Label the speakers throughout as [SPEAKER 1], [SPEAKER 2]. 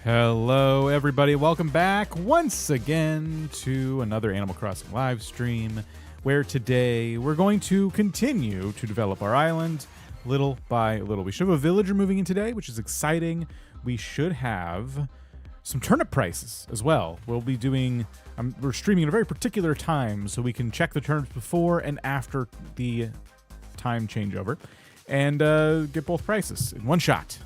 [SPEAKER 1] Hello, everybody. Welcome back once again to another Animal Crossing live stream, where today we're going to continue to develop our island little by little. We should have a villager moving in today, which is exciting. We should have some turnip prices as well. We'll be doing, we're streaming at a very particular time, so we can check the turnips before and after the time changeover and get both prices in one shot.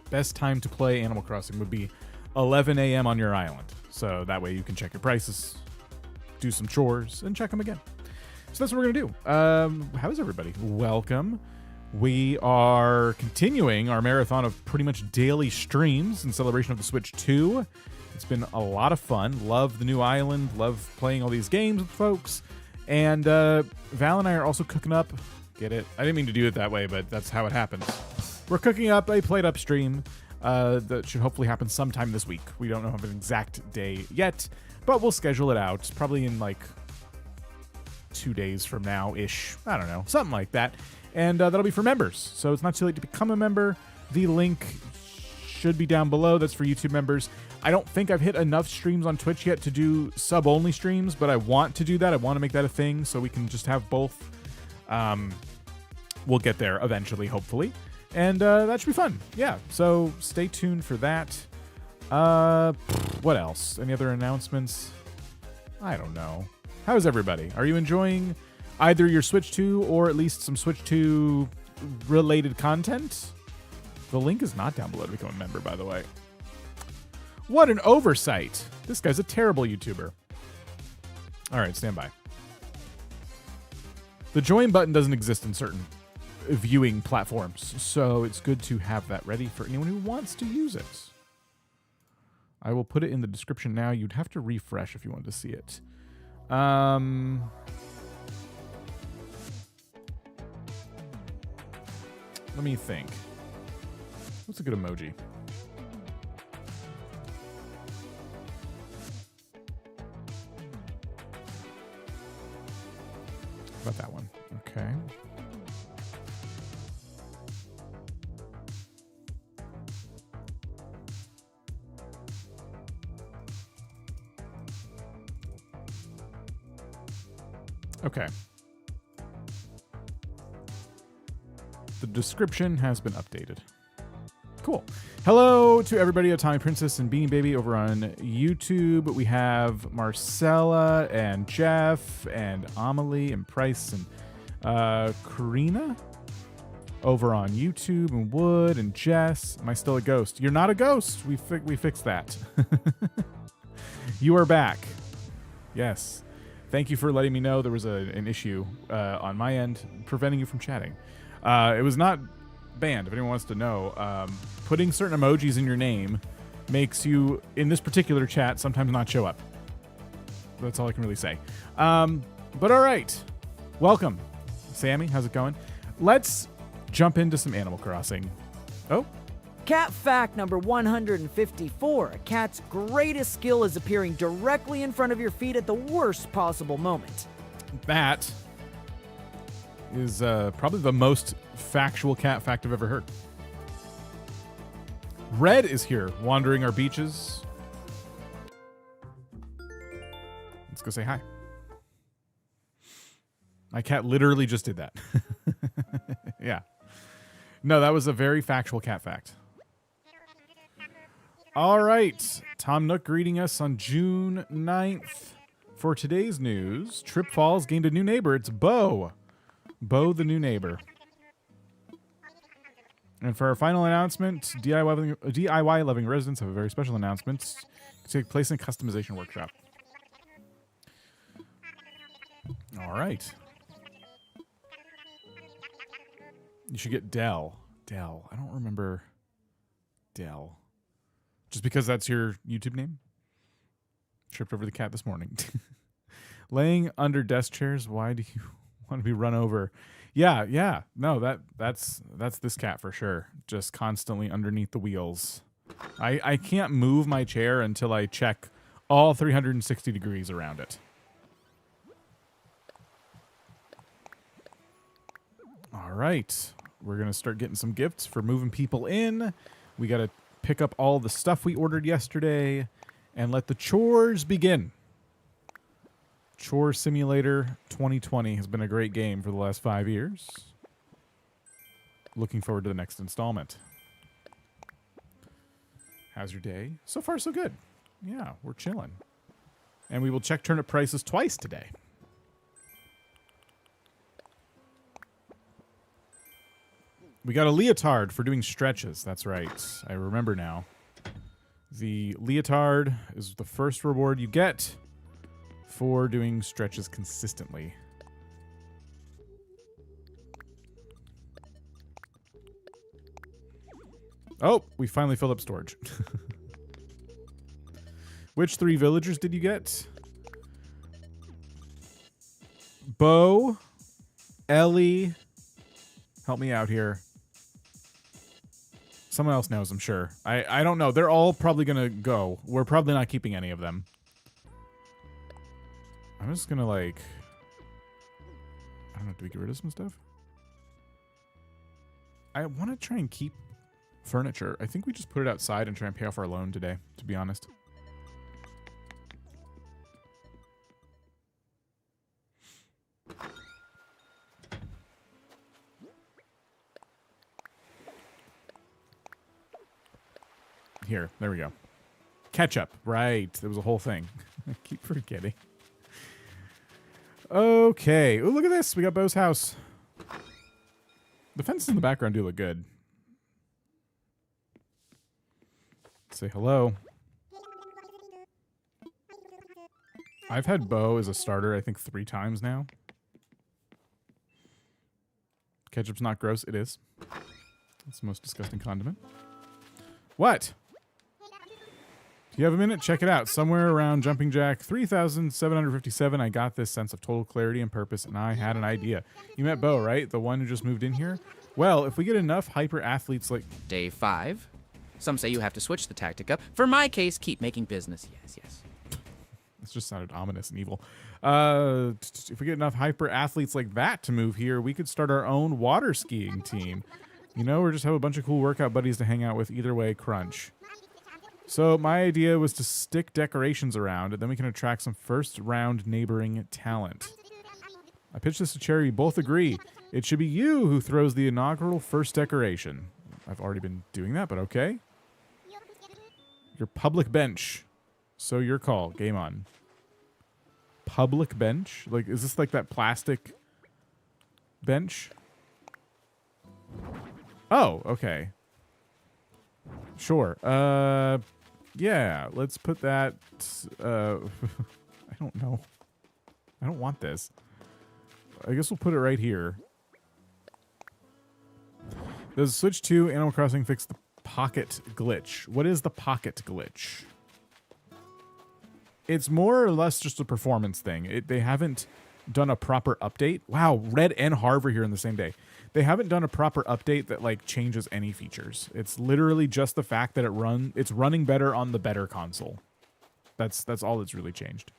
[SPEAKER 1] Best time to play Animal Crossing would be 11 a.m. on your island. So that way you can check your prices, do some chores, and check them again. So that's what we're going to do. How is everybody? Welcome. We are continuing our marathon of pretty much daily streams in celebration of the Switch 2. It's been a lot of fun. Love the new island. Love playing all these games with folks. And Val and I are also cooking up. Get it? I didn't mean to do it that way, but that's how it happens. We're cooking up a Played Up stream that should hopefully happen sometime this week. We don't know of an exact day yet, but we'll schedule it out probably in like 2 days from now-ish. I don't know, something like that. And that'll be for members, so it's not too late to become a member. The link should be down below. That's for YouTube members. I don't think I've hit enough streams on Twitch yet to do sub-only streams, but I want to do that. I want to make that a thing so we can just have both. We'll get there eventually, hopefully. And that should be fun. Yeah, so stay tuned for that. What else? Any other announcements? I don't know. How's everybody? Are you enjoying either your Switch 2 or at least some Switch 2 related content? The link is not down below to become a member, by the way. What an oversight. This guy's a terrible YouTuber. All right, stand by. The join button doesn't exist in certain viewing platforms, so it's good to have that ready for anyone who wants to use it. I will put it in the description now. You'd have to refresh if you wanted to see it. Let me think. What's a good emoji? How about that one? Okay. Okay. The description has been updated. Cool. Hello to everybody at Tommy Princess and Beanie Baby over on YouTube. We have Marcella and Jeff and Amelie and Price and Karina over on YouTube, and Wood and Jess. Am I still a ghost? You're not a ghost. We fixed that. You are back. Yes. Thank you for letting me know there was an issue on my end preventing you from chatting. It was not banned, if anyone wants to know. Putting certain emojis in your name makes you, in this particular chat, sometimes not show up. That's all I can really say. But all right. Welcome. Sammy, how's it going? Let's jump into some Animal Crossing. Oh.
[SPEAKER 2] Cat fact number 154. A cat's greatest skill is appearing directly in front of your feet at the worst possible moment.
[SPEAKER 1] That is probably the most factual cat fact I've ever heard. Red is here, wandering our beaches. Let's go say hi. My cat literally just did that. Yeah. No, that was a very factual cat fact. All right. Tom Nook greeting us on June 9th. For today's news, Trip Falls gained a new neighbor. It's Bo. Bo, the new neighbor. And for our final announcement, DIY loving residents have a very special announcement to take place in a customization workshop. All right. You should get Dell. Dell. I don't remember Dell. Just because that's your YouTube name? Tripped over the cat this morning. Laying under desk chairs. Why do you want to be run over? Yeah. No, that's this cat for sure. Just constantly underneath the wheels. I can't move my chair until I check all 360 degrees around it. All right. We're going to start getting some gifts for moving people in. We got to pick up all the stuff we ordered yesterday, and let the chores begin. Chore Simulator 2020 has been a great game for the last 5 years. Looking forward to the next installment. How's your day? So far, so good. Yeah, we're chilling. And we will check turnip prices twice today. We got a leotard for doing stretches. That's right. I remember now. The leotard is the first reward you get for doing stretches consistently. Oh, we finally filled up storage. Which 3 villagers did you get? Bo, Ellie, help me out here. Someone else knows, I'm sure. I don't know. They're all probably going to go. We're probably not keeping any of them. I'm just going to, like... I don't know. Do we get rid of some stuff? I want to try and keep furniture. I think we just put it outside and try and pay off our loan today, to be honest. Here, there we go. Ketchup, right. There was a whole thing. I keep forgetting. Okay. Oh, look at this. We got Bo's house. The fences in the background do look good. Say hello. I've had Bo as a starter, I think, 3 times now. Ketchup's not gross. It is. It's the most disgusting condiment. What? Do you have a minute? Check it out. Somewhere around Jumping Jack 3,757, I got this sense of total clarity and purpose, and I had an idea. You met Bo, right? The one who just moved in here? Well, if we get enough hyper athletes like...
[SPEAKER 3] Day 5. Some say you have to switch the tactic up. For my case, keep making business. Yes, yes.
[SPEAKER 1] This just sounded ominous and evil. If we get enough hyper athletes like that to move here, we could start our own water skiing team. You know, or just have a bunch of cool workout buddies to hang out with. Either way, crunch. So my idea was to stick decorations around, and then we can attract some first-round neighboring talent. I pitched this to Cherry. We both agree. It should be you who throws the inaugural first decoration. I've already been doing that, but okay. Your public bench. So your call. Game on. Public bench? Like, is this like that plastic bench? Oh, okay. Sure. Yeah, let's put that, I don't know. I don't want this. I guess we'll put it right here. Does Switch 2 Animal Crossing fix the pocket glitch? What is the pocket glitch? It's more or less just a performance thing. They haven't done a proper update. Wow, Red and Harv are here in the same day. They haven't done a proper update that like changes any features. It's literally just the fact that it's running better on the better console. That's all that's really changed.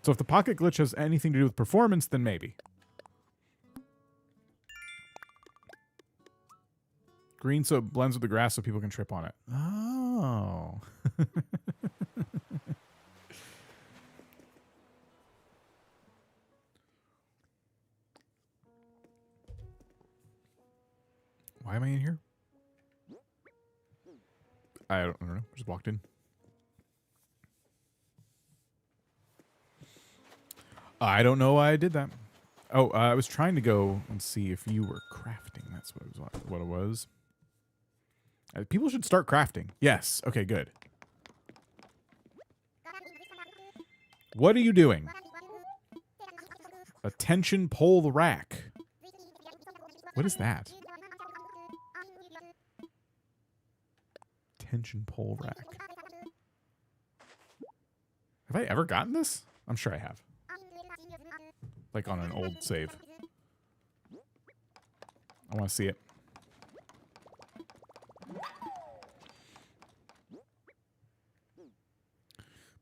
[SPEAKER 1] So if the pocket glitch has anything to do with performance, then maybe. Green so it blends with the grass so people can trip on it. Oh. Why am I in here? I don't know. Just walked in. I don't know why I did that. Oh, I was trying to go and see if you were crafting. That's what it was. People should start crafting. Yes. Okay, good. What are you doing? Attention pole rack. What is that? Tension pole rack. Have I ever gotten this? I'm sure I have. Like on an old save. I want to see it.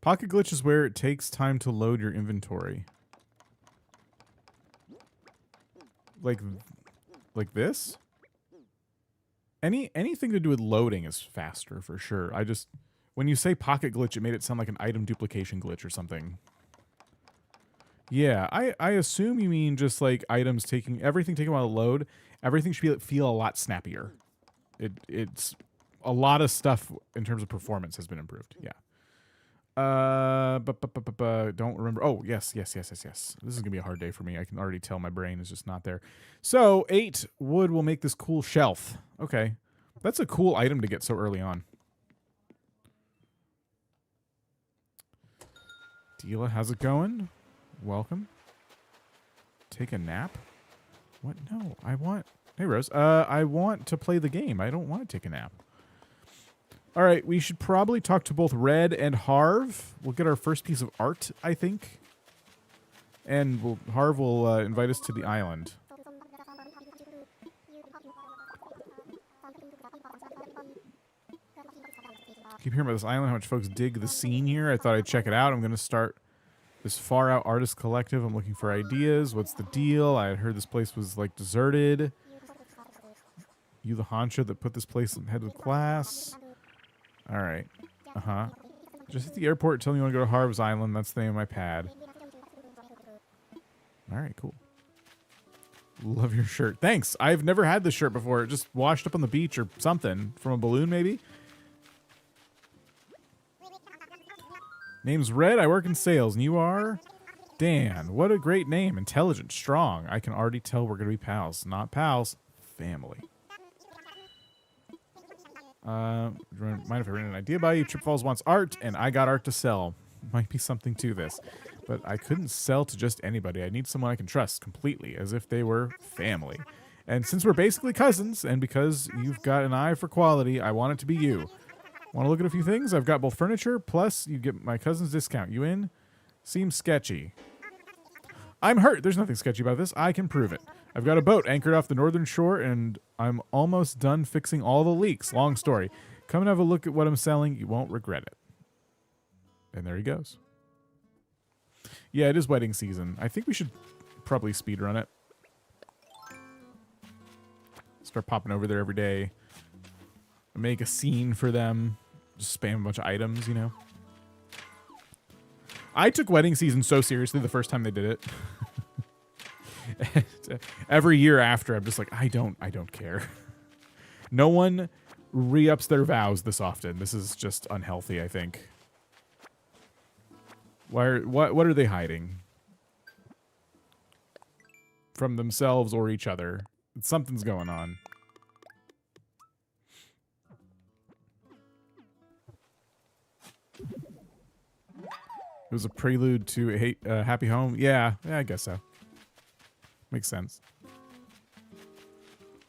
[SPEAKER 1] Pocket glitch is where it takes time to load your inventory. Like this? Anything to do with loading is faster for sure. When you say pocket glitch, it made it sound like an item duplication glitch or something. Yeah, I assume you mean just like everything taking a while to load. Everything should feel a lot snappier. It's a lot of stuff in terms of performance has been improved. Yeah. Don't remember. Oh, yes. This is gonna be a hard day for me. I can already tell my brain is just not there. So 8 wood will make this cool shelf. Okay, that's a cool item to get so early on. Deela, how's it going? Welcome. Take a nap? What? No, I want... Hey, Rose. I want to play the game. I don't want to take a nap. All right, we should probably talk to both Red and Harv. We'll get our first piece of art, I think. And Harv will invite us to the island. Keep hearing about this island, how much folks dig the scene here. I thought I'd check it out. I'm going to start this Far Out Artist Collective. I'm looking for ideas. What's the deal? I had heard this place was, like, deserted. You the honcho that put this place in head of class. All right. Uh-huh. Just at the airport, tell me you want to go to Harv's Island. That's the name of my pad. All right, cool. Love your shirt. Thanks. I've never had this shirt before. It just washed up on the beach or something. From a balloon, maybe? Name's Red. I work in sales. And you are? Dan. What a great name. Intelligent. Strong. I can already tell we're going to be pals. Not pals. Family. Mind if I run an idea by you? Trip Falls wants art, and I got art to sell. Might be something to this. But I couldn't sell to just anybody. I need someone I can trust completely, as if they were family. And since we're basically cousins, and because you've got an eye for quality, I want it to be you. Want to look at a few things? I've got both furniture, plus you get my cousin's discount. You in? Seems sketchy. I'm hurt. There's nothing sketchy about this. I can prove it. I've got a boat anchored off the northern shore, and I'm almost done fixing all the leaks. Long story. Come and have a look at what I'm selling. You won't regret it. And there he goes. Yeah, it is wedding season. I think we should probably speedrun it. Start popping over there every day. Make a scene for them. Just spam a bunch of items, you know. I took wedding season so seriously the first time they did it. Every year after, I'm just like, I don't care. No one re-ups their vows this often. This is just unhealthy, I think. What are they hiding? From themselves or each other. Something's going on. It was a prelude to a Happy Home. Yeah, I guess so. Makes sense.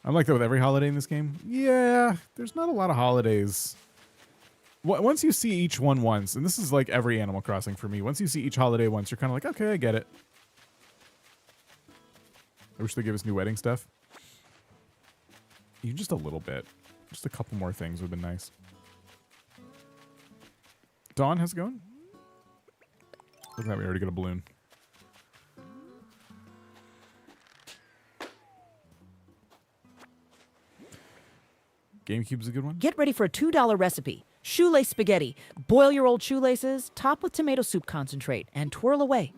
[SPEAKER 1] I'm like that with every holiday in this game. Yeah, there's not a lot of holidays. Once you see each one once, and this is like every Animal Crossing for me, once you see each holiday once, you're kind of like, okay, I get it. I wish they give us new wedding stuff. Even just a little bit. Just a couple more things would have been nice. Dawn, how's it going? Look at that, we already got a balloon. GameCube's a good one.
[SPEAKER 2] Get ready for a $2 recipe. Shoelace spaghetti. Boil your old shoelaces, top with tomato soup concentrate, and twirl away.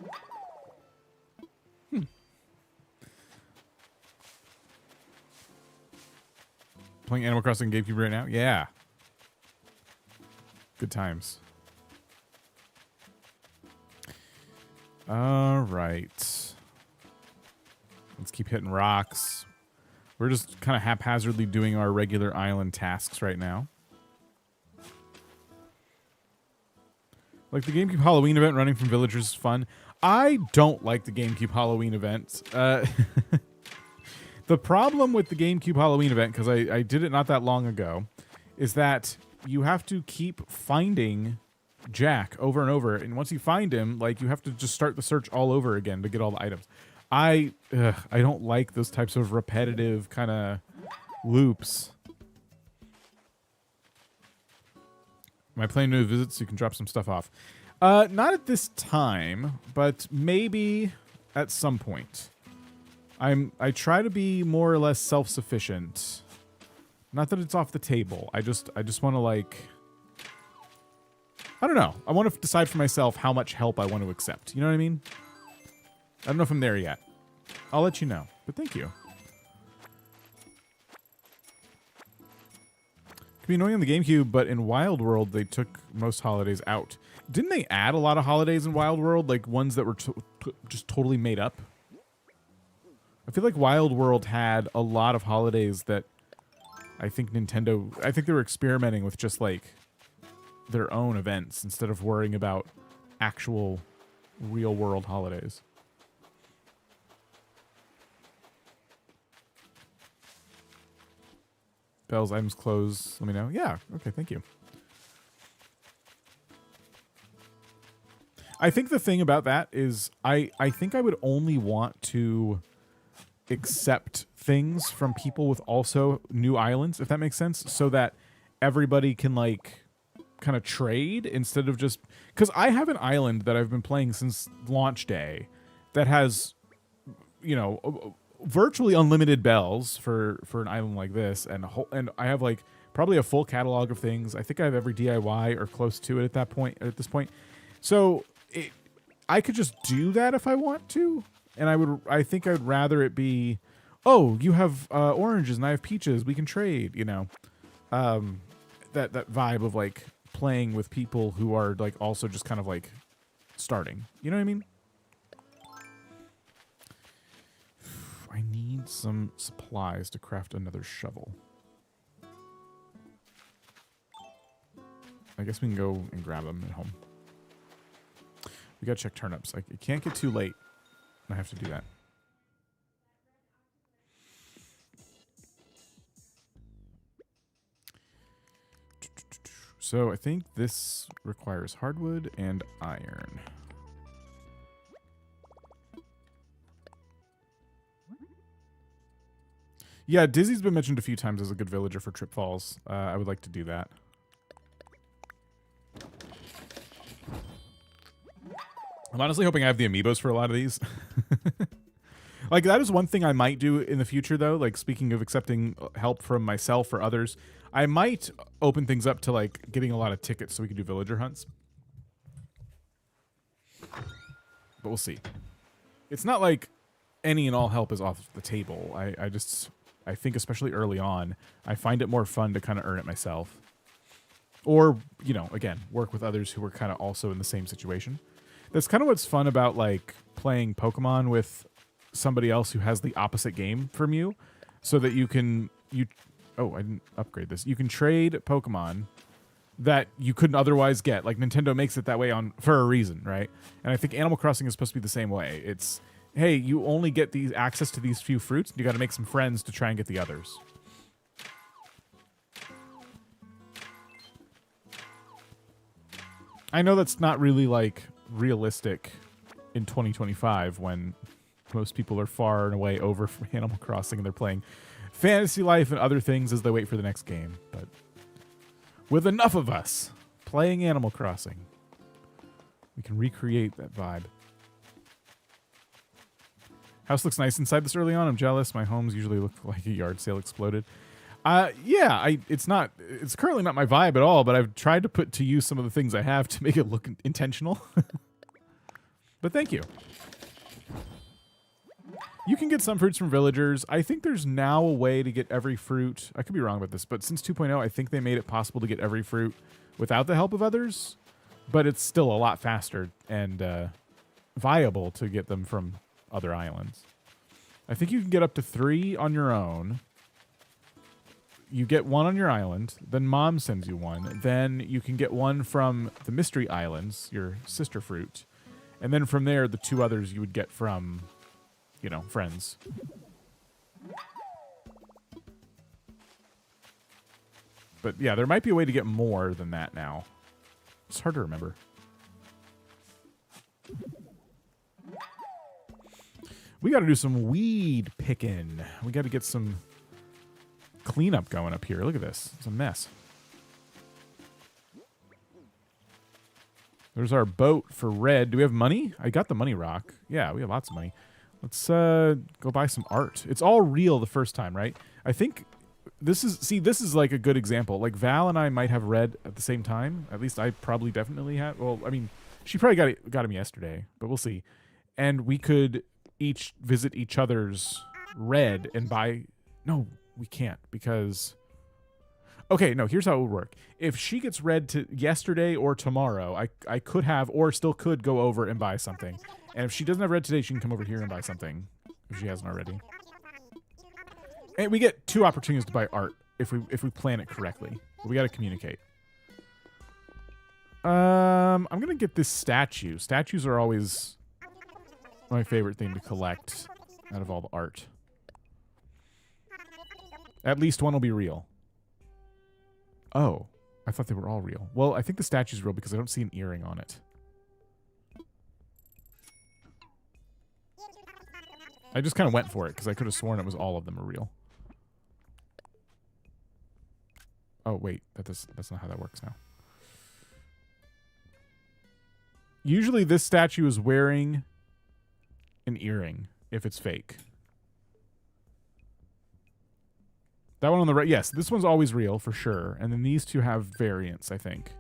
[SPEAKER 1] Playing Animal Crossing GameCube right now? Yeah. Good times. All right. Let's keep hitting rocks. We're just kind of haphazardly doing our regular island tasks right now. Like the GameCube Halloween event running from villagers is fun. I don't like the GameCube Halloween event. The problem with the GameCube Halloween event, because I did it not that long ago, is that you have to keep finding Jack over and over. And once you find him, like, you have to just start the search all over again to get all the items. I don't like those types of repetitive kind of loops. Am I planning to visit so you can drop some stuff off? Not at this time, but maybe at some point. I try to be more or less self-sufficient. Not that it's off the table. I just want to, like, I don't know. I want to decide for myself how much help I want to accept. You know what I mean? I don't know if I'm there yet. I'll let you know. But thank you. Could be annoying on the GameCube, but in Wild World, they took most holidays out. Didn't they add a lot of holidays in Wild World? Like ones that were just totally made up? I feel like Wild World had a lot of holidays that I think they were experimenting with just like their own events instead of worrying about actual real world holidays. Bell's items close. Let me know. Yeah. Okay. Thank you. I think the thing about that is I think I would only want to accept things from people with also new islands, if that makes sense, so that everybody can like kind of trade instead of just because I have an island that I've been playing since launch day that has, you know, virtually unlimited bells for an island like this, and I have like probably a full catalog of things. I think I have every DIY or close to it at this point. So I could just do that if I want to, and I think I'd rather it be, oh, you have oranges and I have peaches, we can trade, you know, that vibe of like playing with people who are like also just kind of like starting. You know what I mean? I need some supplies to craft another shovel. I guess we can go and grab them at home. We gotta check turnips. It can't get too late. I have to do that. So I think this requires hardwood and iron. Yeah, Dizzy's been mentioned a few times as a good villager for Trip Falls. I would like to do that. I'm honestly hoping I have the amiibos for a lot of these. Like, that is one thing I might do in the future, though. Like, speaking of accepting help from myself or others, I might open things up to, like, getting a lot of tickets so we can do villager hunts. But we'll see. It's not like any and all help is off the table. I think especially early on, I find it more fun to kind of earn it myself. Or, you know, again, work with others who are kind of also in the same situation. That's kind of what's fun about, like, playing Pokemon with somebody else who has the opposite game from you, so that oh, I didn't upgrade this. You can trade Pokemon that you couldn't otherwise get. Like, Nintendo makes it that way for a reason, right? And I think Animal Crossing is supposed to be the same way. It's, hey, you only get these access to these few fruits, and you got to make some friends to try and get the others. I know that's not really, like, realistic in 2025 when most people are far and away over from Animal Crossing and they're playing Fantasy Life and other things as they wait for the next game. But with enough of us playing Animal Crossing, we can recreate that vibe. House looks nice inside this early on. I'm jealous. My homes usually look like a yard sale exploded. Yeah, it's currently not my vibe at all, but I've tried to put to use some of the things I have to make it look intentional. But thank you. You can get some fruits from villagers. I think there's now a way to get every fruit. I could be wrong about this, but since 2.0, I think they made it possible to get every fruit without the help of others, but it's still a lot faster and viable to get them from other islands. I think you can get up to 3 on your own. You get 1 on your island, then Mom sends you 1. Then you can get 1 from the Mystery Islands, your sister fruit. And then from there, the 2 others you would get from, you know, friends. But yeah, there might be a way to get more than that now. It's hard to remember. We got to do some weed picking. We got to get some cleanup going up here. Look at this. It's a mess. There's our boat for red. Do we have money? I got the money rock. Yeah, we have lots of money. Let's go buy some art. It's all real the first time, right? I think this is like a good example. Like Val and I might have read at the same time. At least I probably definitely have. Well, I mean, she probably got him yesterday, but we'll see. And we could each visit each other's read and buy. No, we can't because. Okay, no. Here's how it would work. If she gets read to yesterday or tomorrow, I could have or still could go over and buy something. And if she doesn't have read today, she can come over here and buy something if she hasn't already. And we get 2 opportunities to buy art if we plan it correctly. But we got to communicate. I'm gonna get this statue. Statues are always my favorite thing to collect out of all the art. At least one will be real. Oh, I thought they were all real. Well, I think the statue's real because I don't see an earring on it. I just kind of went for it because I could have sworn it was all of them are real. Oh, wait. That's not how that works now. Usually this statue is wearing an earring if it's fake. That one on the right. Yes, this one's always real for sure. And then these 2 have variants, I think.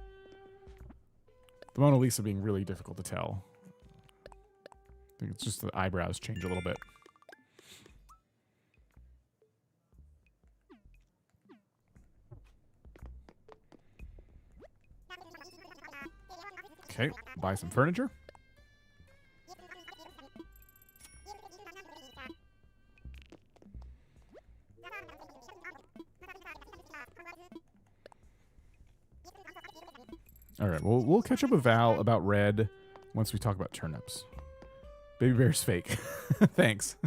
[SPEAKER 1] The Mona Lisa being really difficult to tell. I think it's just the eyebrows change a little bit. Okay, buy some furniture. All right, well, we'll catch up with Val about red once we talk about turnips. Baby Bear's fake. Thanks.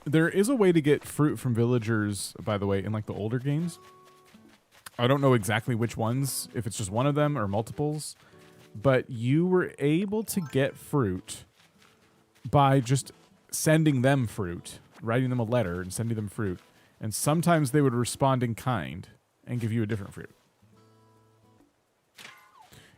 [SPEAKER 1] There is a way to get fruit from villagers, by the way, in like the older games. I don't know exactly which ones, if it's just one of them or multiples, but you were able to get fruit by just sending them fruit, writing them a letter and sending them fruit. And sometimes they would respond in kind and give you a different fruit.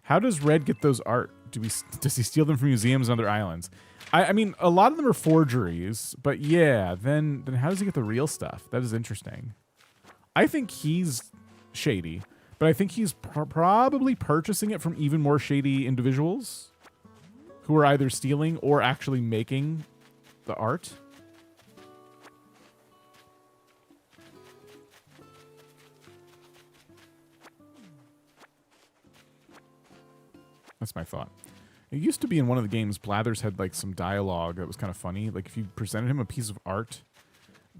[SPEAKER 1] How does Red get those art? Does he steal them from museums on other islands? I mean, a lot of them are forgeries, but yeah, then how does he get the real stuff? That is interesting. I think he's shady, but I think he's probably purchasing it from even more shady individuals who are either stealing or actually making the art. That's my thought. It used to be in one of the games, Blathers had like some dialogue that was kind of funny. Like if you presented him a piece of art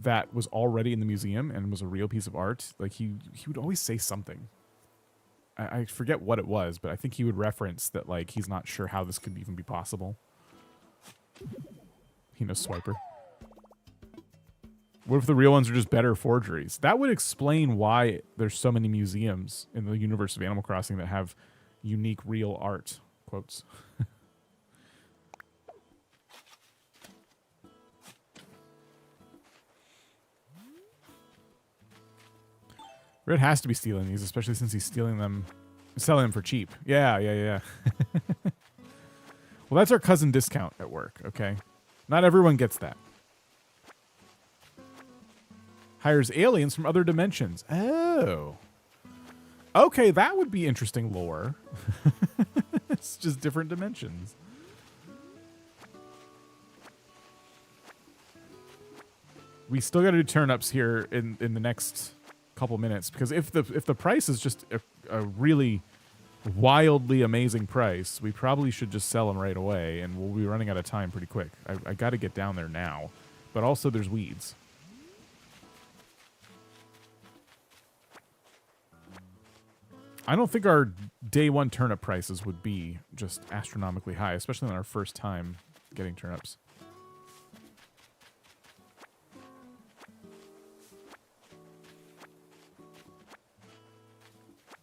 [SPEAKER 1] that was already in the museum and was a real piece of art, like he would always say something. I forget what it was, but I think he would reference that like he's not sure how this could even be possible. He knows Swiper. What if the real ones are just better forgeries? That would explain why there's so many museums in the universe of Animal Crossing that have unique real art. Quotes. Red has to be stealing these, especially since he's stealing them, selling them for cheap. Yeah. Well, that's our cousin discount at work, okay? Not everyone gets that. Hires aliens from other dimensions. Oh. Okay, that would be interesting lore. It's just different dimensions. We still got to do turnips here in the next couple minutes, because if the price is just a really wildly amazing price, we probably should just sell them right away, and we'll be running out of time pretty quick. I got to get down there now, but also there's weeds. I don't think our day one turnip prices would be just astronomically high, especially on our first time getting turnips.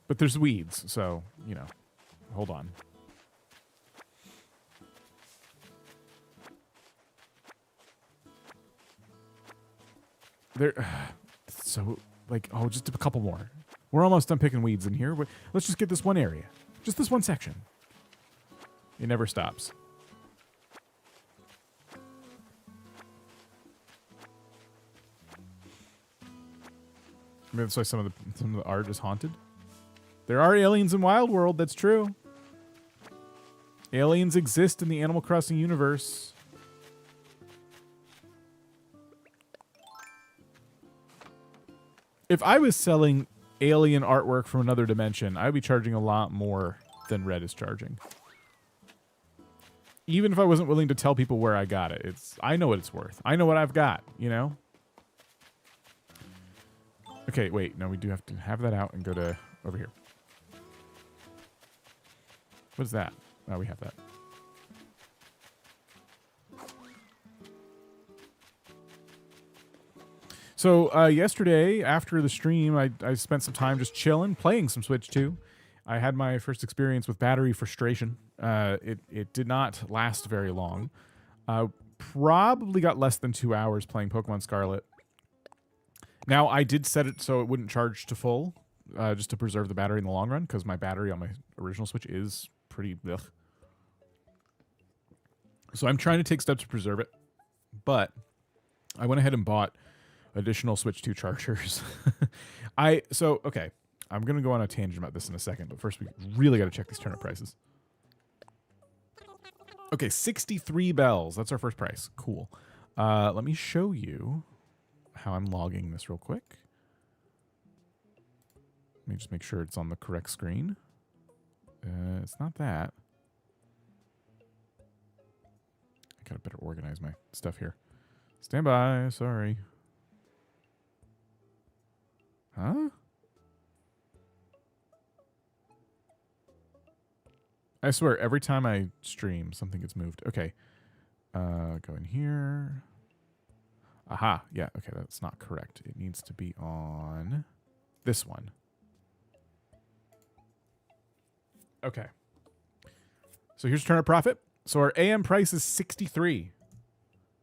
[SPEAKER 1] But there's weeds, so, you know, hold on. So, like, oh, just a couple more. We're almost done picking weeds in here. Let's just get this one area. Just this one section. It never stops. Maybe that's why some of the art is haunted. There are aliens in Wild World. That's true. Aliens exist in the Animal Crossing universe. If I was selling alien artwork from another dimension, I'd be charging a lot more than Red is charging. Even if I wasn't willing to tell people where I got it, I know what it's worth. I know what I've got, you know? Okay, wait. No, we do have to have that out and go to over here. What is that? Oh, we have that. So yesterday, after the stream, I spent some time just chilling, playing some Switch 2. I had my first experience with battery frustration. It did not last very long. Probably got less than 2 hours playing Pokemon Scarlet. Now, I did set it so it wouldn't charge to full, just to preserve the battery in the long run, because my battery on my original Switch is pretty ugh. So I'm trying to take steps to preserve it, but I went ahead and bought additional Switch 2 chargers. Okay, I'm going to go on a tangent about this in a second, but first we really got to check these turnip prices. Okay, 63 bells. That's our first price. Cool. Let me show you how I'm logging this real quick. Let me just make sure it's on the correct screen. It's not that. I gotta better organize my stuff here. Stand by. Sorry. Huh? I swear, every time I stream, something gets moved. Okay. Go in here. Aha. Yeah, okay, that's not correct. It needs to be on this one. Okay. So here's turnip profit. So our AM price is 63.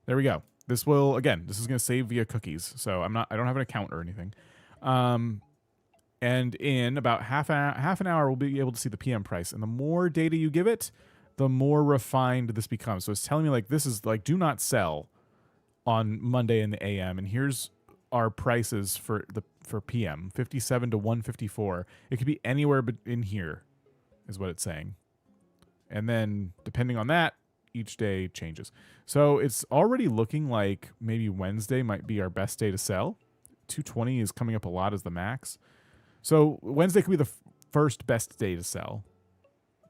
[SPEAKER 1] There we go. This will, again, this is going to save via cookies. So I don't have an account or anything. And in about half an hour, we'll be able to see the PM price. And the more data you give it, the more refined this becomes. So it's telling me like, this is like, do not sell on Monday in the AM. And here's our prices for PM, 57 to 154. It could be anywhere but in here is what it's saying. And then depending on that, each day changes. So it's already looking like maybe Wednesday might be our best day to sell. 220 is coming up a lot as the max. So Wednesday could be the first best day to sell.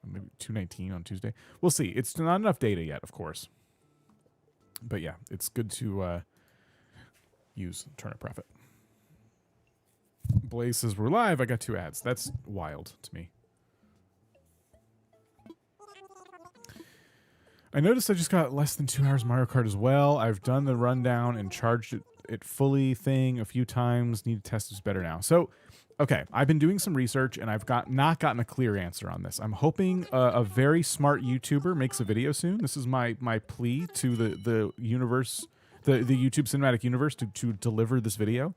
[SPEAKER 1] Maybe 219 on Tuesday. We'll see. It's not enough data yet, of course. But yeah, it's good to use turnip profit. Blaze says, we're live. I got 2 ads. That's wild to me. I noticed I just got less than 2 hours Mario Kart as well. I've done the rundown and charged it fully thing a few times. Need to test this better now. So, okay, I've been doing some research and I've not gotten a clear answer on this. I'm hoping a very smart YouTuber makes a video soon. This is my plea to the universe, the YouTube cinematic universe to deliver this video.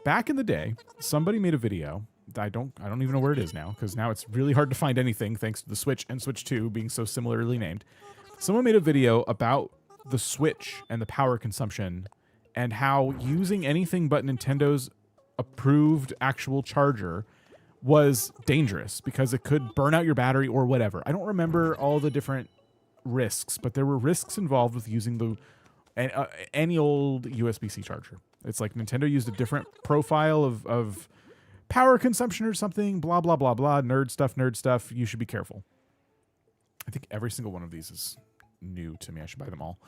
[SPEAKER 1] Back in the day, somebody made a video. I don't even know where it is now, because now it's really hard to find anything thanks to the Switch and Switch 2 being so similarly named. Someone made a video about the Switch and the power consumption and how using anything but Nintendo's approved actual charger was dangerous because it could burn out your battery or whatever. I don't remember all the different risks, but there were risks involved with using any old USB-C charger. It's like Nintendo used a different profile of power consumption or something, blah, blah, blah, blah, nerd stuff. You should be careful. I think every single one of these is new to me. I should buy them all.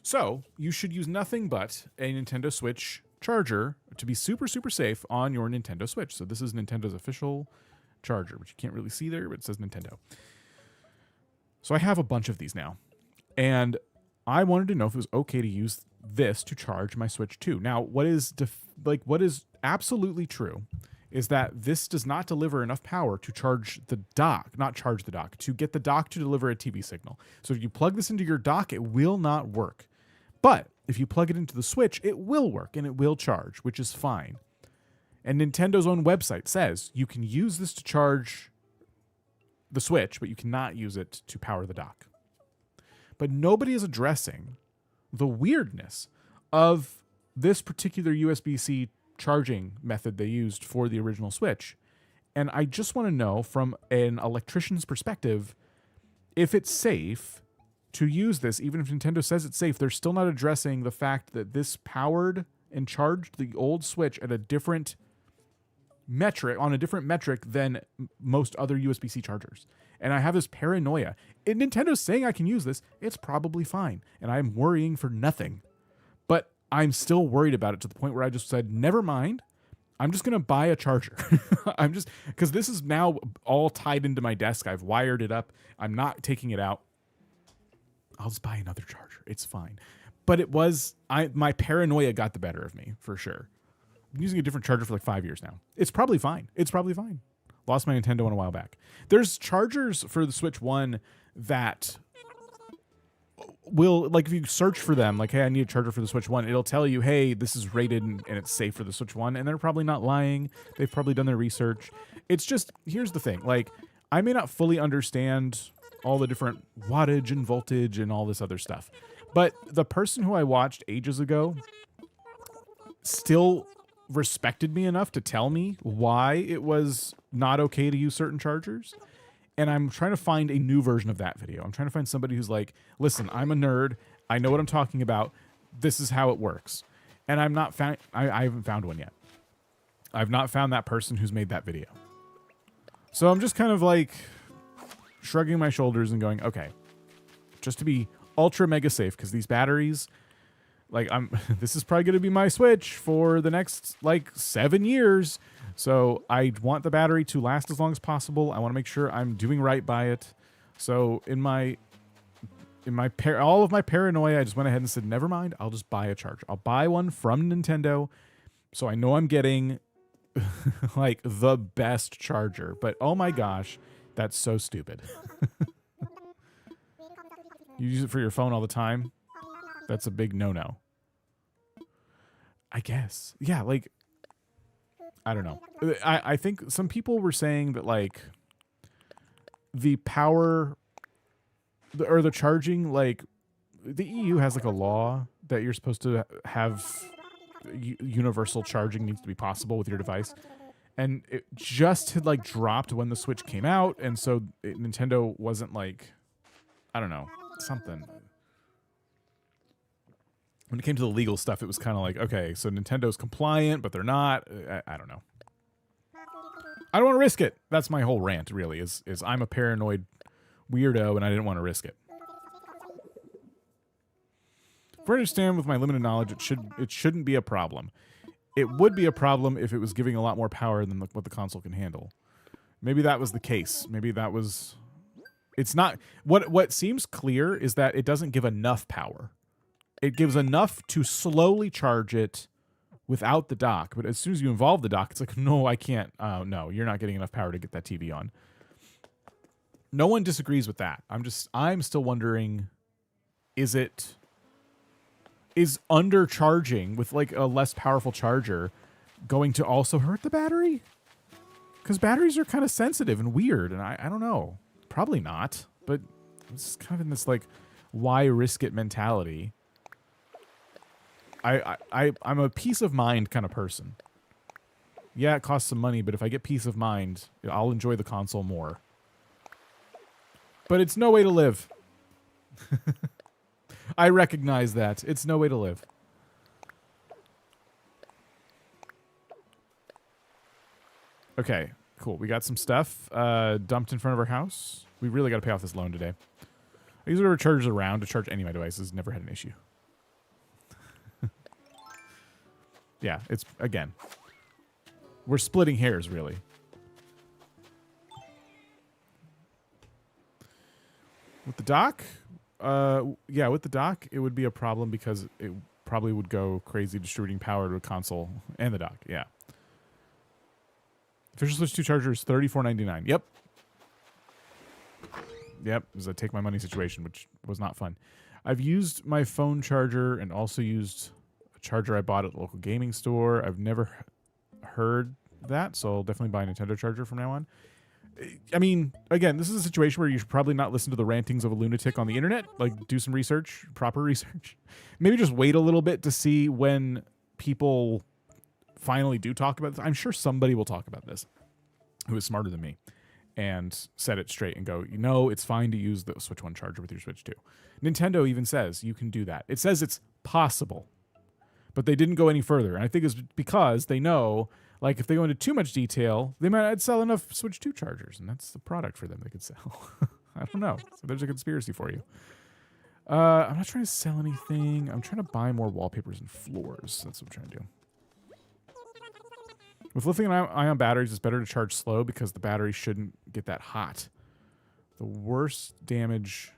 [SPEAKER 1] So you should use nothing but a Nintendo Switch charger to be super, super safe on your Nintendo Switch. So this is Nintendo's official charger, which you can't really see there, but it says Nintendo. So I have a bunch of these now. And I wanted to know if it was okay to use this to charge my Switch 2. Now, what is absolutely true is that this does not deliver enough power to charge the dock, to get the dock to deliver a TV signal. So if you plug this into your dock, it will not work. But if you plug it into the Switch, it will work and it will charge, which is fine. And Nintendo's own website says you can use this to charge the Switch, but you cannot use it to power the dock. But nobody is addressing the weirdness of this particular USB-C charging method they used for the original Switch. And I just want to know, from an electrician's perspective, if it's safe to use this. Even if Nintendo says it's safe, they're still not addressing the fact that this powered and charged the old Switch at a different metric, on a different metric than most other USB-C chargers. And I have this paranoia. If Nintendo's saying I can use this, it's probably fine. And I'm worrying for nothing. But I'm still worried about it, to the point where I just said, never mind. I'm just going to buy a charger. Because this is now all tied into my desk. I've wired it up. I'm not taking it out. I'll just buy another charger. It's fine. But it was, my paranoia got the better of me, for sure. I've been using a different charger for like 5 years now. It's probably fine. Lost my Nintendo one a while back. There's chargers for the Switch 1 that will, like, if you search for them, like, hey, I need a charger for the Switch 1, it'll tell you, hey, this is rated and it's safe for the Switch 1. And they're probably not lying. They've probably done their research. It's just, here's the thing. Like, I may not fully understand all the different wattage and voltage and all this other stuff, but the person who I watched ages ago still respected me enough to tell me why it was not okay to use certain chargers. And I'm trying to find a new version of that video. I'm trying to find somebody who's like, listen, I'm a nerd. I know what I'm talking about. This is how it works. And I'm not found, I haven't found one yet. I've not found that person who's made that video. So I'm just kind of like shrugging my shoulders and going, okay, just to be ultra mega safe, because these batteries, like, this is probably going to be my Switch for the next like 7 years. So I want the battery to last as long as possible. I want to make sure I'm doing right by it. So in all of my paranoia, I just went ahead and said, never mind, I'll just buy a charger. I'll buy one from Nintendo, so I know I'm getting like the best charger. But oh my gosh, that's so stupid. You use it for your phone all the time? That's a big no-no. I guess. Yeah, like, I don't know. I think some people were saying that, like, the power or the charging, like, the EU has like a law that you're supposed to have universal charging needs to be possible with your device. And it just had like dropped when the Switch came out. And so Nintendo wasn't like, I don't know, something. When it came to the legal stuff, it was kind of like, okay, so Nintendo's compliant, but they're not. I don't know. I don't want to risk it. That's my whole rant, really, is I'm a paranoid weirdo, and I didn't want to risk it. If I understand with my limited knowledge, it shouldn't be a problem. It would be a problem if it was giving a lot more power than what the console can handle. Maybe that was the case. Maybe that was... It's not... What seems clear is that it doesn't give enough power. It gives enough to slowly charge it without the dock. But as soon as you involve the dock, it's like, no, I can't. No, you're not getting enough power to get that TV on. No one disagrees with that. I'm still wondering, is undercharging with like a less powerful charger going to also hurt the battery? Because batteries are kind of sensitive and weird, and I don't know. Probably not, but it's kind of in this like, why risk it mentality. I'm a peace of mind kind of person. Yeah, it costs some money, but if I get peace of mind, I'll enjoy the console more. But it's no way to live. I recognize that. It's no way to live. Okay, cool. We got some stuff dumped in front of our house. We really got to pay off this loan today. I use whatever chargers around to charge any of my devices. Never had an issue. Yeah, it's, again, we're splitting hairs, really. With the dock, yeah, with the dock, it would be a problem because it probably would go crazy distributing power to a console and the dock, yeah. Official Switch 2 chargers, $34.99. Yep. Yep, it was a take my money situation, which was not fun. I've used my phone charger and also used a charger I bought at the local gaming store. I've never heard that, so I'll definitely buy a Nintendo charger from now on. I mean, again, this is a situation where you should probably not listen to the rantings of a lunatic on the internet. Like, do some research, proper research. Maybe just wait a little bit to see when people finally do talk about this. I'm sure somebody will talk about this who is smarter than me and set it straight and go, it's fine to use the Switch 1 charger with your Switch 2. Nintendo even says you can do that. It says it's possible, but they didn't go any further. And I think it's because they know, like, if they go into too much detail, they might not sell enough Switch 2 chargers, and that's the product for them they could sell. I don't know. So there's a conspiracy for you. I'm not trying to sell anything. I'm trying to buy more wallpapers and floors. That's what I'm trying to do. With lithium-ion batteries, it's better to charge slow because the battery shouldn't get that hot. The worst damage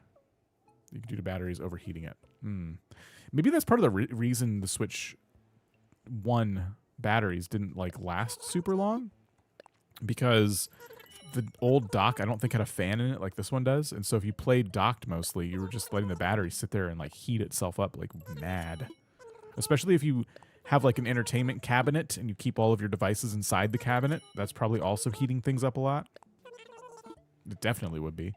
[SPEAKER 1] you can do to batteries is overheating it. Maybe that's part of the reason the Switch 1 batteries didn't last super long, because the old dock I don't think had a fan in it like this one does, and so if you played docked mostly, you were just letting the battery sit there and heat itself up like mad. Especially if you have an entertainment cabinet and you keep all of your devices inside the cabinet, that's probably also heating things up a lot. It definitely would be.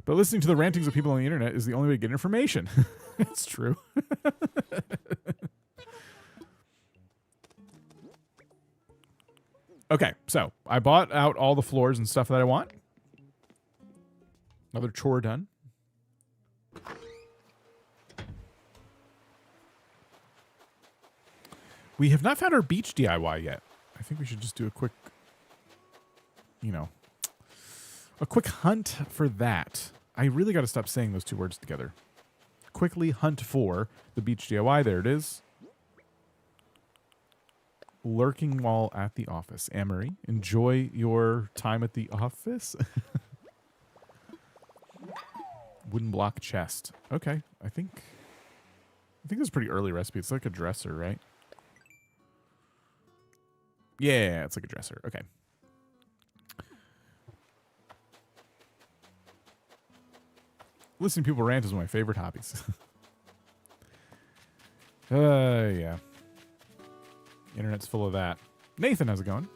[SPEAKER 1] But listening to the rantings of people on the internet is the only way to get information. It's true. Okay, so I bought out all the floors and stuff that I want. Another chore done. We have not found our beach DIY yet. I think we should just do a quick, a quick hunt for that. I really got to stop saying those two words together. Quickly hunt for the beach DIY. There it is. Lurking while at the office. Amory, enjoy your time at the office. Wooden block chest. Okay, I think this is a pretty early recipe. It's like a dresser, right? Yeah, it's like a dresser. Okay. Listening to people rant is one of my favorite hobbies. Yeah. Internet's full of that. Nathan, how's it going?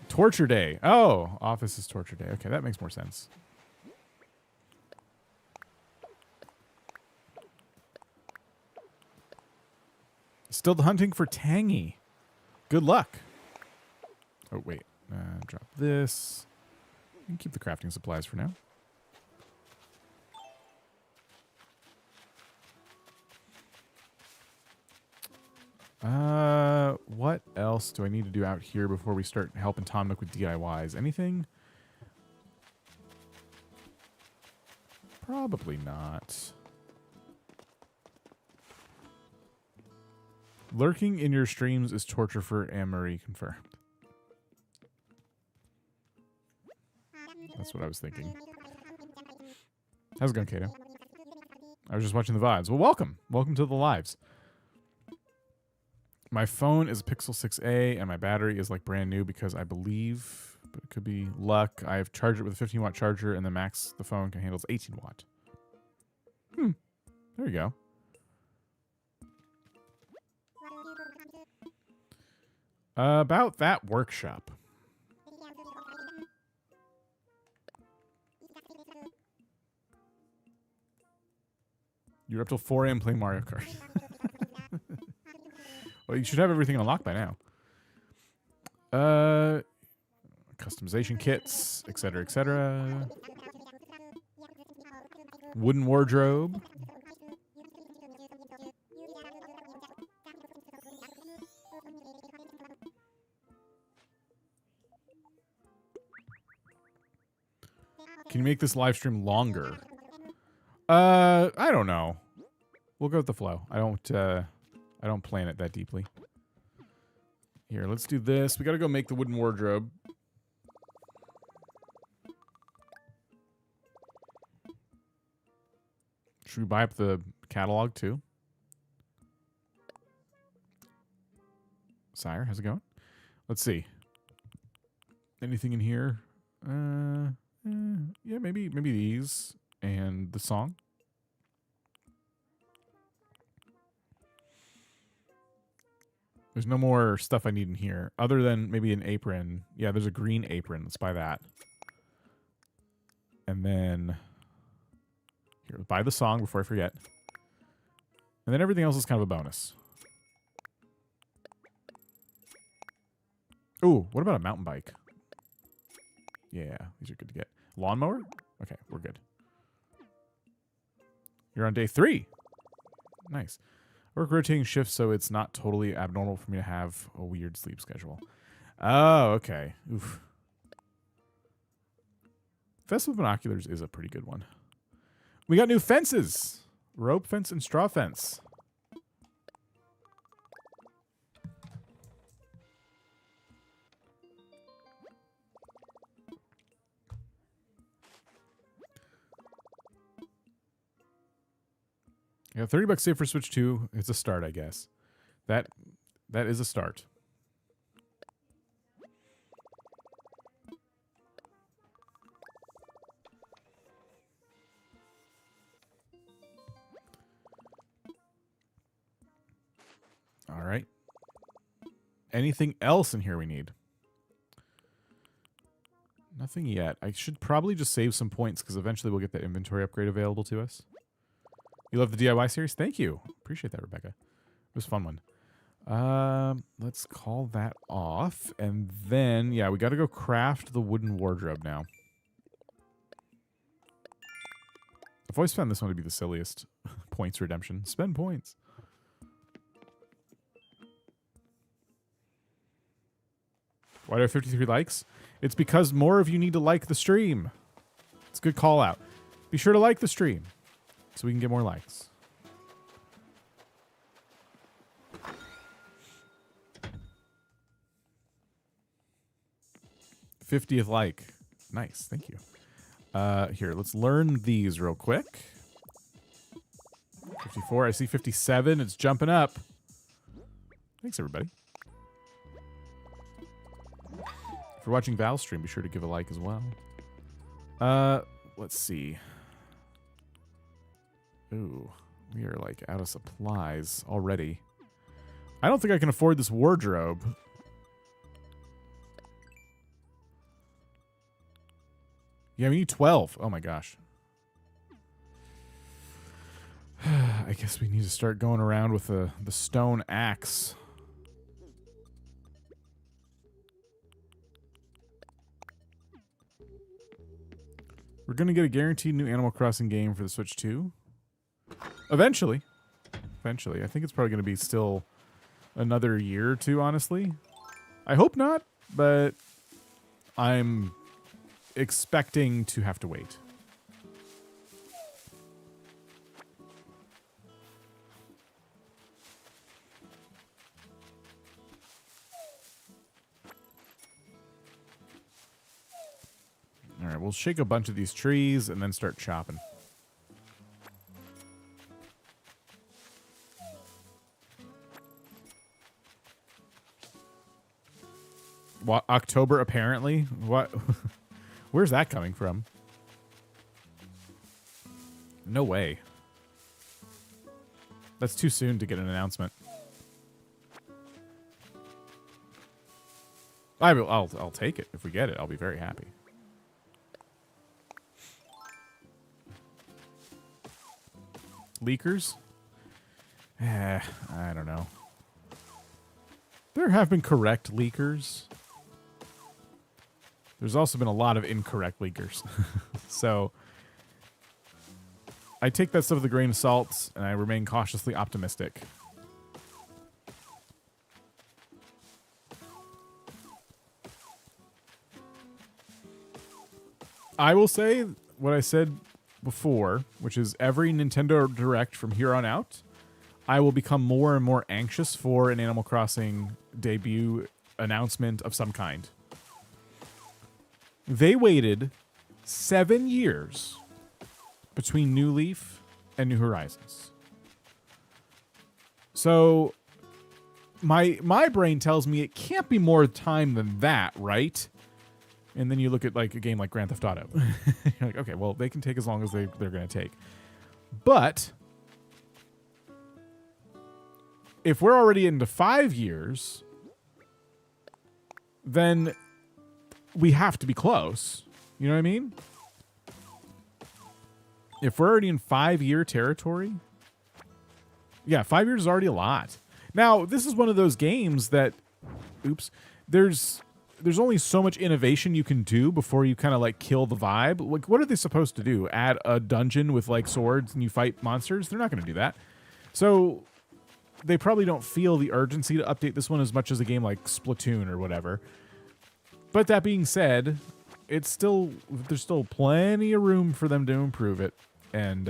[SPEAKER 1] Torture day. Oh, office is torture day. Okay, that makes more sense. Still hunting for Tangy. Good luck. Oh, wait. Drop this. You can keep the crafting supplies for now. What else do I need to do out here before we start helping Tom Nook with DIYs? Anything? Probably not. Lurking in your streams is torture for Anne-Marie, confirmed. That's what I was thinking. How's it going, Kato? I was just watching the VODs. Well, welcome. Welcome to the lives. My phone is a Pixel 6a, and my battery is brand new because I believe, but it could be luck, I've charged it with a 15-watt charger, and the max the phone can handle is 18-watt. There you go. About that workshop. You're up till 4 a.m. playing Mario Kart. Well, you should have everything unlocked by now. Customization kits, etc., etc. Wooden wardrobe. Can you make this live stream longer? I don't know. We'll go with the flow. I don't plan it that deeply. Here, let's do this. We gotta go make the wooden wardrobe. Should we buy up the catalog too? Sire, how's it going? Let's see. Anything in here? Yeah, maybe these and the song. There's no more stuff I need in here other than maybe an apron. Yeah, there's a green apron. Let's buy that. And then here, buy the song before I forget. And then everything else is kind of a bonus. Ooh, what about a mountain bike? Yeah, these are good to get. Lawnmower? Okay, we're good. You're on day 3. Nice. I work rotating shifts, so it's not totally abnormal for me to have a weird sleep schedule. Oh, okay. Oof. Festival of Binoculars is a pretty good one. We got new fences. Rope fence and straw fence. Yeah, $30 save for Switch 2. It's a start, I guess. That is a start. All right. Anything else in here we need? Nothing yet. I should probably just save some points because eventually we'll get that inventory upgrade available to us. You love the DIY series? Thank you. Appreciate that, Rebecca. It was a fun one. Let's call that off. And then, yeah, we got to go craft the wooden wardrobe now. I've always found this one to be the silliest. Points redemption. Spend points. Why do I have 53 likes? It's because more of you need to like the stream. It's a good call out. Be sure to like the stream so we can get more likes. '50th like. Nice. Thank you. Here, let's learn these real quick. 54. I see 57. It's jumping up. Thanks, everybody. If you're watching Val's stream, be sure to give a like as well. Let's see. Ooh, we are like out of supplies already. I don't think I can afford this wardrobe. Yeah, we need 12. Oh my gosh. I guess we need to start going around with the stone axe. We're going to get a guaranteed new Animal Crossing game for the Switch 2. Eventually. Eventually. I think it's probably going to be still another year or two, honestly. I hope not, but I'm expecting to have to wait. All right, we'll shake a bunch of these trees and then start chopping. What, October apparently? What? Where's that coming from? No way. That's too soon to get an announcement. I'll take it. If we get it, I'll be very happy. Leakers? I don't know. There have been correct leakers. There's also been a lot of incorrect leakers. So I take that stuff with a grain of salt, and I remain cautiously optimistic. I will say what I said before, which is every Nintendo Direct from here on out, I will become more and more anxious for an Animal Crossing debut announcement of some kind. They waited 7 years between New Leaf and New Horizons. So my brain tells me it can't be more time than that, right? And then you look at like a game like Grand Theft Auto. You're like, okay, well, they can take as long as they're going to take. But if we're already into 5 years, then we have to be close. You know what I mean? If we're already in 5-year territory, yeah, 5 years is already a lot. Now, this is one of those games that, oops, there's only so much innovation you can do before you kind of like kill the vibe. Like, what are they supposed to do? Add a dungeon with like swords and you fight monsters? They're not going to do that. So they probably don't feel the urgency to update this one as much as a game like Splatoon or whatever. But that being said, there's still plenty of room for them to improve it, and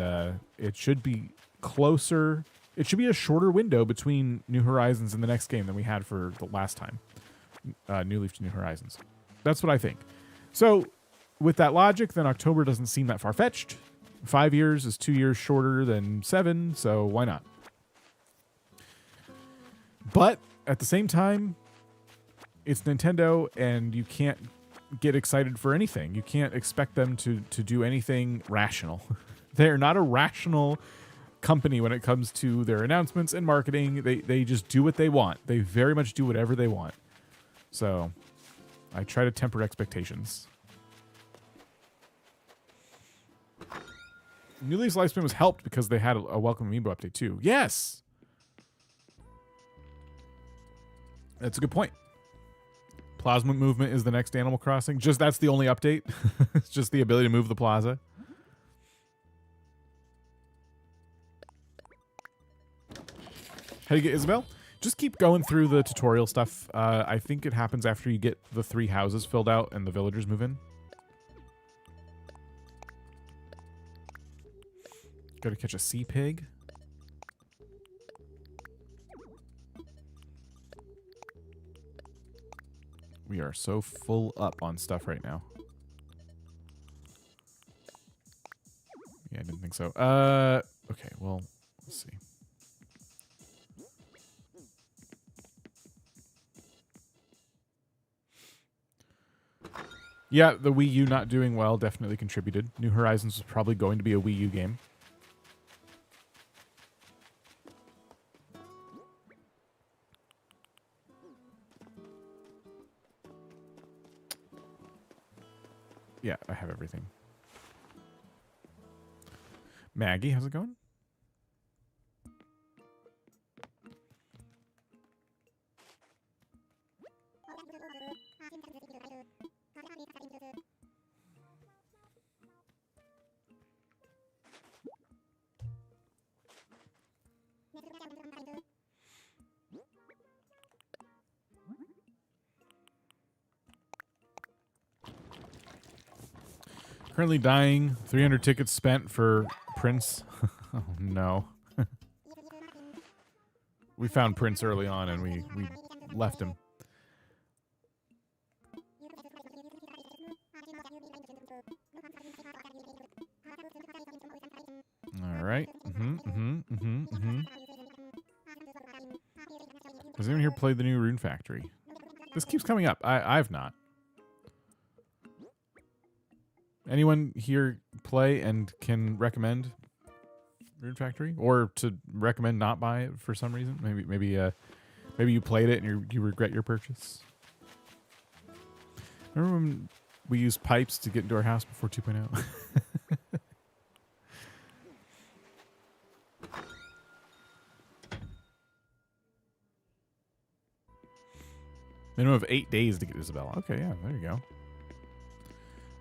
[SPEAKER 1] it should be closer. It should be a shorter window between New Horizons and the next game than we had for the last time, New Leaf to New Horizons. That's what I think. So with that logic, then October doesn't seem that far-fetched. 5 years is 2 years shorter than 7, so why not? But at the same time, it's Nintendo, and you can't get excited for anything. You can't expect them to do anything rational. They're not a rational company when it comes to their announcements and marketing. They just do what they want. They very much do whatever they want. So I try to temper expectations. New Leaf's lifespan was helped because they had a welcome amiibo update too. Yes! That's a good point. Plasma movement is the next Animal Crossing. Just that's the only update. It's just the ability to move the plaza. How do you get Isabel? Just keep going through the tutorial stuff. I think it happens after you get the 3 houses filled out and the villagers move in. Gotta catch a sea pig. We are so full up on stuff right now. Yeah, I didn't think so. Okay, well, let's see. Yeah, the Wii U not doing well definitely contributed. New Horizons was probably going to be a Wii U game. Yeah, I have everything. Maggie, how's it going? Currently dying. 300 tickets spent for Prince. Oh, no. We found Prince early on, and we left him. All right. Has anyone here played the new Rune Factory? This keeps coming up. I've not. Anyone here play and can recommend Rune Factory, or to recommend not buy it for some reason? Maybe you played it and you regret your purchase. Remember when we used pipes to get into our house before 2.0? Minimum of 8 days to get Isabella. Okay, yeah, there you go.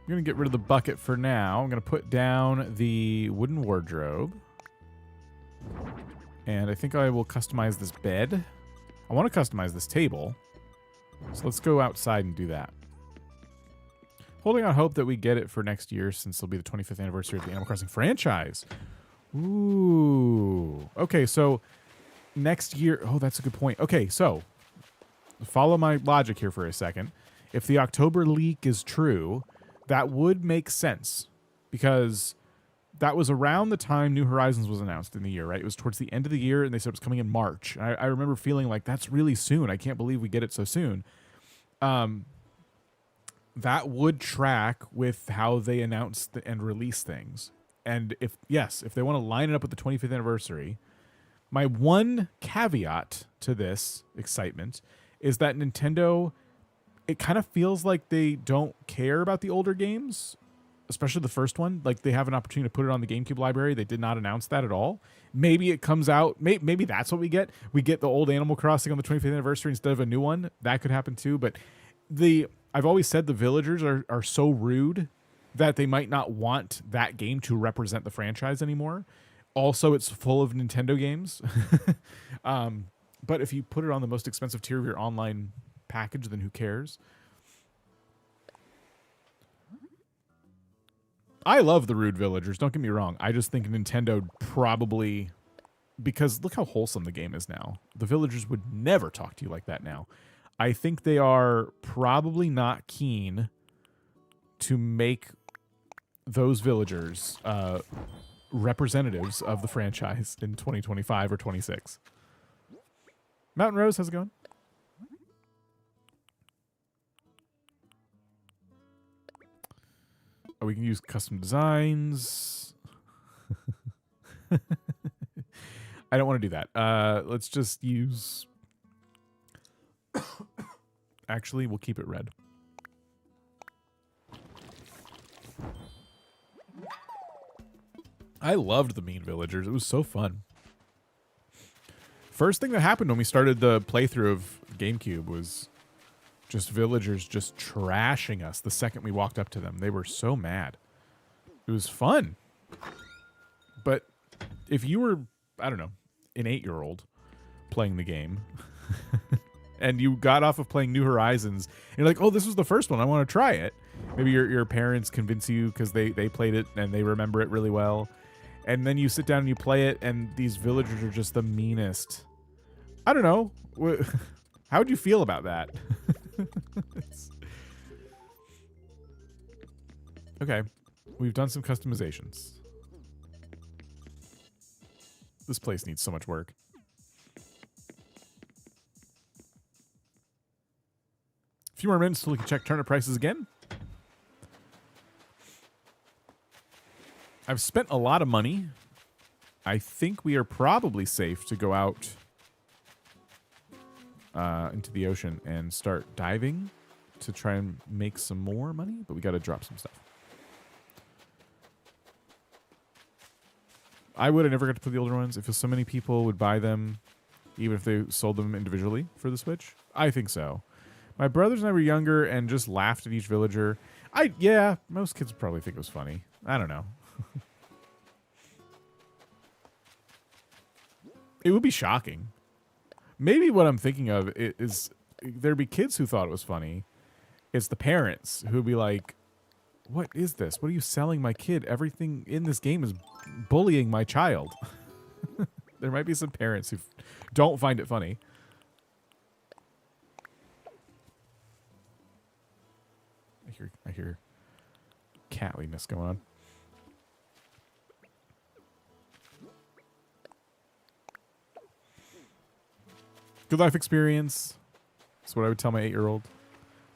[SPEAKER 1] I'm going to get rid of the bucket for now. I'm going to put down the wooden wardrobe. And I think I will customize this bed. I want to customize this table. So let's go outside and do that. Holding out hope that we get it for next year, since it'll be the 25th anniversary of the Animal Crossing franchise. Ooh. Okay, so next year... Oh, that's a good point. Okay, so follow my logic here for a second. If the October leak is true... that would make sense, because that was around the time New Horizons was announced in the year, right? It was towards the end of the year, and they said it was coming in March. I remember feeling like, that's really soon. I can't believe we get it so soon. That would track with how they announced and release things. And if they want to line it up with the 25th anniversary, My one caveat to this excitement is that Nintendo, it kind of feels like they don't care about the older games, especially the first one. Like they have an opportunity to put it on the GameCube library. They did not announce that at all. Maybe it comes out. Maybe that's what we get. We get the old Animal Crossing on the 25th anniversary instead of a new one. That could happen too. But I've always said the villagers are so rude that they might not want that game to represent the franchise anymore. Also, it's full of Nintendo games. But if you put it on the most expensive tier of your online package, then who cares? I love the rude villagers, don't get me wrong. I just think Nintendo probably, because look how wholesome the game is now. The villagers would never talk to you like that now. I think they are probably not keen to make those villagers representatives of the franchise in 2025 or 26. Mountain Rose, how's it going? Oh, we can use custom designs. I don't want to do that. Let's just use... Actually, we'll keep it red. I loved the mean villagers. It was so fun. First thing that happened when we started the playthrough of GameCube was just villagers just trashing us the second we walked up to them. They were so mad. It was fun. But if you were, I don't know, an 8-year-old playing the game and you got off of playing New Horizons and you're like, oh, this was the first one, I want to try it. Maybe your parents convince you because they played it and they remember it really well. And then you sit down and you play it and these villagers are just the meanest. I don't know. How would you feel about that? Okay. We've done some customizations. This place needs so much work. A few more minutes so we can check turnip prices again. I've spent a lot of money. I think we are probably safe to go out into the ocean and start diving to try and make some more money, but we got to drop some stuff. I would have never got to play the older ones if so many people would buy them, even if they sold them individually for the Switch. I think so. My brothers and I were younger and just laughed at each villager. Yeah, most kids would probably think it was funny. I don't know. It would be shocking. Maybe what I'm thinking of is there'd be kids who thought it was funny. It's the parents who would be like, what is this? What are you selling my kid? Everything in this game is bullying my child. There might be some parents who don't find it funny. I hear catliness going on. Good life experience. That's what I would tell my 8-year-old.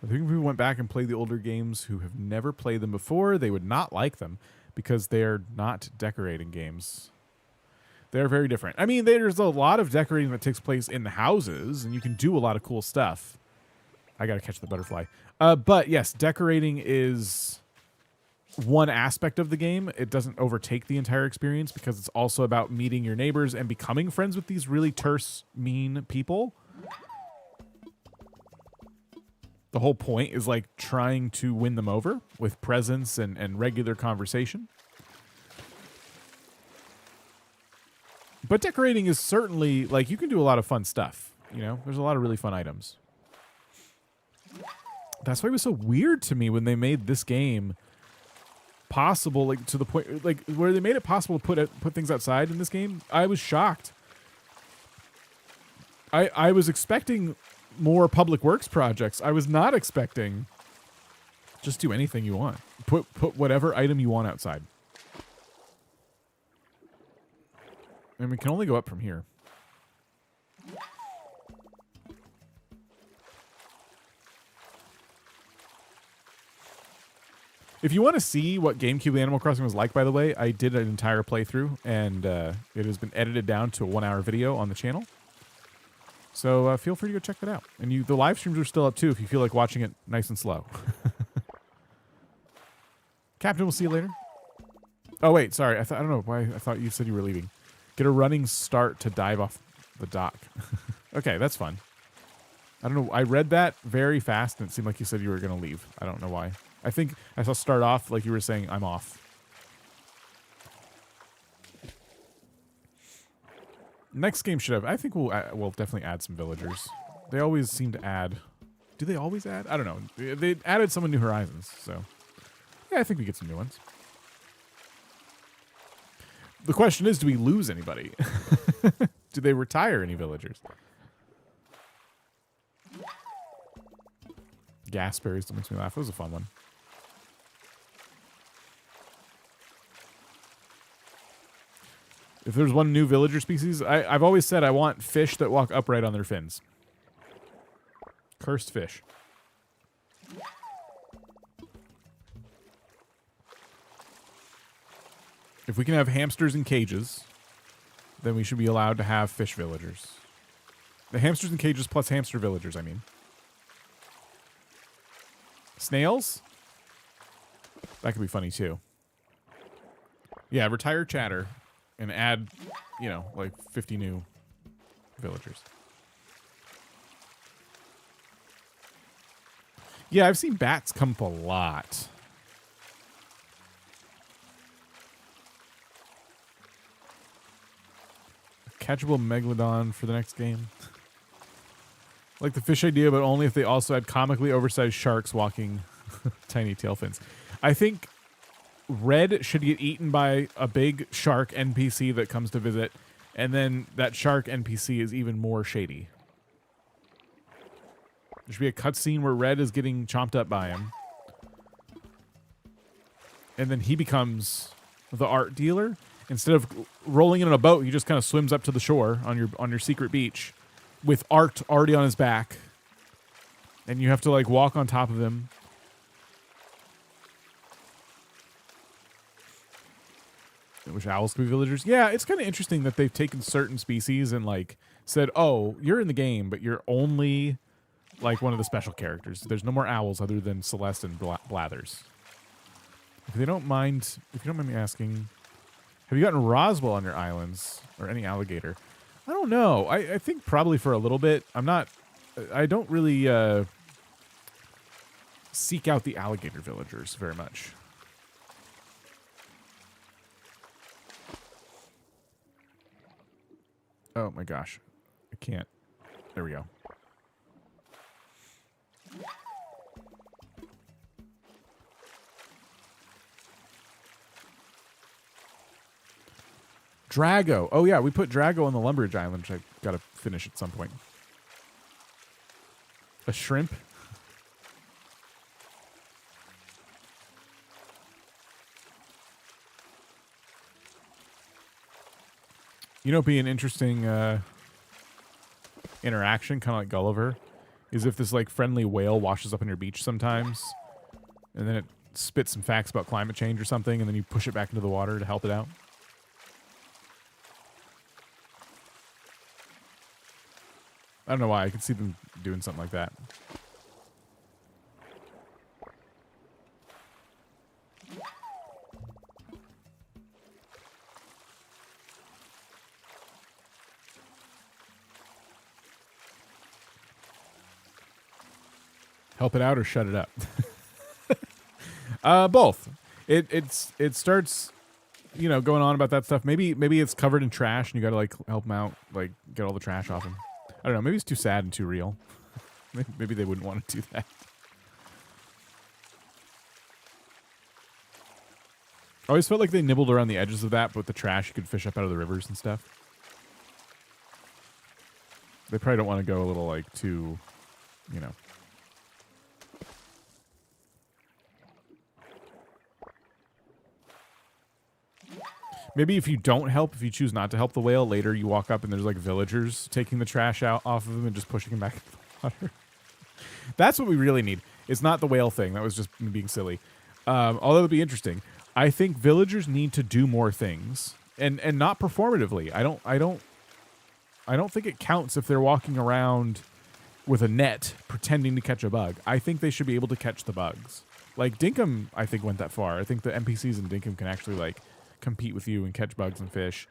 [SPEAKER 1] I think if we went back and played the older games who have never played them before, they would not like them because they're not decorating games. They're very different. I mean, there's a lot of decorating that takes place in the houses, and you can do a lot of cool stuff. I got to catch the butterfly. But yes, decorating is one aspect of the game. It doesn't overtake the entire experience because it's also about meeting your neighbors and becoming friends with these really terse, mean people. The whole point is like trying to win them over with presence and regular conversation. But decorating is certainly, like, you can do a lot of fun stuff. You know, there's a lot of really fun items. That's why it was so weird to me when they made this game possible, like to the point, like where they made it possible to put things outside in this game. I was shocked. I was expecting more public works projects. I was not expecting just do anything you want. Put whatever item you want outside. And we can only go up from here. If you want to see what GameCube Animal Crossing was like, by the way, I did an entire playthrough, and it has been edited down to a 1-hour video on the channel. So feel free to go check that out. And the live streams are still up, too, if you feel like watching it nice and slow. Captain, we'll see you later. Oh, wait, sorry. I don't know why. I thought you said you were leaving. Get a running start to dive off the dock. Okay, that's fun. I don't know. I read that very fast, and it seemed like you said you were going to leave. I don't know why. I think I saw start off like you were saying, I'm off. Next game should have. I think we'll definitely add some villagers. They always seem to add. Do they always add? I don't know. They added some in New Horizons, so yeah, I think we get some new ones. The question is, do we lose anybody? Do they retire any villagers? Gas berries that makes me laugh. That was a fun one. If there's one new villager species, I've always said I want fish that walk upright on their fins. Cursed fish. If we can have hamsters in cages, then we should be allowed to have fish villagers. The hamsters in cages plus hamster villagers, I mean. Snails? That could be funny, too. Yeah, retire chatter and add, you know, like 50 new villagers. Yeah, I've seen bats come up a lot. Catchable megalodon for the next game. Like the fish idea, but only if they also had comically oversized sharks walking tiny tail fins. I think Red should get eaten by a big shark NPC that comes to visit, and then that shark NPC is even more shady. There should be a cutscene where Red is getting chomped up by him, and then he becomes the art dealer. Instead of rolling in on a boat, he just kind of swims up to the shore on your secret beach with art already on his back, and you have to like walk on top of him. I wish owls could be villagers. Yeah, it's kind of interesting that they've taken certain species and like said, "Oh, you're in the game, but you're only like one of the special characters. There's no more owls other than Celeste and Blathers." If you don't mind me asking, have you gotten Roswell on your islands or any alligator? I don't know. I think probably for a little bit. I don't really seek out the alligator villagers very much. Oh my gosh. I can't. There we go. Drago. Oh, yeah, we put Drago on the Lumberage Island, which I got to finish at some point. A shrimp. You know, it'd be an interesting interaction, kind of like Gulliver, is if this like friendly whale washes up on your beach sometimes, and then it spits some facts about climate change or something, and then you push it back into the water to help it out. I don't know why. I could see them doing something like that. Help it out or shut it up? Both. It starts, you know, going on about that stuff. Maybe it's covered in trash and you got to like help him out, like get all the trash off him. I don't know. Maybe it's too sad and too real. Maybe they wouldn't want to do that. I always felt like they nibbled around the edges of that, but with the trash you could fish up out of the rivers and stuff. They probably don't want to go a little like too, you know. Maybe if you don't help, if you choose not to help the whale, later you walk up and there's like villagers taking the trash out off of him and just pushing him back into the water. That's what we really need. It's not the whale thing. That was just me being silly. Although it'd be interesting. I think villagers need to do more things and not performatively. I don't think it counts if they're walking around with a net pretending to catch a bug. I think they should be able to catch the bugs. Like Dinkum, I think went that far. I think the NPCs in Dinkum can actually like compete with you and catch bugs and fish,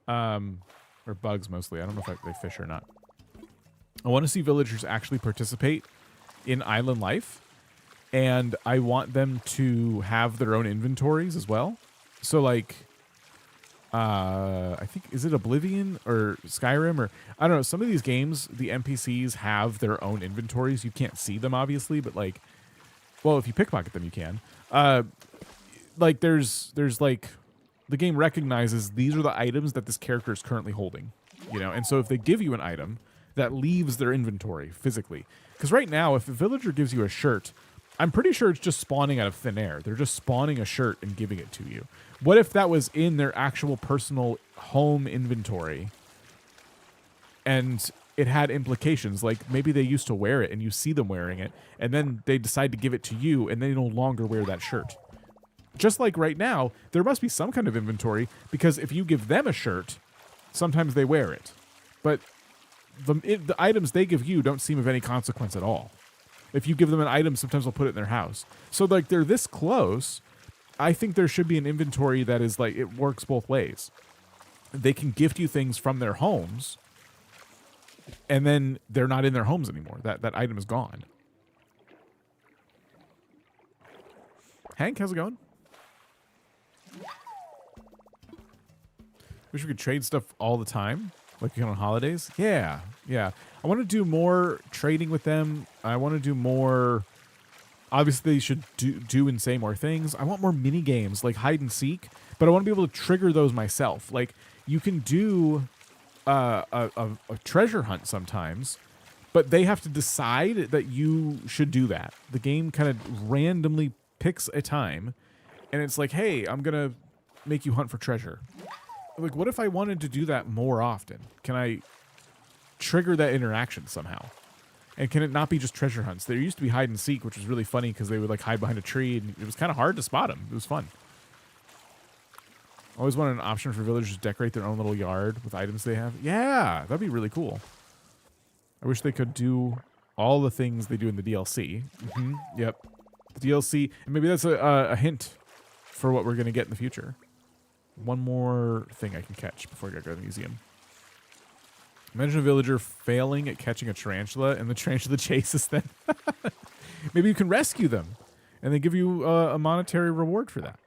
[SPEAKER 1] or bugs mostly. I don't know if they fish or not. I want to see villagers actually participate in island life, and I want them to have their own inventories as well. So like, I think, is it Oblivion or Skyrim or I don't know. Some of these games, the NPCs have their own inventories. You can't see them obviously, but like, well, if you pickpocket them, you can. Like there's like the game recognizes these are the items that this character is currently holding, you know. And so if they give you an item, that leaves their inventory physically. Because right now, if a villager gives you a shirt, I'm pretty sure it's just spawning out of thin air. They're just spawning a shirt and giving it to you. What if that was in their actual personal home inventory and it had implications? Like maybe they used to wear it and you see them wearing it and then they decide to give it to you and they no longer wear that shirt. Just like right now, there must be some kind of inventory because if you give them a shirt, sometimes they wear it. But the items they give you don't seem of any consequence at all. If you give them an item, sometimes they'll put it in their house. So like they're this close. I think there should be an inventory that is like, it works both ways. They can gift you things from their homes and then they're not in their homes anymore. That item is gone. Hank, how's it going? Wish we could trade stuff all the time. Like on holidays? Yeah. I want to do more trading with them. I want to do more. Obviously, they should do and say more things. I want more mini games like hide and seek, but I want to be able to trigger those myself. Like you can do a treasure hunt sometimes, but they have to decide that you should do that. The game kind of randomly picks a time, and it's like, hey, I'm gonna make you hunt for treasure. Like, what if I wanted to do that more often? Can I trigger that interaction somehow? And can it not be just treasure hunts? There used to be hide and seek, which was really funny because they would like hide behind a tree and it was kind of hard to spot them. It was fun. Always wanted an option for villagers to decorate their own little yard with items they have. Yeah, that'd be really cool. I wish they could do all the things they do in the DLC. Yep. The DLC, and maybe that's a hint for what we're going to get in the future. One more thing I can catch before I go to the museum. Imagine a villager failing at catching a tarantula and the tarantula chases them. Maybe you can rescue them and they give you a monetary reward for that.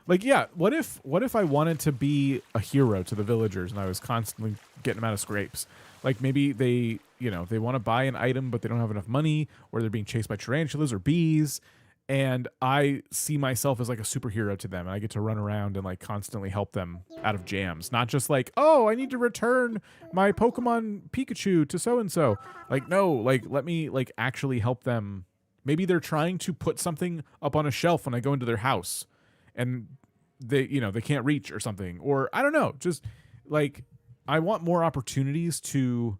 [SPEAKER 1] Like, yeah, what if I wanted to be a hero to the villagers and I was constantly getting them out of scrapes? Like maybe they, you know, they want to buy an item but they don't have enough money, or they're being chased by tarantulas or bees. And I see myself as like a superhero to them. And I get to run around and like constantly help them out of jams. Not just like, oh, I need to return my Pokemon Pikachu to so-and-so. Like, no, like let me like actually help them. Maybe they're trying to put something up on a shelf when I go into their house and they, you know, they can't reach or something. Or I don't know, just like I want more opportunities to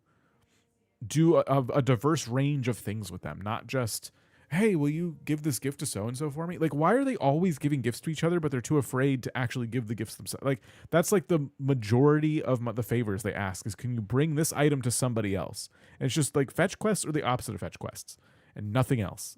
[SPEAKER 1] do a diverse range of things with them. Not just, hey, will you give this gift to so-and-so for me? Like, why are they always giving gifts to each other, but they're too afraid to actually give the gifts themselves? Like, that's like the majority of the favors they ask is, can you bring this item to somebody else? And it's just like fetch quests or the opposite of fetch quests and nothing else.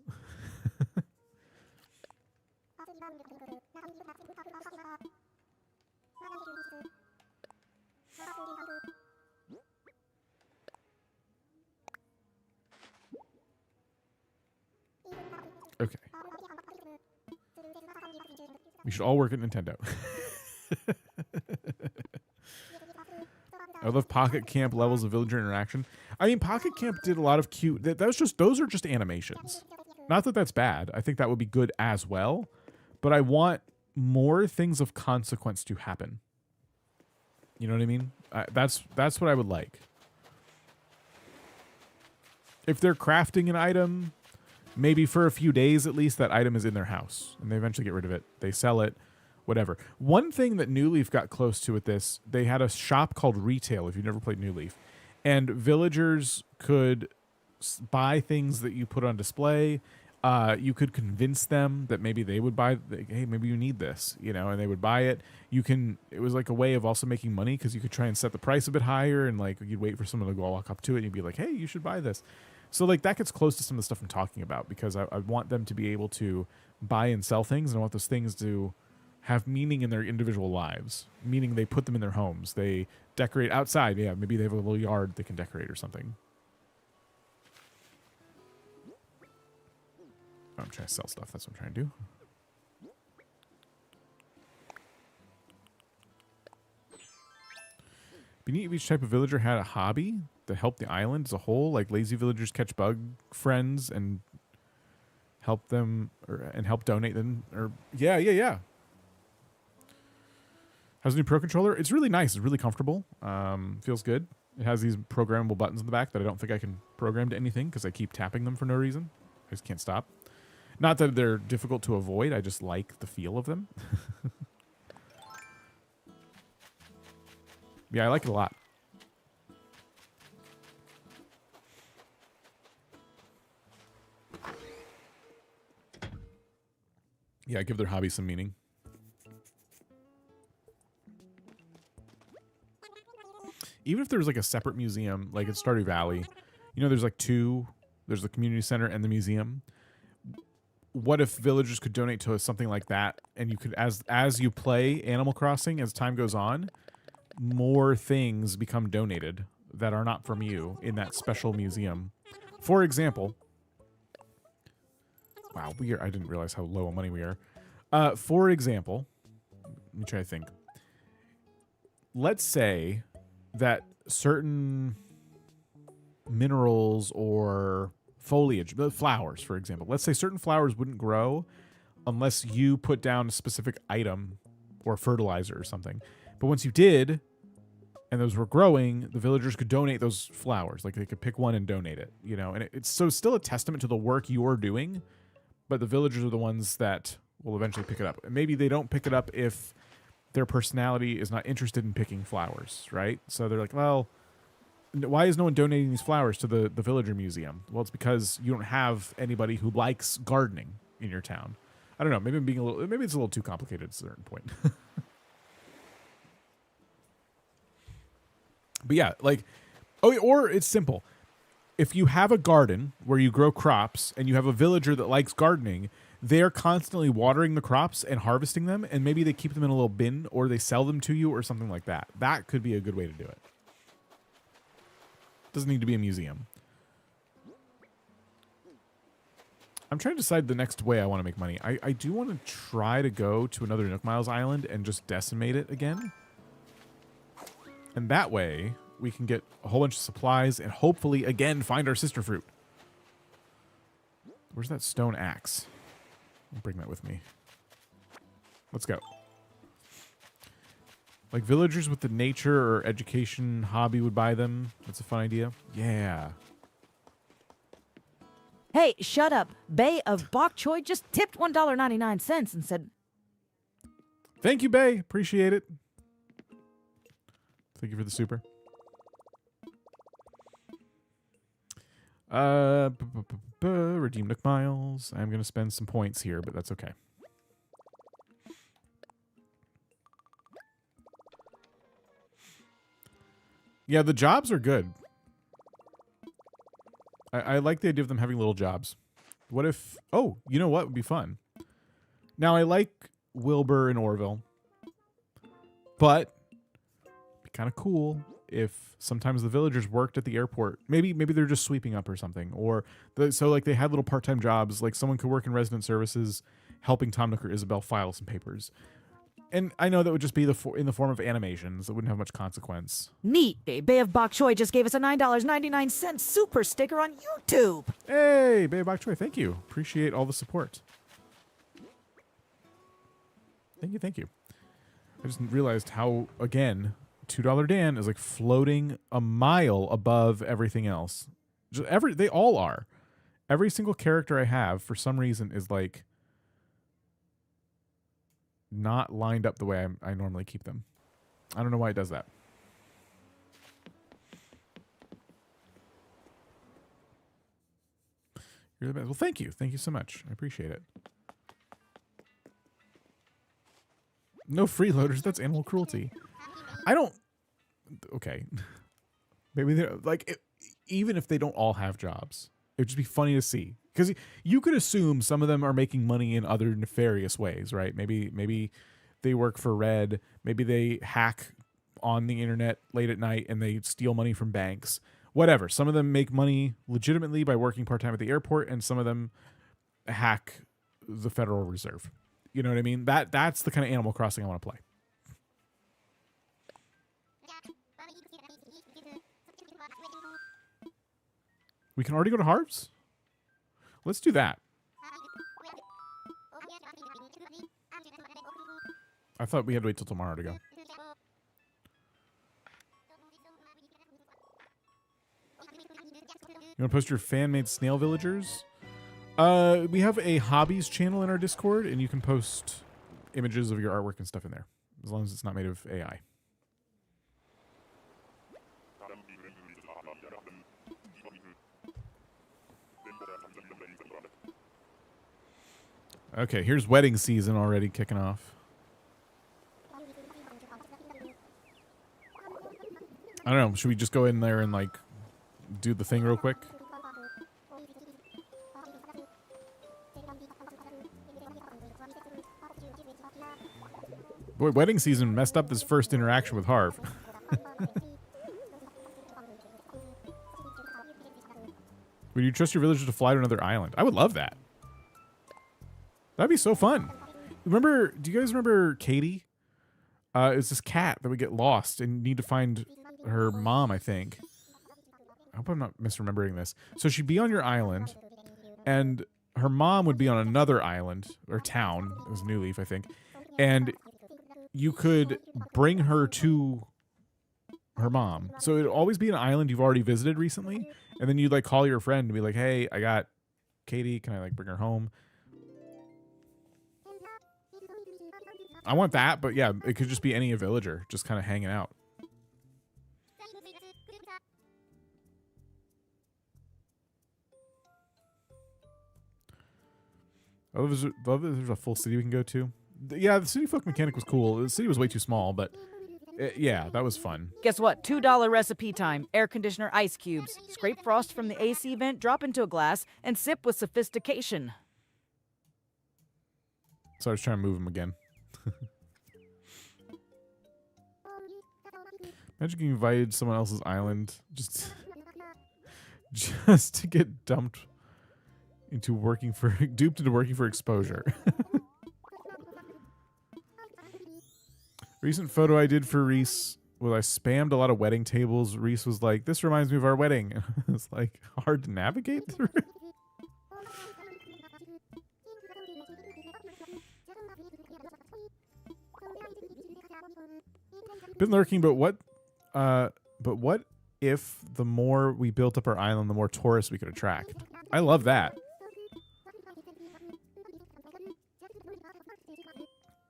[SPEAKER 1] Okay. We should all work at Nintendo. I love Pocket Camp levels of villager interaction. I mean, Pocket Camp did a lot of cute. Those are just animations. Not that that's bad. I think that would be good as well. But I want more things of consequence to happen. You know what I mean? That's what I would like. If they're crafting an item, maybe for a few days at least, that item is in their house. And they eventually get rid of it. They sell it. Whatever. One thing that New Leaf got close to with this, they had a shop called Retail, if you've never played New Leaf. And villagers could buy things that you put on display. You could convince them that maybe they would buy, hey, maybe you need this, you know, and they would buy it. It was like a way of also making money because you could try and set the price a bit higher, and like you'd wait for someone to go walk up to it and you'd be like, hey, you should buy this. So like that gets close to some of the stuff I'm talking about, because I want them to be able to buy and sell things, and I want those things to have meaning in their individual lives, meaning they put them in their homes. They decorate outside. Yeah, maybe they have a little yard they can decorate or something. I'm trying to sell stuff. That's what I'm trying to do. Be neat if each type of villager had a hobby to help the island as a whole. Like lazy villagers catch bug friends and help them, and help donate them. Or yeah. How's the new Pro Controller? It's really nice. It's really comfortable. Feels good. It has these programmable buttons in the back that I don't think I can program to anything because I keep tapping them for no reason. I just can't stop. Not that they're difficult to avoid. I just like the feel of them. Yeah, I like it a lot. Yeah, give their hobby some meaning. Even if there's like a separate museum, like in Stardew Valley, you know, there's like two. There's the community center and the museum. What if villagers could donate to something like that, and you could, as you play Animal Crossing, as time goes on, more things become donated that are not from you in that special museum. For example, wow, I didn't realize how low on money we are. For example, let me try to think. Let's say that certain minerals or foliage, flowers, for example. Let's say certain flowers wouldn't grow unless you put down a specific item or fertilizer or something. But once you did, and those were growing, the villagers could donate those flowers. Like they could pick one and donate it, you know? And it's still a testament to the work you're doing, but the villagers are the ones that will eventually pick it up. And maybe they don't pick it up if their personality is not interested in picking flowers, right? So they're like, well, why is no one donating these flowers to the villager museum? Well, it's because you don't have anybody who likes gardening in your town. I don't know. Maybe maybe it's a little too complicated at a certain point. But yeah, like, or it's simple. If you have a garden where you grow crops and you have a villager that likes gardening, they're constantly watering the crops and harvesting them, and maybe they keep them in a little bin or they sell them to you or something like that. That could be a good way to do it. Doesn't need to be a museum. I'm trying to decide the next way I want to make money. I do want to try to go to another Nook Miles island and just decimate it again. And that way, we can get a whole bunch of supplies and hopefully, again, find our sister fruit. Where's that stone axe? I'll bring that with me. Let's go. Like villagers with the nature or education hobby would buy them. That's a fun idea. Yeah.
[SPEAKER 2] Hey, shut up. Bay of Bok Choy just tipped $1.99 and said,
[SPEAKER 1] Thank you, Bay. Appreciate it. Thank you for the super. Redeem Nook Miles. I'm going to spend some points here, but that's okay. Yeah, the jobs are good. I like the idea of them having little jobs. What if... Oh, you know what would be fun? Now, I like Wilbur and Orville. But... it'd be kind of cool if sometimes the villagers worked at the airport. Maybe they're just sweeping up or something. Or so like they had little part-time jobs. Like someone could work in resident services helping Tom Nook or Isabel file some papers. And I know that would just be in the form of animations. It wouldn't have much consequence.
[SPEAKER 2] neat. Bay of Bok Choy just gave us a $9.99 super sticker on YouTube.
[SPEAKER 1] Hey, Bay of Bok Choy, thank you. Appreciate all the support. Thank you. I just realized how, again, $2 Dan is like floating a mile above everything else. They all are. Every single character I have, for some reason, is like not lined up the way I normally keep them. I don't know why it does that. You're the best. Well, thank you. Thank you so much. I appreciate it. No freeloaders. That's animal cruelty. I don't... Okay. Maybe they're... Like, even if they don't all have jobs, it would just be funny to see. Because you could assume some of them are making money in other nefarious ways, right? Maybe they work for Red. Maybe they hack on the internet late at night and they steal money from banks. Whatever. Some of them make money legitimately by working part-time at the airport, and some of them hack the Federal Reserve. You know what I mean? That's the kind of Animal Crossing I want to play. We can already go to Harv's? Let's do that. I thought we had to wait till tomorrow to go. You want to post your fan-made snail villagers? We have a hobbies channel in our Discord, and you can post images of your artwork and stuff in there, as long as it's not made of AI. Okay, here's wedding season already kicking off. I don't know. Should we just go in there and, like, do the thing real quick? Boy, wedding season messed up this first interaction with Harv. Would you trust your villagers to fly to another island? I would love that. That'd be so fun. Remember, do you guys remember Katie? It's this cat that would get lost and need to find her mom, I think. I hope I'm not misremembering this. So she'd be on your island, and her mom would be on another island, or town. It was New Leaf, I think. And you could bring her to her mom. So it'd always be an island you've already visited recently, and then you'd, like, call your friend and be like, hey, I got Katie. Can I, like, bring her home? I want that, but yeah, it could just be any villager just kind of hanging out. I love that there's a full city we can go to. Yeah, the city folk mechanic was cool. The city was way too small, but yeah, that was fun.
[SPEAKER 2] Guess what? $2 recipe time. Air conditioner ice cubes. Scrape frost from the AC vent, drop into a glass, and sip with sophistication.
[SPEAKER 1] So I was trying to move him again. Imagine getting invited to someone else's island just to get duped into working for exposure. Recent photo I did for Reese, well, I spammed a lot of wedding tables. Reese was like, "This reminds me of our wedding." It's like hard to navigate through. Been lurking, but what if the more we built up our island, the more tourists we could attract? I love that.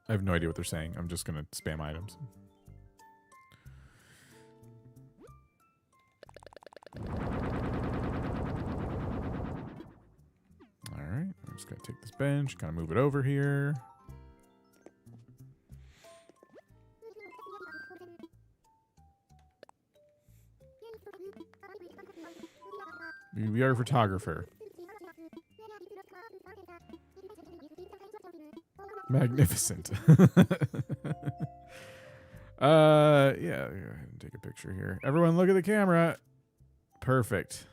[SPEAKER 1] I have no idea what they're saying. I'm just gonna spam items. All right, I'm just gonna take this bench, kind of move it over here. We are a photographer. Magnificent. Yeah, go ahead and take a picture here. Everyone look at the camera. Perfect.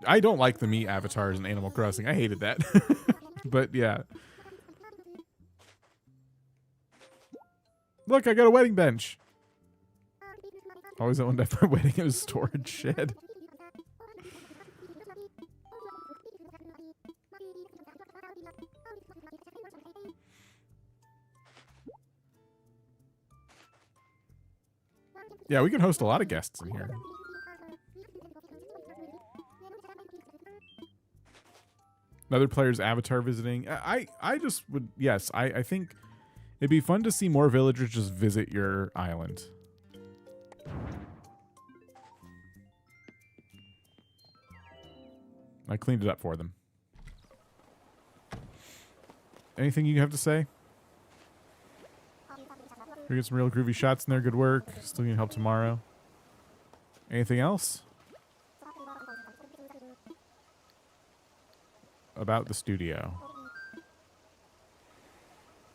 [SPEAKER 1] I don't like the me avatars in Animal Crossing. I hated that. But yeah. Look, I got a wedding bench. Always owned at my wedding. It was storage shed. Yeah, we can host a lot of guests in here. Another player's avatar visiting. I just would, yes, I think It'd be fun to see more villagers just visit your island. I cleaned it up for them. Anything you have to say? We get some real groovy shots in there. Good work. Still need help tomorrow. Anything else? About the studio.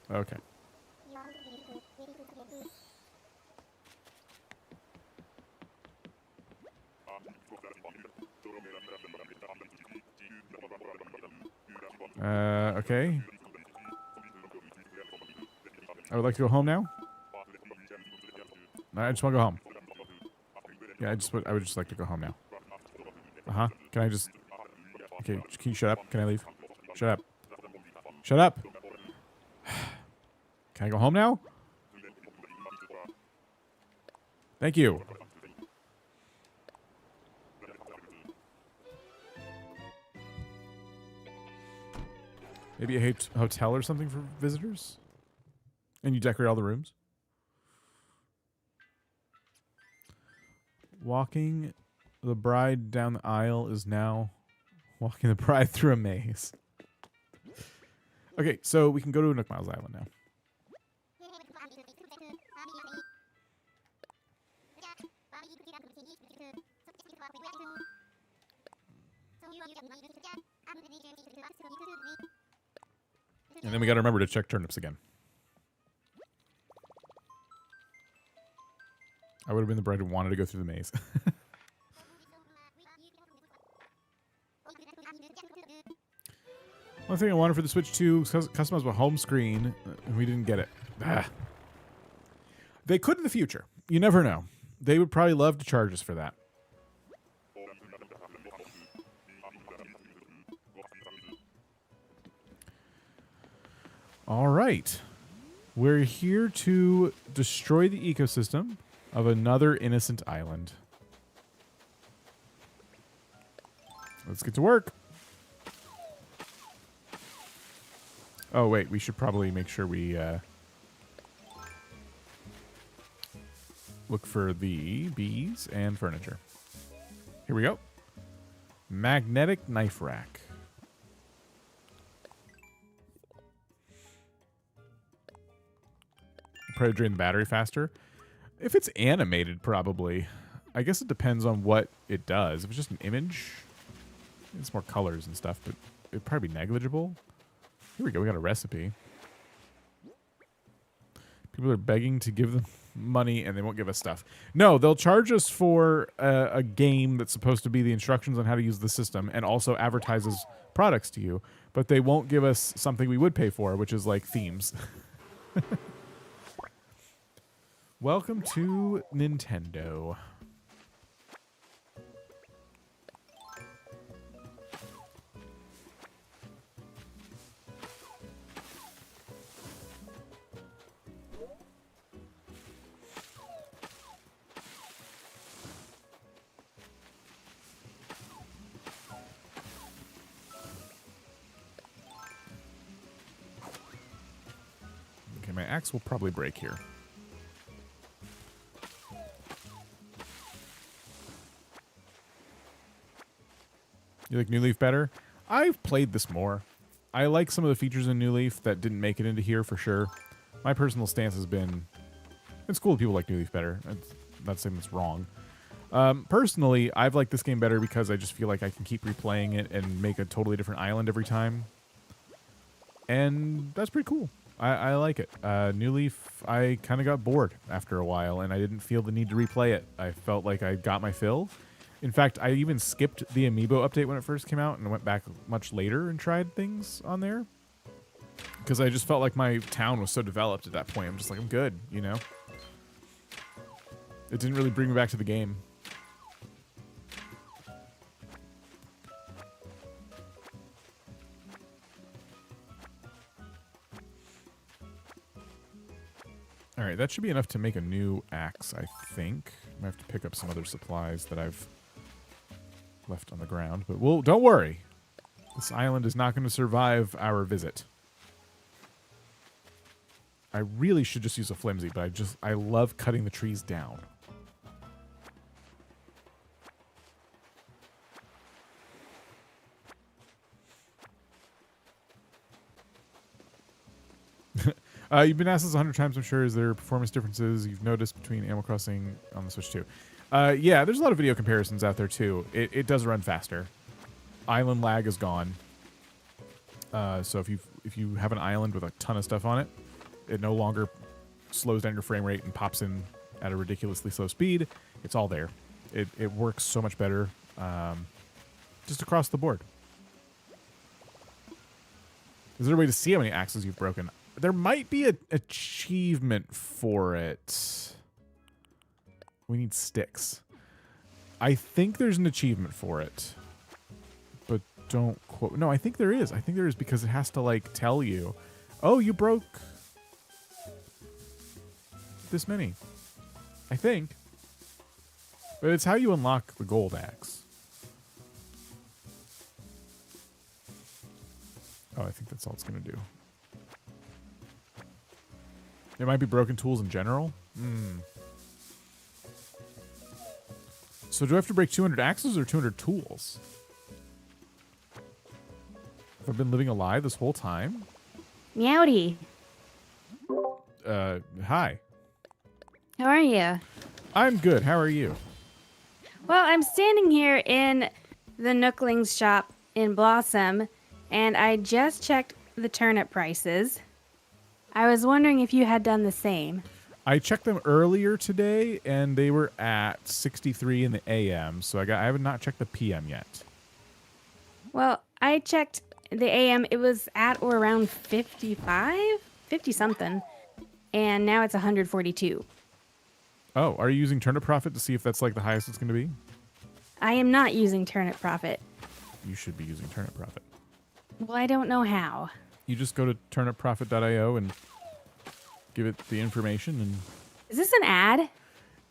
[SPEAKER 1] Okay. Okay. I would like to go home now. I just want to go home. Yeah, I would just like to go home now. Uh-huh. Can I just... Okay, can you shut up? Can I leave? Shut up. Shut up! Can I go home now? Thank you. Maybe a hotel or something for visitors? And you decorate all the rooms? Walking the bride down the aisle is now walking the bride through a maze. Okay, so we can go to Nook Miles Island now. And then we got to remember to check turnips again. I would have been the bride who wanted to go through the maze. One thing I wanted for the Switch 2 was customizable home screen, and we didn't get it. They could in the future. You never know. They would probably love to charge us for that. All right. We're here to destroy the ecosystem of another innocent island. Let's get to work. Oh, wait. We should probably make sure we look for the bees and furniture. Here we go. Magnetic knife rack. Probably drain the battery faster. If it's animated, probably. I guess it depends on what it does. If it's just an image, it's more colors and stuff, but it'd probably be negligible. Here we go. We got a recipe. People are begging to give them money, and they won't give us stuff. No, they'll charge us for a game that's supposed to be the instructions on how to use the system and also advertises products to you, but they won't give us something we would pay for, which is like themes. Welcome to Nintendo. Okay, my axe will probably break here. You like New Leaf better? I've played this more. I like some of the features in New Leaf that didn't make it into here for sure. My personal stance has been, it's cool that people like New Leaf better. I'm not saying it's wrong. Personally, I've liked this game better because I just feel like I can keep replaying it and make a totally different island every time. And that's pretty cool. I like it. New Leaf, I kind of got bored after a while, and I didn't feel the need to replay it. I felt like I got my fill. In fact, I even skipped the Amiibo update when it first came out and went back much later and tried things on there. Because I just felt like my town was so developed at that point. I'm just like, I'm good, you know? It didn't really bring me back to the game. Alright, that should be enough to make a new axe, I think. I might have to pick up some other supplies that I've left on the ground. But don't worry. This island is not going to survive our visit. I really should just use a flimsy, but I love cutting the trees down. You've been asked this 100 times, I'm sure. Is there performance differences you've noticed between Animal Crossing on the Switch 2? Yeah, there's a lot of video comparisons out there, too. It does run faster. Island lag is gone. So if you have an island with a ton of stuff on it, it no longer slows down your frame rate and pops in at a ridiculously slow speed. It's all there. It works so much better just across the board. Is there a way to see how many axes you've broken? There might be an achievement for it. We need sticks. I think there's an achievement for it. But don't quote. No, I think there is. I think there is because it has to, like, tell you, oh, you broke this many. I think. But it's how you unlock the gold axe. Oh, I think that's all it's going to do. It might be broken tools in general. So do I have to break 200 axes or 200 tools? Have I been living a lie this whole time?
[SPEAKER 4] Meowdy.
[SPEAKER 1] Hi.
[SPEAKER 4] How are you?
[SPEAKER 1] I'm good. How are you?
[SPEAKER 4] Well, I'm standing here in the Nooklings shop in Blossom, and I just checked the turnip prices. I was wondering if you had done the same.
[SPEAKER 1] I checked them earlier today, and they were at 63 in the AM, so I have not checked the PM yet.
[SPEAKER 4] Well, I checked the AM. It was at or around 55? 50-something. And now it's 142.
[SPEAKER 1] Oh, are you using Turnip Profit to see if that's like the highest it's going to be?
[SPEAKER 4] I am not using Turnip Profit.
[SPEAKER 1] You should be using Turnip Profit.
[SPEAKER 4] Well, I don't know how.
[SPEAKER 1] You just go to turnipprofit.io and give it the information, and
[SPEAKER 4] Is this an ad?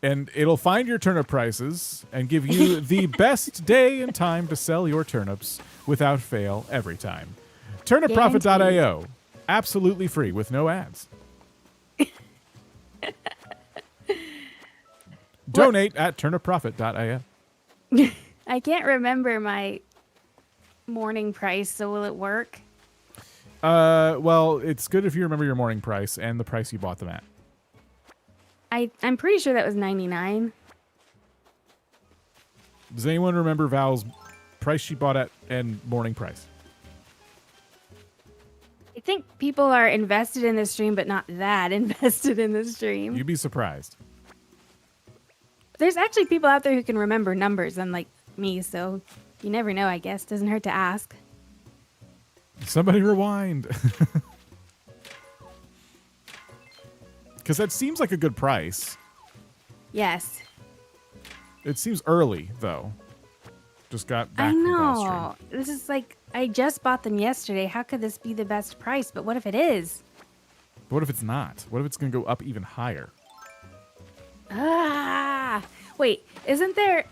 [SPEAKER 1] and it'll find your turnip prices and give you the best day and time to sell your turnips without fail every time. Turnipprofit.io. Absolutely free with no ads. Donate at turnipprofit.io.
[SPEAKER 4] I can't remember my morning price, so will it work?
[SPEAKER 1] Well, it's good if you remember your morning price and the price you bought them at.
[SPEAKER 4] I'm pretty sure that was 99.
[SPEAKER 1] Does anyone remember Val's price she bought at and morning price?
[SPEAKER 4] I think people are invested in this stream, but not that invested in this stream.
[SPEAKER 1] You'd be surprised.
[SPEAKER 4] There's actually people out there who can remember numbers, unlike me, so you never know, I guess. Doesn't hurt to ask.
[SPEAKER 1] Somebody rewind. Because that seems like a good price.
[SPEAKER 4] Yes.
[SPEAKER 1] It seems early, though. Just got back
[SPEAKER 4] I
[SPEAKER 1] from
[SPEAKER 4] know.
[SPEAKER 1] Valstream.
[SPEAKER 4] This is like, I just bought them yesterday. How could this be the best price? But what if it is?
[SPEAKER 1] But what if it's not? What if it's going to go up even higher?
[SPEAKER 4] Ah! Wait, isn't there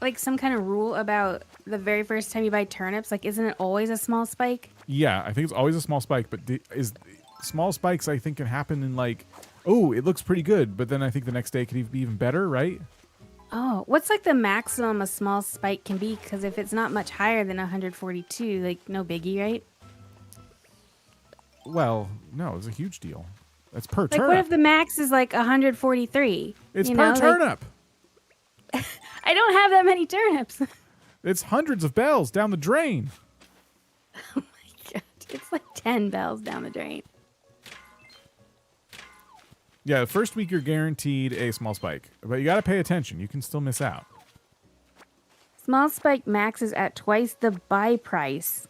[SPEAKER 4] like some kind of rule about the very first time you buy turnips? Like, isn't it always a small spike?
[SPEAKER 1] Yeah, I think it's always a small spike, but small spikes, I think, can happen in like, oh, it looks pretty good, but then I think the next day could be even better, right?
[SPEAKER 4] Oh, what's like the maximum a small spike can be? Because if it's not much higher than 142, like no biggie, right?
[SPEAKER 1] Well, no, it's a huge deal. That's per
[SPEAKER 4] Like,
[SPEAKER 1] turnip.
[SPEAKER 4] what if the max is like 143?
[SPEAKER 1] It's
[SPEAKER 4] you
[SPEAKER 1] per
[SPEAKER 4] know, like-
[SPEAKER 1] turnip.
[SPEAKER 4] I don't have that many turnips.
[SPEAKER 1] It's hundreds of bells down the drain.
[SPEAKER 4] Oh my god, it's like 10 bells down the drain.
[SPEAKER 1] Yeah, the first week you're guaranteed a small spike, but you got to pay attention. You can still miss out.
[SPEAKER 4] Small spike maxes at twice the buy price.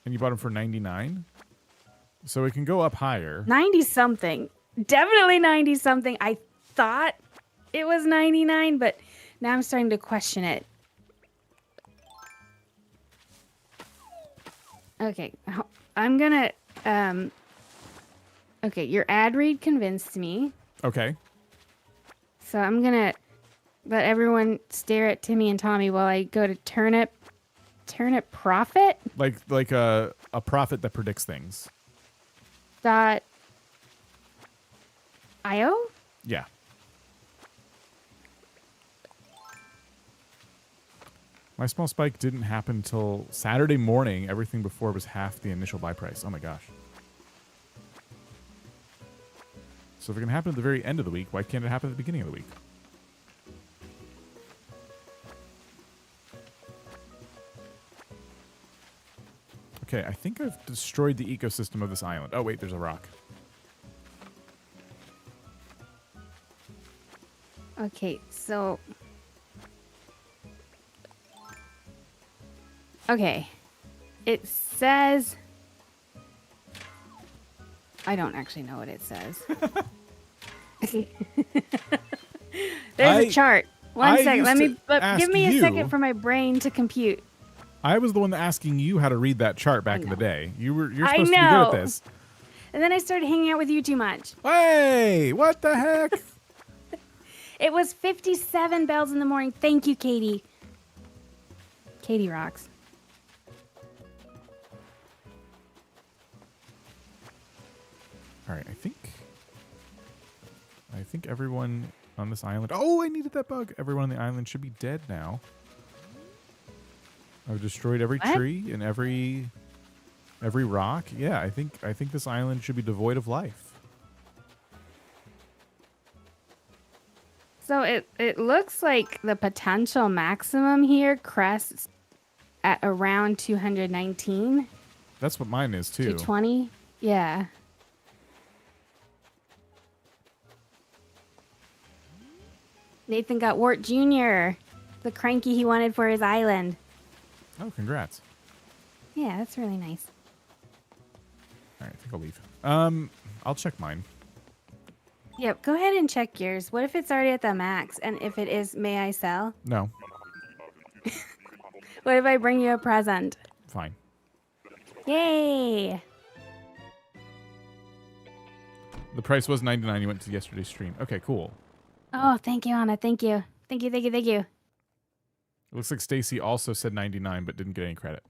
[SPEAKER 1] And you bought them for 99, so it can go up higher.
[SPEAKER 4] 90 something. Definitely 90 something. I thought it was 99, but now I'm starting to question it. Okay, I'm gonna, okay, your ad read convinced me.
[SPEAKER 1] Okay.
[SPEAKER 4] So I'm gonna let everyone stare at Timmy and Tommy while I go to Turnip Profit?
[SPEAKER 1] Like a prophet that predicts things. Yeah. My small spike didn't happen until Saturday morning. Everything before was half the initial buy price. Oh my gosh. So if it can happen at the very end of the week, why can't it happen at the beginning of the week? Okay, I think I've destroyed the ecosystem of this island. Oh wait, there's a rock.
[SPEAKER 4] Okay, so... Okay. It says... I don't actually know what it says. There's a chart. One second. Let me... give me a second for my brain to compute.
[SPEAKER 1] I was the one asking you how to read that chart back in the day. You're supposed to be good at this.
[SPEAKER 4] And then I started hanging out with you too much.
[SPEAKER 1] Hey, what the heck?
[SPEAKER 4] It was 57 bells in the morning. Thank you, Katie. Katie rocks.
[SPEAKER 1] All right, I think everyone on this island... Oh, I needed that bug. Everyone on the island should be dead now. I've destroyed every tree and every rock. Yeah, I think this island should be devoid of life.
[SPEAKER 4] So it looks like the potential maximum here crests at around 219.
[SPEAKER 1] That's what mine is too.
[SPEAKER 4] 220? Yeah. Nathan got Wart Jr., the cranky he wanted for his island.
[SPEAKER 1] Oh, congrats.
[SPEAKER 4] Yeah, that's really nice.
[SPEAKER 1] All right, I think I'll leave. I'll check mine.
[SPEAKER 4] Yep, go ahead and check yours. What if it's already at the max? And if it is, may I sell?
[SPEAKER 1] No.
[SPEAKER 4] What if I bring you a present?
[SPEAKER 1] Fine.
[SPEAKER 4] Yay!
[SPEAKER 1] The price was $99. You went to yesterday's stream. Okay, cool.
[SPEAKER 4] Oh, thank you, Anna. Thank you. Thank you, thank you, thank you.
[SPEAKER 1] It looks like Stacy also said 99 but didn't get any credit.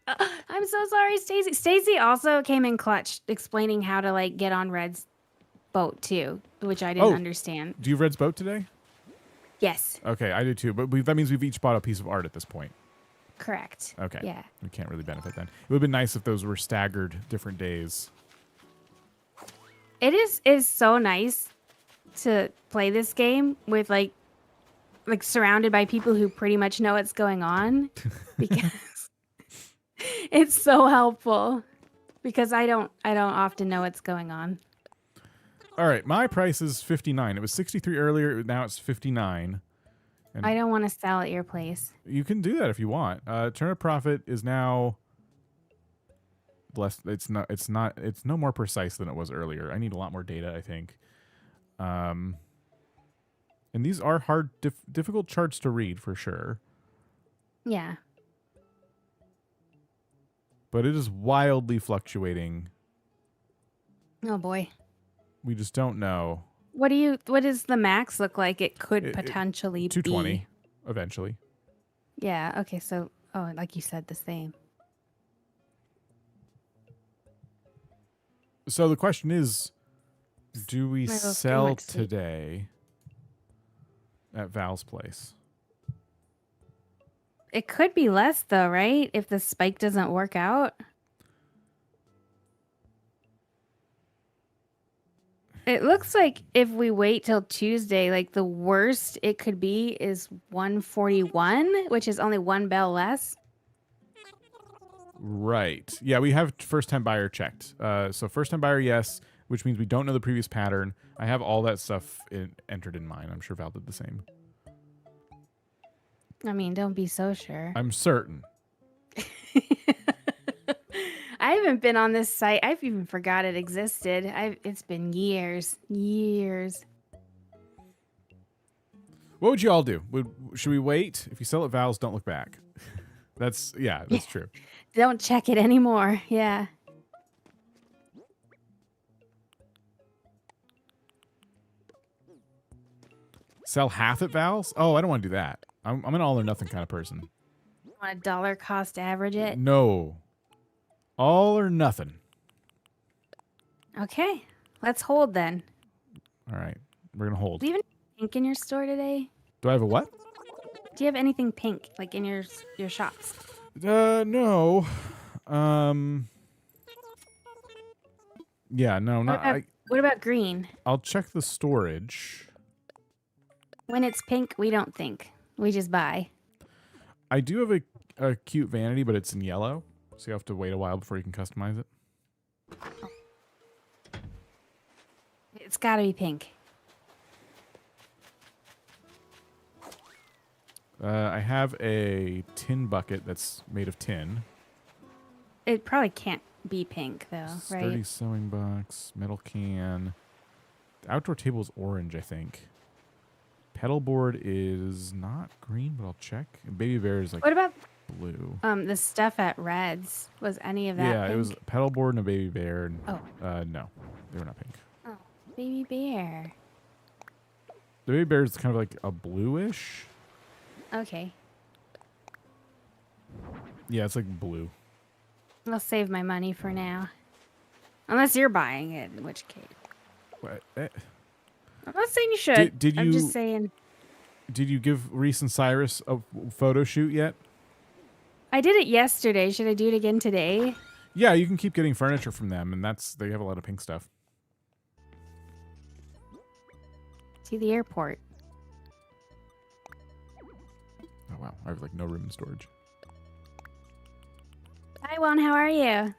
[SPEAKER 4] I'm so sorry, Stacy. Stacy also came in clutch explaining how to like get on Red's boat too, which I didn't understand.
[SPEAKER 1] Do you have Red's boat today?
[SPEAKER 4] Yes.
[SPEAKER 1] Okay, I do too. But that means we've each bought a piece of art at this point.
[SPEAKER 4] Correct.
[SPEAKER 1] Okay.
[SPEAKER 4] Yeah.
[SPEAKER 1] We can't really benefit then. It would have been nice if those were staggered different days.
[SPEAKER 4] It is so nice to play this game with like surrounded by people who pretty much know what's going on because it's so helpful because I don't often know what's going on.
[SPEAKER 1] All right, my price is 59. It was 63 earlier, now it's 59. And
[SPEAKER 4] I don't want to sell at your place.
[SPEAKER 1] you can do that if you want. Turn of profit is now less. It's no more precise than it was earlier. I need a lot more data, I think. And these are hard, difficult charts to read for sure.
[SPEAKER 4] Yeah.
[SPEAKER 1] But it is wildly fluctuating.
[SPEAKER 4] Oh boy.
[SPEAKER 1] We just don't know.
[SPEAKER 4] What does the max look like? It could potentially
[SPEAKER 1] 220
[SPEAKER 4] be.
[SPEAKER 1] eventually.
[SPEAKER 4] Yeah. Okay. So, like you said, the same.
[SPEAKER 1] So the question is, do we
[SPEAKER 4] My little
[SPEAKER 1] sell
[SPEAKER 4] stomach's sweet.
[SPEAKER 1] today at Val's place?
[SPEAKER 4] It could be less though, right? If the spike doesn't work out. It looks like if we wait till Tuesday, like the worst it could be is 141, which is only one bell less.
[SPEAKER 1] Right. Yeah, we have first-time buyer checked. So first-time buyer, yes, which means we don't know the previous pattern. I have all that stuff entered in mine. I'm sure Val did the same.
[SPEAKER 4] I mean, don't be so sure.
[SPEAKER 1] I'm certain.
[SPEAKER 4] I haven't been on this site. I've even forgot it existed. It's been years.
[SPEAKER 1] What would you all do? Should we wait? If you sell at Val's, don't look back. That's true.
[SPEAKER 4] Don't check it anymore. Yeah.
[SPEAKER 1] Sell half at Val's? Oh, I don't want to do that. I'm an all or nothing kind of person.
[SPEAKER 4] Want a dollar cost average it?
[SPEAKER 1] No. All or nothing.
[SPEAKER 4] Okay, let's hold then.
[SPEAKER 1] All right. We're going to hold.
[SPEAKER 4] Do you have any pink in your store today?
[SPEAKER 1] Do I have a what?
[SPEAKER 4] Do you have anything pink, like in your shops?
[SPEAKER 1] No. Yeah, no, not.
[SPEAKER 4] What about green?
[SPEAKER 1] I'll check the storage.
[SPEAKER 4] When it's pink, we don't think. We just buy.
[SPEAKER 1] I do have a cute vanity, but it's in yellow, so you have to wait a while before you can customize it.
[SPEAKER 4] It's got to be pink.
[SPEAKER 1] I have a tin bucket that's made of tin.
[SPEAKER 4] It probably can't be pink, though,
[SPEAKER 1] Sturdy
[SPEAKER 4] right?
[SPEAKER 1] sewing box, metal can. The outdoor table is orange, I think. Pedal board is not green, but I'll check. And baby bear is like
[SPEAKER 4] What about
[SPEAKER 1] blue.
[SPEAKER 4] the stuff at Red's? Was any of that
[SPEAKER 1] Yeah,
[SPEAKER 4] pink?
[SPEAKER 1] it was a pedal board and a baby bear. And,
[SPEAKER 4] Oh.
[SPEAKER 1] no, they were not pink.
[SPEAKER 4] Oh, baby bear.
[SPEAKER 1] The baby bear is kind of like a bluish.
[SPEAKER 4] Okay.
[SPEAKER 1] Yeah, it's like blue.
[SPEAKER 4] I'll save my money for now. Unless you're buying it, in which case.
[SPEAKER 1] What?
[SPEAKER 4] I'm not saying you should.
[SPEAKER 1] Did
[SPEAKER 4] I'm
[SPEAKER 1] you-
[SPEAKER 4] just saying.
[SPEAKER 1] Did you give Reese and Cyrus a photo shoot yet?
[SPEAKER 4] I did it yesterday. Should I do it again today?
[SPEAKER 1] Yeah, you can keep getting furniture from them, and they have a lot of pink stuff.
[SPEAKER 4] To the airport.
[SPEAKER 1] Oh wow, I have like no room in storage.
[SPEAKER 4] Hi, Juan. How are you?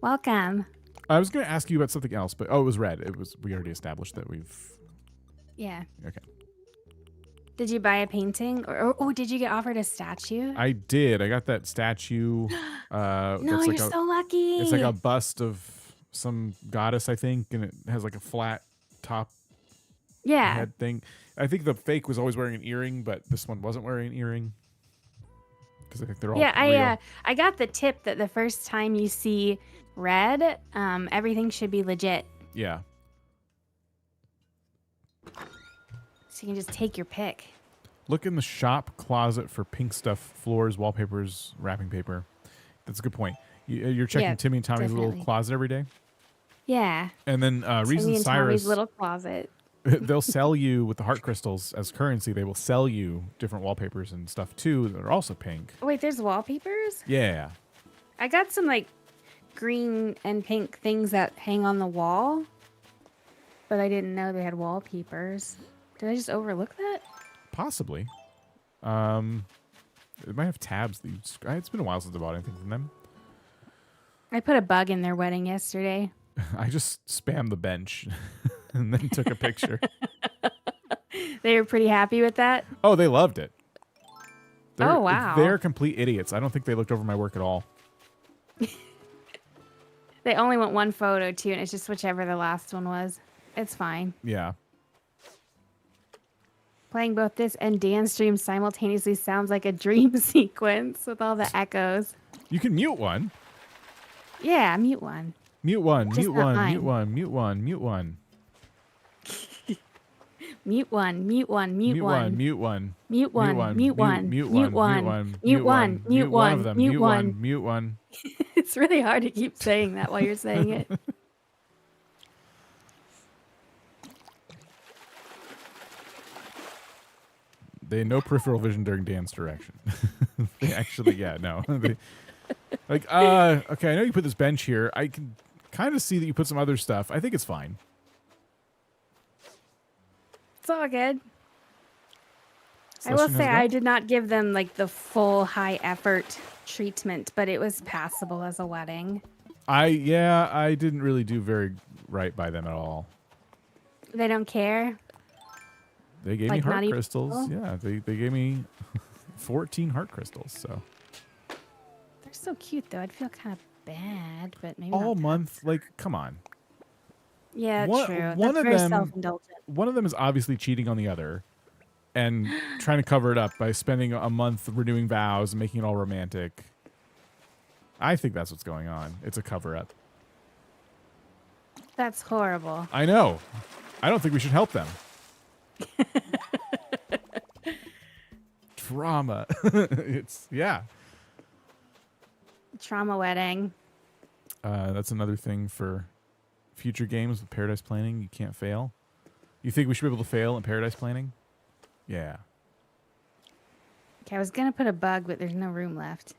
[SPEAKER 4] Welcome.
[SPEAKER 1] I was going to ask you about something else, but it was red. We already established that we've.
[SPEAKER 4] Yeah.
[SPEAKER 1] Okay.
[SPEAKER 4] Did you buy a painting, or did you get offered a statue?
[SPEAKER 1] I did. I got that statue.
[SPEAKER 4] No,
[SPEAKER 1] that's
[SPEAKER 4] you're
[SPEAKER 1] like
[SPEAKER 4] so lucky.
[SPEAKER 1] It's like a bust of some goddess, I think, and it has like a flat top head thing. I think the fake was always wearing an earring, but this one wasn't wearing an earring. Because I think they're all real.
[SPEAKER 4] I got the tip that the first time you see red, everything should be legit.
[SPEAKER 1] Yeah.
[SPEAKER 4] So you can just take your pick.
[SPEAKER 1] Look in the shop closet for pink stuff, floors, wallpapers, wrapping paper. That's a good point. You're checking
[SPEAKER 4] Yeah,
[SPEAKER 1] Timmy and Tommy's little
[SPEAKER 4] definitely.
[SPEAKER 1] closet every day?
[SPEAKER 4] Yeah.
[SPEAKER 1] And then Reese
[SPEAKER 4] Timmy
[SPEAKER 1] and
[SPEAKER 4] and Tommy's
[SPEAKER 1] Cyrus,
[SPEAKER 4] little closet.
[SPEAKER 1] they'll sell you with the heart crystals as currency. They will sell you different wallpapers and stuff too that are also pink.
[SPEAKER 4] Oh, wait, there's wallpapers?
[SPEAKER 1] Yeah.
[SPEAKER 4] I got some like green and pink things that hang on the wall, but I didn't know they had wallpapers. Did I just overlook that?
[SPEAKER 1] Possibly. It might have tabs. It's been a while since I bought anything from them.
[SPEAKER 4] I put a bug in their wedding yesterday.
[SPEAKER 1] I just spammed the bench and then took a picture.
[SPEAKER 4] They were pretty happy with that.
[SPEAKER 1] Oh, they loved it.
[SPEAKER 4] Oh, wow.
[SPEAKER 1] They're complete idiots. I don't think they looked over my work at all.
[SPEAKER 4] They only want one photo too, and it's just whichever the last one was. It's fine.
[SPEAKER 1] Yeah.
[SPEAKER 4] Playing both this and dance stream simultaneously sounds like a dream sequence with all the echoes.
[SPEAKER 1] You can mute one.
[SPEAKER 4] Yeah, mute one.
[SPEAKER 1] Mute one,
[SPEAKER 4] Just
[SPEAKER 1] mute
[SPEAKER 4] not
[SPEAKER 1] one,
[SPEAKER 4] mine.
[SPEAKER 1] mute one, mute one, mute one.
[SPEAKER 4] Mute one, mute one, mute
[SPEAKER 1] Mute
[SPEAKER 4] one,
[SPEAKER 1] one, mute one.
[SPEAKER 4] mute one, mute one,
[SPEAKER 1] mute
[SPEAKER 4] mute
[SPEAKER 1] one,
[SPEAKER 4] one,
[SPEAKER 1] mute
[SPEAKER 4] mute one, mute
[SPEAKER 1] one of
[SPEAKER 4] one,
[SPEAKER 1] them,
[SPEAKER 4] mute one.
[SPEAKER 1] mute one.
[SPEAKER 4] It's really hard to keep saying that while you're saying it.
[SPEAKER 1] They no peripheral vision during dance direction. They actually, yeah, no. Okay, I know you put this bench here. I can kind of see that you put some other stuff. I think it's fine.
[SPEAKER 4] It's all good. I
[SPEAKER 1] Celestine
[SPEAKER 4] will
[SPEAKER 1] has
[SPEAKER 4] say
[SPEAKER 1] it
[SPEAKER 4] I
[SPEAKER 1] up?
[SPEAKER 4] did not give them like the full high effort treatment, but it was passable as a wedding.
[SPEAKER 1] I didn't really do very right by them at all.
[SPEAKER 4] They don't care.
[SPEAKER 1] They gave me
[SPEAKER 4] Like, not
[SPEAKER 1] heart
[SPEAKER 4] even
[SPEAKER 1] crystals.
[SPEAKER 4] full?
[SPEAKER 1] Yeah, they gave me 14 heart crystals. So
[SPEAKER 4] They're so cute though. I'd feel kind of bad, but maybe
[SPEAKER 1] all
[SPEAKER 4] not that.
[SPEAKER 1] month, like, come on.
[SPEAKER 4] Yeah,
[SPEAKER 1] One-
[SPEAKER 4] true.
[SPEAKER 1] one
[SPEAKER 4] That's
[SPEAKER 1] of
[SPEAKER 4] very
[SPEAKER 1] them-
[SPEAKER 4] self-indulgent.
[SPEAKER 1] One of them is obviously cheating on the other and trying to cover it up by spending a month renewing vows and making it all romantic. I think that's what's going on. It's a cover up.
[SPEAKER 4] That's horrible.
[SPEAKER 1] I know. I don't think we should help them. Drama. Yeah.
[SPEAKER 4] Trauma wedding.
[SPEAKER 1] That's another thing for future games with Paradise Planning. You can't fail. You think we should be able to fail in Paradise Planning? Yeah.
[SPEAKER 4] Okay, I was gonna put a bug, but there's no room left.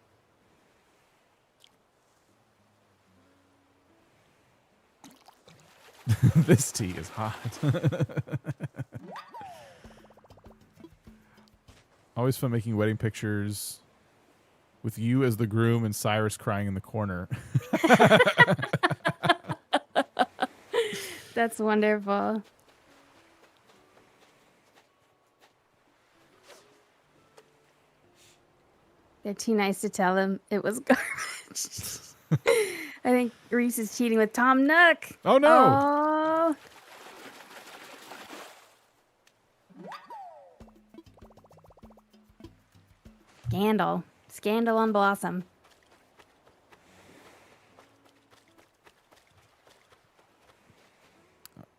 [SPEAKER 1] This tea is hot. Always fun making wedding pictures with you as the groom and Cyrus crying in the corner.
[SPEAKER 4] That's wonderful. They're too nice to tell him it was garbage. I think Reese is cheating with Tom Nook.
[SPEAKER 1] Oh, no.
[SPEAKER 4] Oh. Scandal. Scandal on Blossom.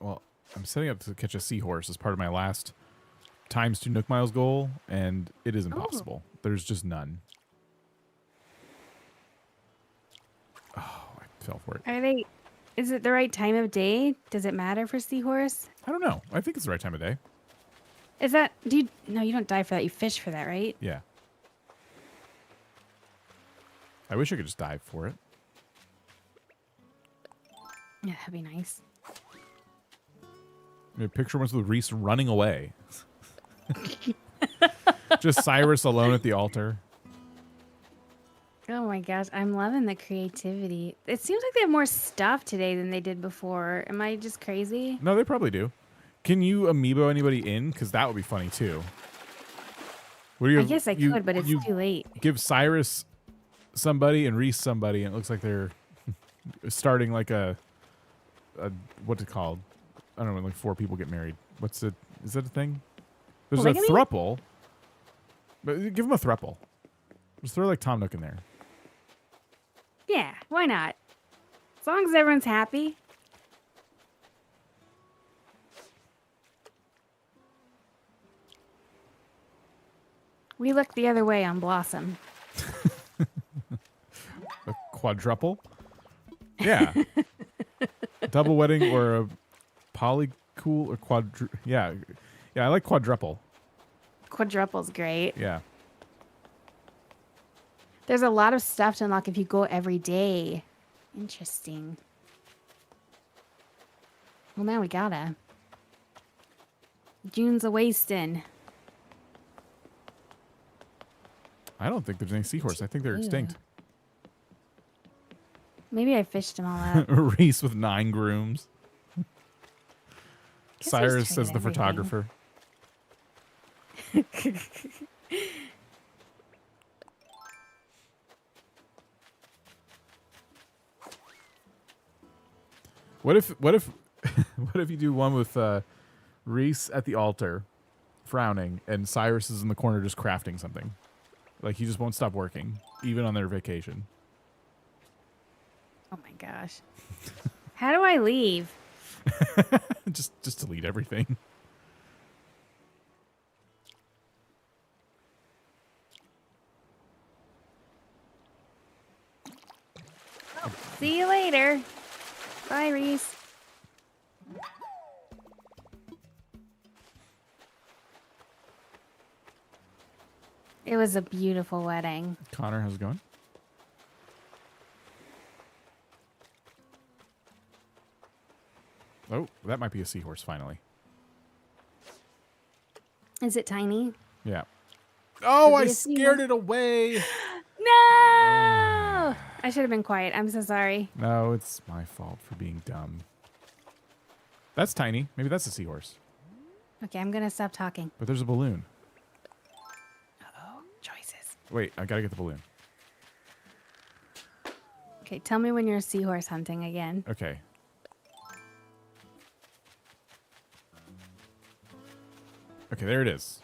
[SPEAKER 1] Well, I'm setting up to catch a seahorse as part of my last ×2 Nook Miles goal, and it is impossible. There's just none. Oh, I fell for it.
[SPEAKER 4] Are they? Is it the right time of day? Does it matter for seahorse?
[SPEAKER 1] I don't know. I think it's the right time of day.
[SPEAKER 4] Is that? Do you? No, you don't dive for that. You fish for that, right?
[SPEAKER 1] Yeah. I wish I could just dive for it.
[SPEAKER 4] Yeah, that'd be nice.
[SPEAKER 1] I mean, picture once with Reese running away. Just Cyrus alone at the altar.
[SPEAKER 4] Oh my gosh, I'm loving the creativity. It seems like they have more stuff today than they did before. Am I just crazy?
[SPEAKER 1] No, they probably do. Can you amiibo anybody in? Because that would be funny too. What do you?
[SPEAKER 4] I guess I could, but it's too late.
[SPEAKER 1] Give Cyrus somebody and Reese somebody, and it looks like they're starting like a what's it called? I don't know, like 4 people get married. What's it? Is that a thing? There's a throuple. But give them a throuple. Just throw like Tom Nook in there.
[SPEAKER 4] Yeah, why not? As long as everyone's happy. We look the other way on Blossom.
[SPEAKER 1] A quadruple? Yeah. Double wedding or a polycool or yeah. Yeah, I like quadruple.
[SPEAKER 4] Quadruple's great.
[SPEAKER 1] Yeah.
[SPEAKER 4] There's a lot of stuff to unlock if you go every day. Interesting. Well, now we gotta. June's a wasting.
[SPEAKER 1] I don't think there's any seahorse. I think they're extinct.
[SPEAKER 4] Maybe I fished them all out.
[SPEAKER 1] Reese with 9 grooms.
[SPEAKER 4] Guess
[SPEAKER 1] Cyrus
[SPEAKER 4] there's
[SPEAKER 1] says the
[SPEAKER 4] everything.
[SPEAKER 1] photographer. What if what if you do one with Reese at the altar frowning and Cyrus is in the corner just crafting something? Like he just won't stop working even on their vacation.
[SPEAKER 4] Oh my gosh. How do I leave?
[SPEAKER 1] just delete everything.
[SPEAKER 4] See you later. Bye, Reese. It was a beautiful wedding.
[SPEAKER 1] Connor, how's it going? Oh, that might be a seahorse finally.
[SPEAKER 4] Is it tiny?
[SPEAKER 1] Yeah. Oh, I
[SPEAKER 4] be a seahorse?
[SPEAKER 1] scared it away.
[SPEAKER 4] No! I should have been quiet. I'm so sorry.
[SPEAKER 1] No, it's my fault for being dumb. That's tiny. Maybe that's a seahorse.
[SPEAKER 4] Okay, I'm going to stop talking.
[SPEAKER 1] But there's a balloon.
[SPEAKER 4] Uh-oh. Choices.
[SPEAKER 1] Wait, I gotta get the balloon.
[SPEAKER 4] Okay, tell me when you're seahorse hunting again.
[SPEAKER 1] Okay. Okay, there it is.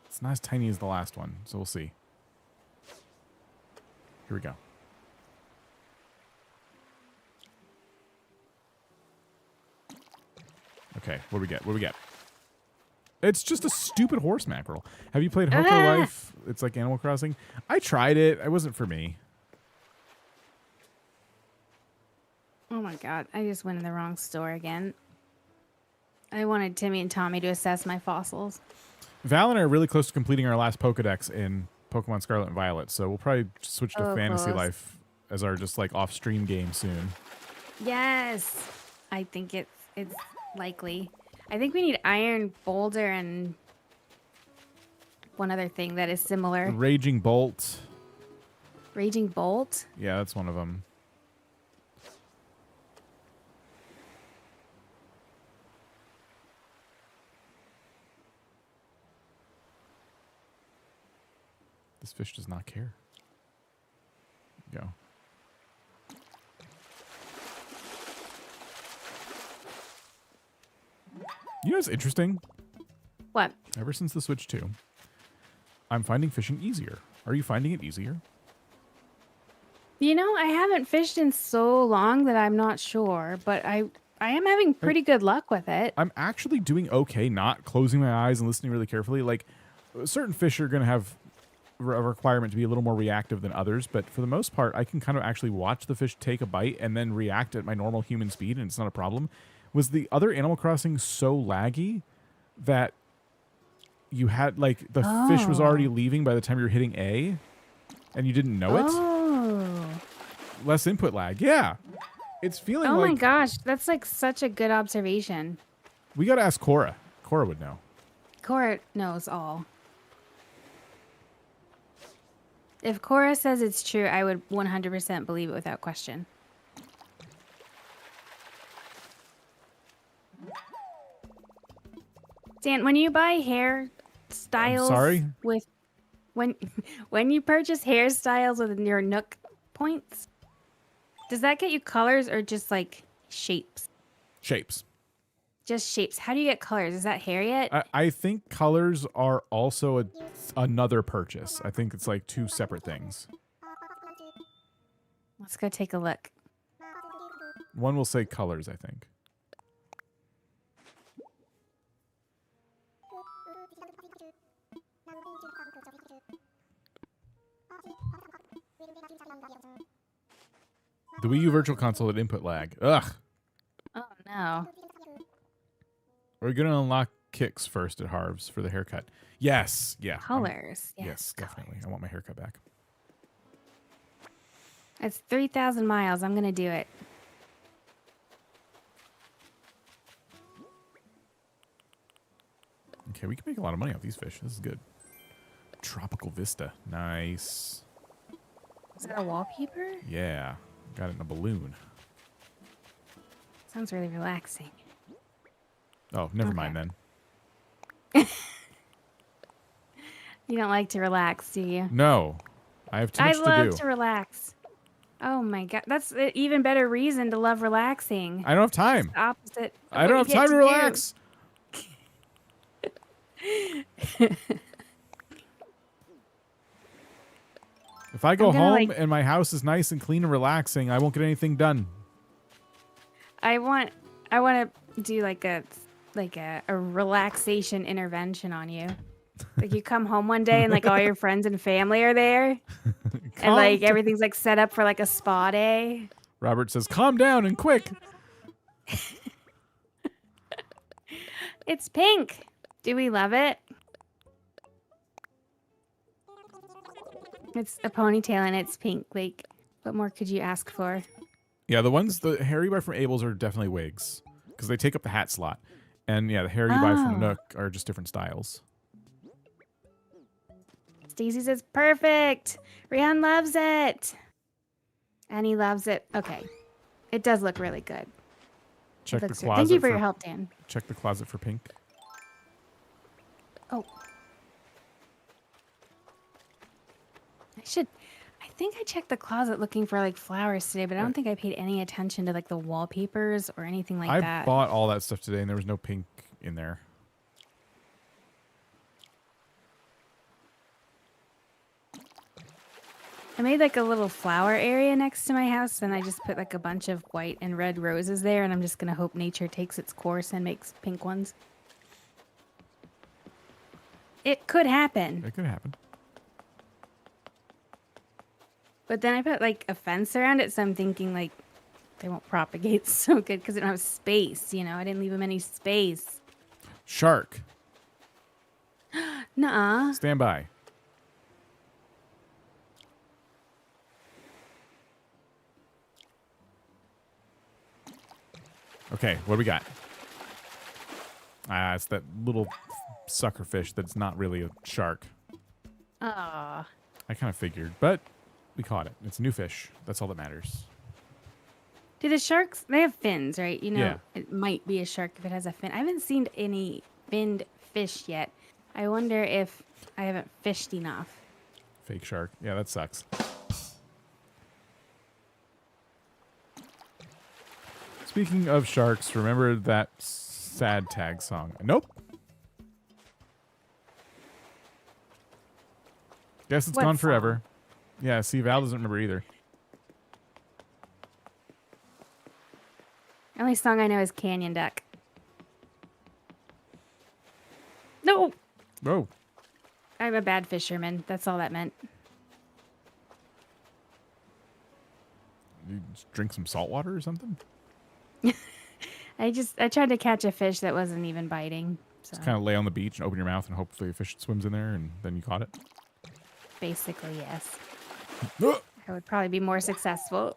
[SPEAKER 1] It's not as tiny as the last one, so we'll see. Here we go. Okay, what do we get? What do we get? It's just a stupid horse mackerel. Have you played Hoko Life? It's like Animal Crossing. I tried it. It wasn't for me.
[SPEAKER 4] Oh my god, I just went in the wrong store again. I wanted Timmy and Tommy to assess my fossils.
[SPEAKER 1] Val and I are really close to completing our last Pokedex in Pokemon Scarlet and Violet, so we'll probably switch to Fantasy
[SPEAKER 4] close.
[SPEAKER 1] Life as our just like off-stream game soon.
[SPEAKER 4] Yes, I think it's likely. I think we need Iron Boulder and one other thing that is similar.
[SPEAKER 1] Raging Bolt.
[SPEAKER 4] Raging Bolt?
[SPEAKER 1] Yeah, that's one of them. This fish does not care. Go. You know what's interesting?
[SPEAKER 4] What?
[SPEAKER 1] Ever since the Switch 2, I'm finding fishing easier. Are you finding it easier?
[SPEAKER 4] You know, I haven't fished in so long that I'm not sure, but I am having pretty good luck with it.
[SPEAKER 1] I'm actually doing okay, not closing my eyes and listening really carefully. Like, certain fish are going to have a requirement to be a little more reactive than others, but for the most part, I can kind of actually watch the fish take a bite and then react at my normal human speed, and it's not a problem. Was the other Animal Crossing so laggy that you had, like, the fish was already leaving by the time you were hitting A, and you didn't know it? Less input lag. Yeah. It's feeling like...
[SPEAKER 4] Oh my gosh, that's like such a good observation.
[SPEAKER 1] We got to ask Cora. Cora would know.
[SPEAKER 4] Cora knows all. If Cora says it's true, I would 100% believe it without question. Dan, when you buy hairstyles
[SPEAKER 1] sorry?
[SPEAKER 4] with when you purchase hairstyles with your Nook points, does that get you colors or just like shapes?
[SPEAKER 1] Shapes.
[SPEAKER 4] Just shapes. How do you get colors? Is that hair yet?
[SPEAKER 1] I think colors are also another purchase. I think it's like two separate things.
[SPEAKER 4] Let's go take a look.
[SPEAKER 1] One will say colors, I think. The Wii U Virtual Console had input lag. Ugh.
[SPEAKER 4] Oh no.
[SPEAKER 1] We're going to unlock kicks first at Harv's for the haircut. Yes. Yeah.
[SPEAKER 4] Colors.
[SPEAKER 1] Yes, definitely. I want my haircut back.
[SPEAKER 4] It's 3,000 miles. I'm going to do it.
[SPEAKER 1] Okay, we can make a lot of money off these fish. This is good. Tropical Vista. Nice.
[SPEAKER 4] Is that a wallpaper?
[SPEAKER 1] Yeah. Got it in a balloon.
[SPEAKER 4] Sounds really relaxing.
[SPEAKER 1] Oh, never mind then.
[SPEAKER 4] You don't like to relax, do you?
[SPEAKER 1] No. I have too much to do.
[SPEAKER 4] I love to relax. Oh my god, that's an even better reason to love relaxing.
[SPEAKER 1] I don't have time.
[SPEAKER 4] It's the opposite.
[SPEAKER 1] I don't have time to relax. If I go home and my house is nice and clean and relaxing, I won't get anything done.
[SPEAKER 4] I want to do like a relaxation intervention on you. Like you come home one day and like all your friends and family are there, and like everything's like set up for like a spa day.
[SPEAKER 1] Robert says, "Calm down and quick."
[SPEAKER 4] It's pink. Do we love it? It's a ponytail and it's pink. Like, what more could you ask for?
[SPEAKER 1] Yeah, the hair you buy from Abel's are definitely wigs because they take up the hat slot. And yeah, the hair you buy from Nook are just different styles.
[SPEAKER 4] Stacy says, perfect. Rihan loves it. Annie loves it. Okay. It does look really good.
[SPEAKER 1] Check the closet.
[SPEAKER 4] Thank you for your help, Dan.
[SPEAKER 1] Check the closet for pink.
[SPEAKER 4] Oh. I think I checked the closet looking for like flowers today, but I don't think I paid any attention to like the wallpapers or anything like that.
[SPEAKER 1] I bought all that stuff today and there was no pink in there.
[SPEAKER 4] I made like a little flower area next to my house, and I just put like a bunch of white and red roses there, and I'm just going to hope nature takes its course and makes pink ones. It could happen.
[SPEAKER 1] It could happen.
[SPEAKER 4] But then I put like a fence around it, so I'm thinking like they won't propagate so good because they don't have space. You know, I didn't leave them any space.
[SPEAKER 1] Shark.
[SPEAKER 4] Nuh-uh.
[SPEAKER 1] Stand by. Okay, what do we got? It's that little sucker fish that's not really a shark.
[SPEAKER 4] Aw.
[SPEAKER 1] I kind of figured, but we caught it. It's a new fish. That's all that matters.
[SPEAKER 4] Do the sharks, they have fins, right? You know,
[SPEAKER 1] Yeah.
[SPEAKER 4] it might be a shark if it has a fin. I haven't seen any finned fish yet. I wonder if I haven't fished enough.
[SPEAKER 1] Fake shark. Yeah, that sucks. Speaking of sharks, remember that sad tag song? Nope. Guess it's
[SPEAKER 4] What
[SPEAKER 1] gone
[SPEAKER 4] song?
[SPEAKER 1] forever. Yeah, see, Val doesn't remember either.
[SPEAKER 4] The only song I know is CanyonDuck. No!
[SPEAKER 1] Oh,
[SPEAKER 4] I'm a bad fisherman. That's all that meant.
[SPEAKER 1] you just drink some salt water or something?
[SPEAKER 4] I tried to catch a fish that wasn't even biting. So
[SPEAKER 1] Just kind of lay on the beach and open your mouth and hopefully a fish swims in there and then you caught it.
[SPEAKER 4] basically, yes.
[SPEAKER 1] Ugh.
[SPEAKER 4] I would probably be more successful.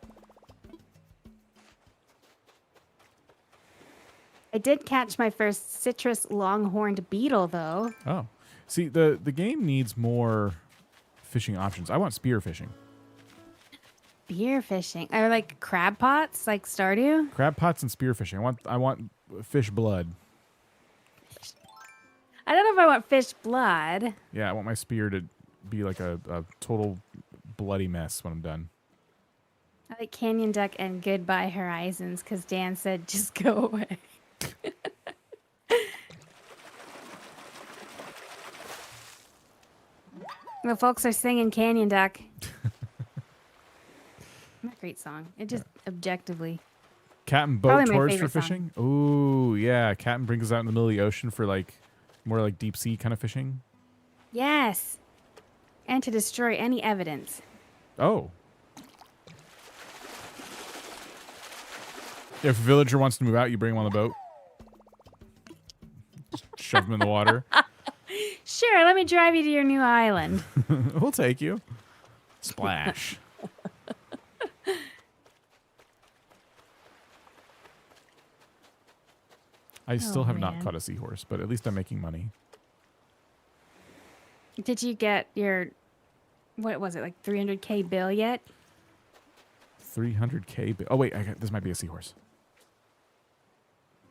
[SPEAKER 4] I did catch my first citrus longhorned beetle, though.
[SPEAKER 1] Oh, see, the game needs more fishing options. I want spear fishing.
[SPEAKER 4] Spear fishing. Or like crab pots, like Stardew.
[SPEAKER 1] Crab pots and spear fishing. I want fish blood.
[SPEAKER 4] I don't know if I want fish blood.
[SPEAKER 1] Yeah, I want my spear to be like a total bloody mess when I'm done.
[SPEAKER 4] I like CanyonDuck and Goodbye Horizons because Dan said just go away. The folks are singing CanyonDuck. Not a great song. It just objectively.
[SPEAKER 1] Captain Boat
[SPEAKER 4] Probably my
[SPEAKER 1] Tours for
[SPEAKER 4] favorite
[SPEAKER 1] fishing. Ooh, yeah. Captain brings us out in the middle of the ocean for like more like deep sea kind of fishing.
[SPEAKER 4] Yes. And to destroy any evidence.
[SPEAKER 1] Oh. If a villager wants to move out, you bring him on the boat. Just shove him in the water.
[SPEAKER 4] Sure, let me drive you to your new island.
[SPEAKER 1] We'll take you. Splash. I still have not
[SPEAKER 4] man.
[SPEAKER 1] caught a seahorse, but at least I'm making money.
[SPEAKER 4] Did you get your, what was it, like 300K bill yet?
[SPEAKER 1] 300K. Oh, wait. This might be a seahorse.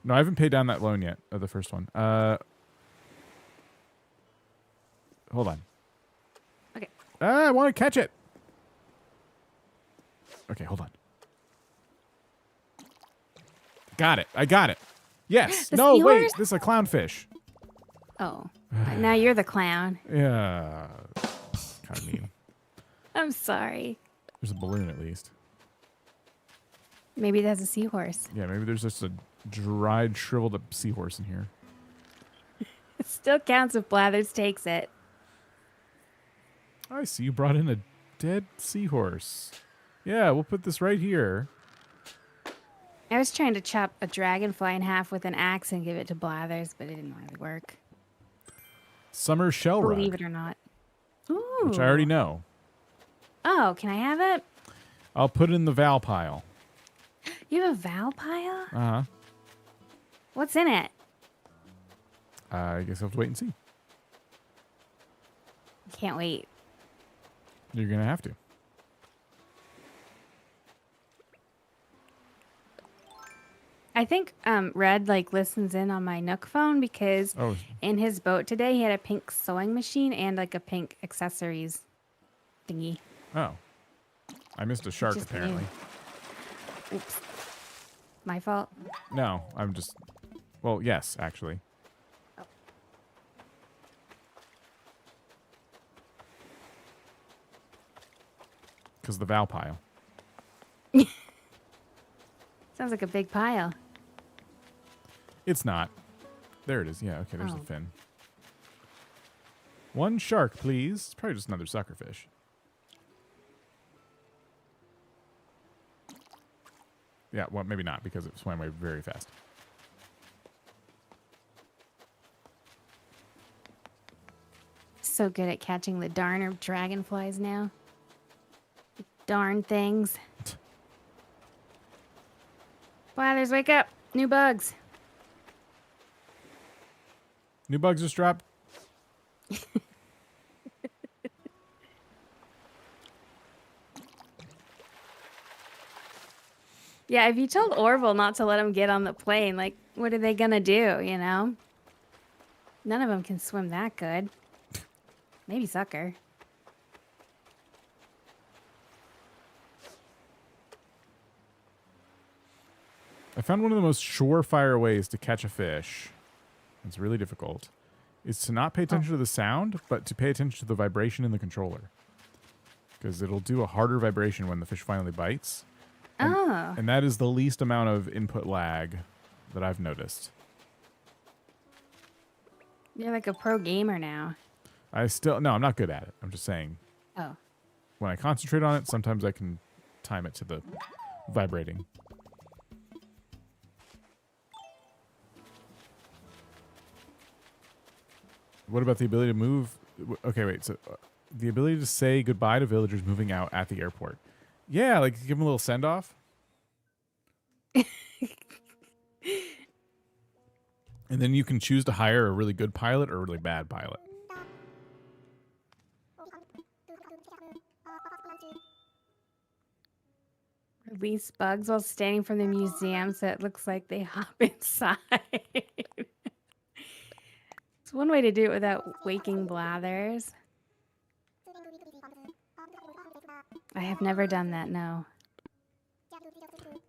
[SPEAKER 1] No, I haven't paid down that loan yet, the first one. Hold on.
[SPEAKER 4] Okay.
[SPEAKER 1] I want to catch it. Okay, hold on. Got it. I got it. Yes.
[SPEAKER 4] The
[SPEAKER 1] No, wait.
[SPEAKER 4] seahorse?
[SPEAKER 1] This is a clownfish.
[SPEAKER 4] Oh, now you're the clown.
[SPEAKER 1] Yeah. Kind of mean.
[SPEAKER 4] I'm sorry.
[SPEAKER 1] There's a balloon at least.
[SPEAKER 4] Maybe that's a seahorse.
[SPEAKER 1] Yeah, maybe there's just a dried, shriveled up seahorse in here.
[SPEAKER 4] It still counts if Blathers takes it.
[SPEAKER 1] I see you brought in a dead seahorse. Yeah, we'll put this right here.
[SPEAKER 4] I was trying to chop a dragonfly in half with an axe and give it to Blathers, but it didn't really work.
[SPEAKER 1] Summer shell rug,
[SPEAKER 4] Believe it or not. Ooh.
[SPEAKER 1] which I already know.
[SPEAKER 4] Oh, can I have it?
[SPEAKER 1] I'll put it in the Val pile.
[SPEAKER 4] You have a Val pile?
[SPEAKER 1] Uh-huh.
[SPEAKER 4] What's in it?
[SPEAKER 1] I guess I'll have to wait and see.
[SPEAKER 4] Can't wait.
[SPEAKER 1] You're going to have to.
[SPEAKER 4] I think Red like listens in on my Nook phone because
[SPEAKER 1] Oh,
[SPEAKER 4] in his boat today he had a pink sewing machine and like a pink accessories thingy.
[SPEAKER 1] oh. I missed a shark,
[SPEAKER 4] Just
[SPEAKER 1] apparently.
[SPEAKER 4] Oops. My fault.
[SPEAKER 1] No, I'm just... Well, yes, actually. Because the Val pile.
[SPEAKER 4] Sounds like a big pile.
[SPEAKER 1] It's not. There it is. Yeah, okay, there's the
[SPEAKER 4] Oh.
[SPEAKER 1] fin. One shark, please. It's probably just another suckerfish. Yeah, well, maybe not because it swam away very fast.
[SPEAKER 4] So good at catching the darn dragonflies now. Darn things. Blathers, wake up. New bugs.
[SPEAKER 1] New bugs just dropped.
[SPEAKER 4] Yeah, if you told Orville not to let him get on the plane, like, what are they gonna do, you know? None of them can swim that good. Maybe Sucker.
[SPEAKER 1] I found one of the most surefire ways to catch a fish. It's really difficult. Is to not pay attention to the sound, but to pay attention to the vibration in the controller. Because it'll do a harder vibration when the fish finally bites. And that is the least amount of input lag that I've noticed.
[SPEAKER 4] You're like a pro gamer now.
[SPEAKER 1] No, I'm not good at it. I'm just saying.
[SPEAKER 4] Oh.
[SPEAKER 1] When I concentrate on it, sometimes I can time it to the vibrating. What about the ability to move? Okay, wait. So the ability to say goodbye to villagers moving out at the airport. Yeah, like give them a little send off. And then you can choose to hire a really good pilot or a really bad pilot.
[SPEAKER 4] Release bugs while standing from the museum so it looks like they hop inside. It's one way to do it without waking blathers. I have never done that, no.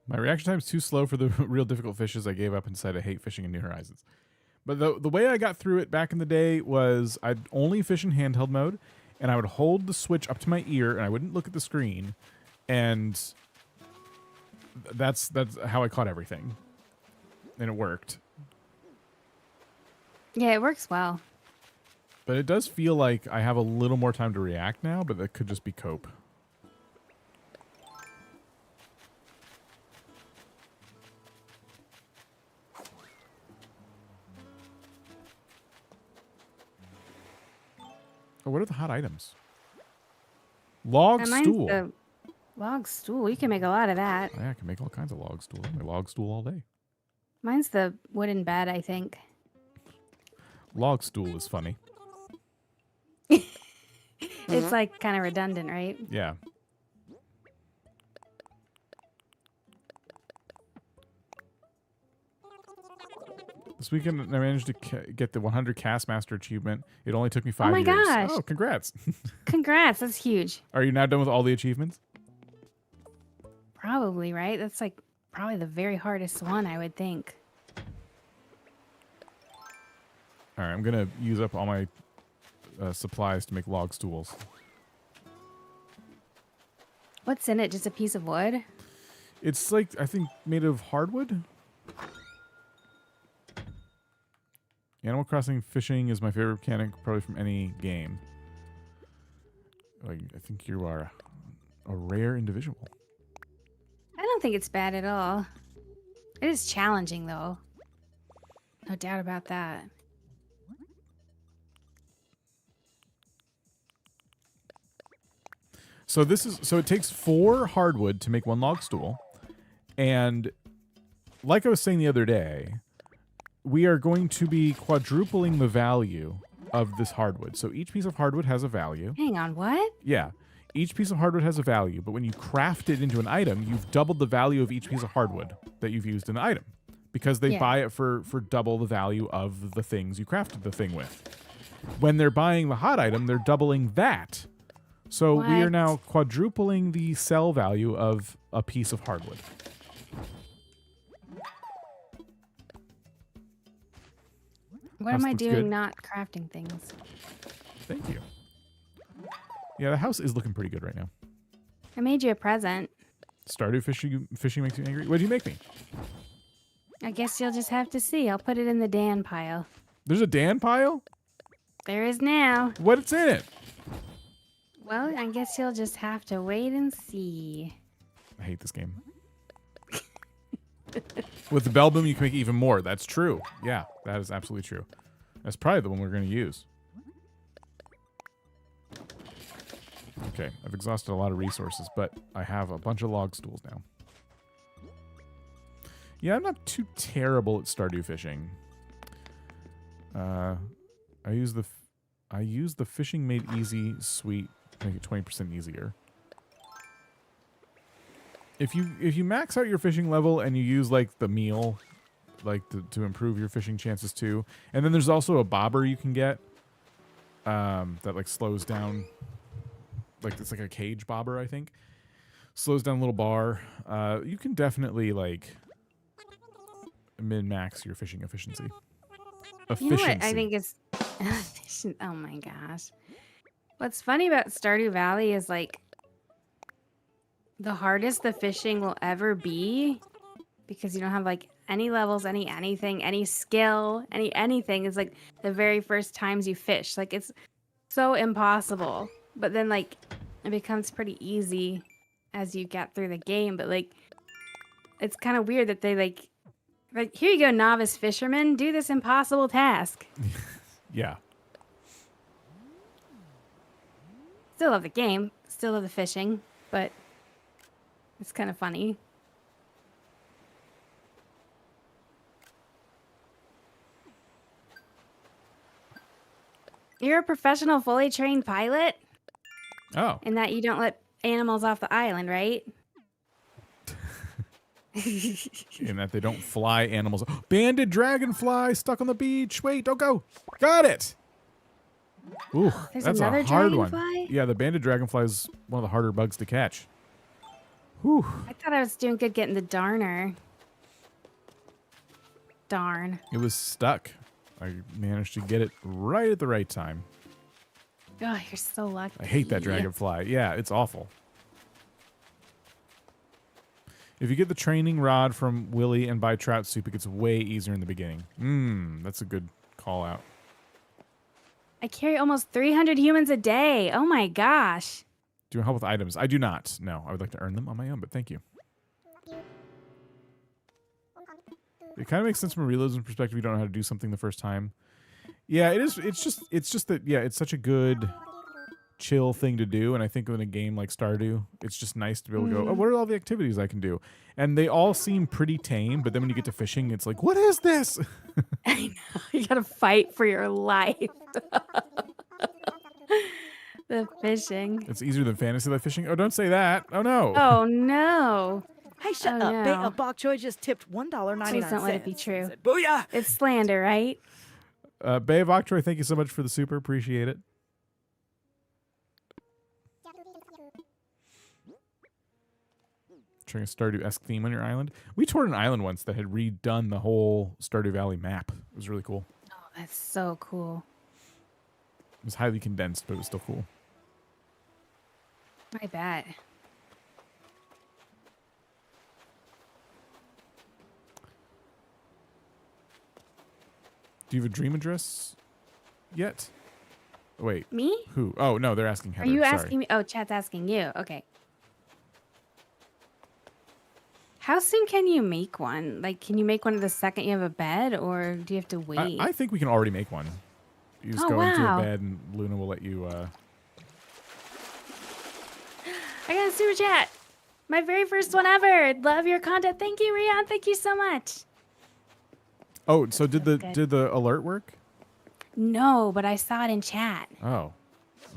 [SPEAKER 1] My reaction time is too slow for the real difficult fishes. I gave up and said I hate fishing in New Horizons. But the way I got through it back in the day was I'd only fish in handheld mode, and I would hold the switch up to my ear, and I wouldn't look at the screen, and that's how I caught everything, and it worked.
[SPEAKER 4] Yeah, it works well.
[SPEAKER 1] But it does feel like I have a little more time to react now, but that could just be cope. Oh, what are the hot items? Log stool.
[SPEAKER 4] The log stool. You can make a lot of that.
[SPEAKER 1] Oh, yeah, I can make all kinds of log stool. I log stool all day.
[SPEAKER 4] Mine's the wooden bed, I think.
[SPEAKER 1] Log stool is funny.
[SPEAKER 4] It's like kind of redundant, right?
[SPEAKER 1] Yeah. This weekend, I managed to get the 100 Cast Master achievement. It only took me 5 years.
[SPEAKER 4] Oh my gosh.
[SPEAKER 1] Oh, congrats.
[SPEAKER 4] Congrats. That's huge.
[SPEAKER 1] Are you now done with all the achievements?
[SPEAKER 4] Probably, right? That's like probably the very hardest one, I would think.
[SPEAKER 1] All right, I'm going to use up all my supplies to make log stools.
[SPEAKER 4] What's in it? Just a piece of wood?
[SPEAKER 1] It's like, I think, made of hardwood. Animal Crossing fishing is my favorite mechanic, probably from any game. Like, I think you are a rare individual.
[SPEAKER 4] I don't think it's bad at all. It is challenging, though. No doubt about that.
[SPEAKER 1] So it takes 4 hardwood to make 1 log stool. And like I was saying the other day, we are going to be quadrupling the value of this hardwood. So each piece of hardwood has a value.
[SPEAKER 4] Hang on, what?
[SPEAKER 1] Yeah. Each piece of hardwood has a value, but when you craft it into an item, you've doubled the value of each piece of hardwood that you've used in the item. Because they buy it for double the value of the things you crafted the thing with. When they're buying the hot item, they're doubling that. So we are now quadrupling the sell value of a piece of hardwood.
[SPEAKER 4] What am I doing not crafting things?
[SPEAKER 1] Thank you. Yeah, the house is looking pretty good right now.
[SPEAKER 4] I made you a present.
[SPEAKER 1] Stardew fishing makes you angry? What did you make me?
[SPEAKER 4] I guess you'll just have to see. I'll put it in the Dan pile.
[SPEAKER 1] There's a Dan pile?
[SPEAKER 4] There is now.
[SPEAKER 1] What's in it?
[SPEAKER 4] Well, I guess you'll just have to wait and see.
[SPEAKER 1] I hate this game. With the bell boom, you can make even more. That's true. Yeah, that is absolutely true. That's probably the one we're going to use. Okay, I've exhausted a lot of resources, but I have a bunch of log stools now. Yeah, I'm not too terrible at Stardew fishing. I use the fishing made easy suite to make it 20% easier. If you max out your fishing level and you use like the meal, like to improve your fishing chances too, and then there's also a bobber you can get that like slows down, like it's like a cage bobber, I think, slows down a little bar. You can definitely like min-max your fishing efficiency.
[SPEAKER 4] You know what I think is oh my gosh. What's funny about Stardew Valley is like the hardest the fishing will ever be, because you don't have like any levels, anything, any skill, anything. Is like the very first times you fish. Like it's so impossible. But then like it becomes pretty easy as you get through the game. But like it's kind of weird that they like here you go, novice fisherman, do this impossible task.
[SPEAKER 1] Yeah.
[SPEAKER 4] Still love the game, still love the fishing, but it's kind of funny. You're a professional, fully trained pilot?
[SPEAKER 1] Oh.
[SPEAKER 4] In that you don't let animals off the island, right?
[SPEAKER 1] In that they don't fly animals. Banded dragonfly stuck on the beach. Wait, don't go. Got it. Ooh,
[SPEAKER 4] There's
[SPEAKER 1] that's
[SPEAKER 4] another
[SPEAKER 1] a hard
[SPEAKER 4] dragonfly?
[SPEAKER 1] one. Yeah, the banded dragonfly is one of the harder bugs to catch. Whew.
[SPEAKER 4] I thought I was doing good getting the darner. Darn.
[SPEAKER 1] It was stuck. I managed to get it right at the right time.
[SPEAKER 4] Oh, you're so lucky.
[SPEAKER 1] I hate that dragonfly. Yeah, it's awful. If you get the training rod from Willy and buy trout soup, it gets way easier in the beginning. That's a good call out.
[SPEAKER 4] I carry almost 300 humans a day. Oh my gosh.
[SPEAKER 1] Do you help with items? I do not. No, I would like to earn them on my own, but thank you. It kind of makes sense from a realism perspective. You don't know how to do something the first time. Yeah, it is. It's just that. Yeah, it's such a good, chill thing to do. And I think in a game like Stardew, it's just nice to be able to go, oh, what are all the activities I can do? And they all seem pretty tame. But then when you get to fishing, it's like, what is this?
[SPEAKER 4] I know. You gotta fight for your life. The fishing.
[SPEAKER 1] It's easier than fantasy life fishing. Oh, don't say that. Oh no.
[SPEAKER 4] Oh no.
[SPEAKER 2] Hey, shut
[SPEAKER 4] Oh,
[SPEAKER 2] up.
[SPEAKER 4] no.
[SPEAKER 2] Bay of Bok Choy just tipped $1.99.
[SPEAKER 4] Please don't let it be true.
[SPEAKER 2] Said, booyah!
[SPEAKER 4] It's slander, right?
[SPEAKER 1] Bay of Octroy, thank you so much for the super. Appreciate it. Trying a Stardew-esque theme on your island. We toured an island once that had redone the whole Stardew Valley map. It was really cool.
[SPEAKER 4] Oh, that's so cool.
[SPEAKER 1] It was highly condensed, but it was still cool.
[SPEAKER 4] I bet.
[SPEAKER 1] Do you have a dream address yet? Wait.
[SPEAKER 4] Me?
[SPEAKER 1] Who? Oh, no, they're asking Heather.
[SPEAKER 4] Are you
[SPEAKER 1] Sorry.
[SPEAKER 4] asking me? Oh, chat's asking you. Okay. How soon can you make one? Like, can you make one the second you have a bed, or do you have to wait?
[SPEAKER 1] I think we can already make one. You just
[SPEAKER 4] Oh,
[SPEAKER 1] go into a
[SPEAKER 4] wow.
[SPEAKER 1] bed and Luna will let you...
[SPEAKER 4] I got a super chat. My very first one ever. Love your content. Thank you, Rian. Thank you so much.
[SPEAKER 1] Oh, so did
[SPEAKER 4] That's good.
[SPEAKER 1] the alert work?
[SPEAKER 4] No, but I saw it in chat.
[SPEAKER 1] Oh.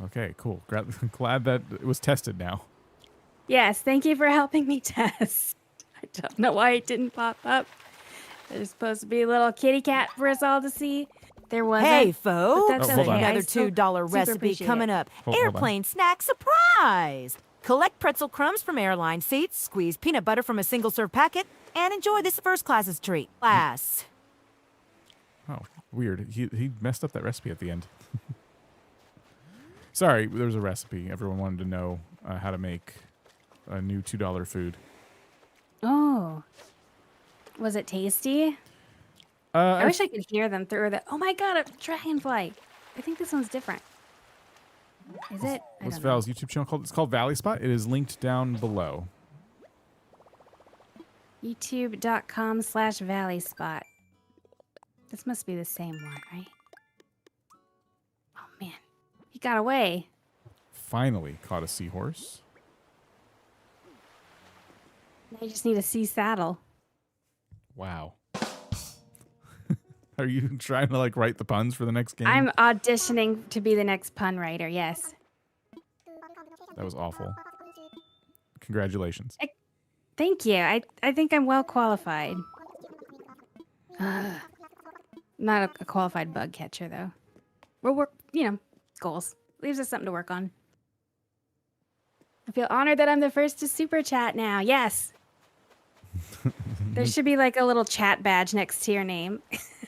[SPEAKER 1] Okay, cool. Glad that it was tested now.
[SPEAKER 4] Yes, thank you for helping me test. I don't know why it didn't pop up. There's supposed to be a little kitty cat for us all to see. There wasn't.
[SPEAKER 2] Hey, folks.
[SPEAKER 4] But that's
[SPEAKER 1] hold on.
[SPEAKER 4] okay. I
[SPEAKER 2] Another
[SPEAKER 4] still
[SPEAKER 2] $2
[SPEAKER 4] super
[SPEAKER 2] recipe
[SPEAKER 4] appreciate
[SPEAKER 2] coming
[SPEAKER 4] it.
[SPEAKER 2] up.
[SPEAKER 1] Hold on.
[SPEAKER 2] Airplane snack surprise. Collect pretzel crumbs from airline seats, squeeze peanut butter from a single-serve packet, and enjoy this first-class's treat. Class.
[SPEAKER 1] Oh, weird. He messed up that recipe at the end. Sorry, there was a recipe. Everyone wanted to know how to make a new $2 food.
[SPEAKER 4] Oh. Was it tasty? I wish I could hear them through the. Oh my god, a dragonfly! I think this one's different. Is it? I
[SPEAKER 1] What's
[SPEAKER 4] don't know.
[SPEAKER 1] Val's YouTube channel called? It's called Valley Spot. It is linked down below.
[SPEAKER 4] YouTube.com/Valley Spot. This must be the same one, right? Oh man, he got away.
[SPEAKER 1] Finally caught a seahorse.
[SPEAKER 4] Now you just need a sea saddle.
[SPEAKER 1] Wow. Are you trying to like write the puns for the next game?
[SPEAKER 4] I'm auditioning to be the next pun writer. Yes.
[SPEAKER 1] That was awful. Congratulations.
[SPEAKER 4] Thank you. I think I'm well qualified. Not a qualified bug catcher though. We're goals. Leaves us something to work on. I feel honored that I'm the first to super chat now. Yes. There should be like a little chat badge next to your name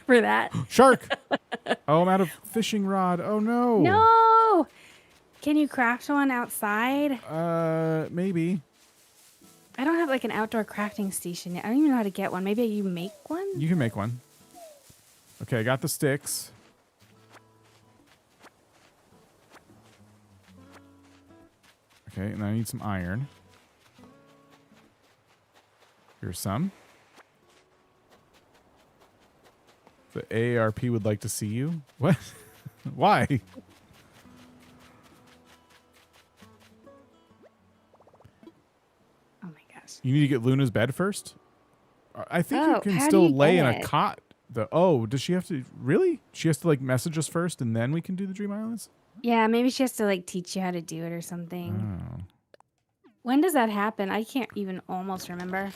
[SPEAKER 4] for that.
[SPEAKER 1] Shark! Oh, I'm out of fishing rod. Oh no.
[SPEAKER 4] No. Can you craft one outside?
[SPEAKER 1] Maybe.
[SPEAKER 4] I don't have like an outdoor crafting station yet. I don't even know how to get one. Maybe you make one?
[SPEAKER 1] You can make one. Okay, I got the sticks. Okay, and I need some iron. Here's some. The AARP would like to see you. What? Why?
[SPEAKER 4] Oh my gosh.
[SPEAKER 1] You need to get Luna's bed first? I think you
[SPEAKER 4] Oh,
[SPEAKER 1] can
[SPEAKER 4] how do
[SPEAKER 1] still
[SPEAKER 4] you
[SPEAKER 1] lay
[SPEAKER 4] get
[SPEAKER 1] in a
[SPEAKER 4] it?
[SPEAKER 1] cot. Does she have to? Really? She has to like message us first and then we can do the Dream Islands?
[SPEAKER 4] Yeah, maybe she has to like teach you how to do it or something.
[SPEAKER 1] Oh.
[SPEAKER 4] When does that happen? I can't even almost remember.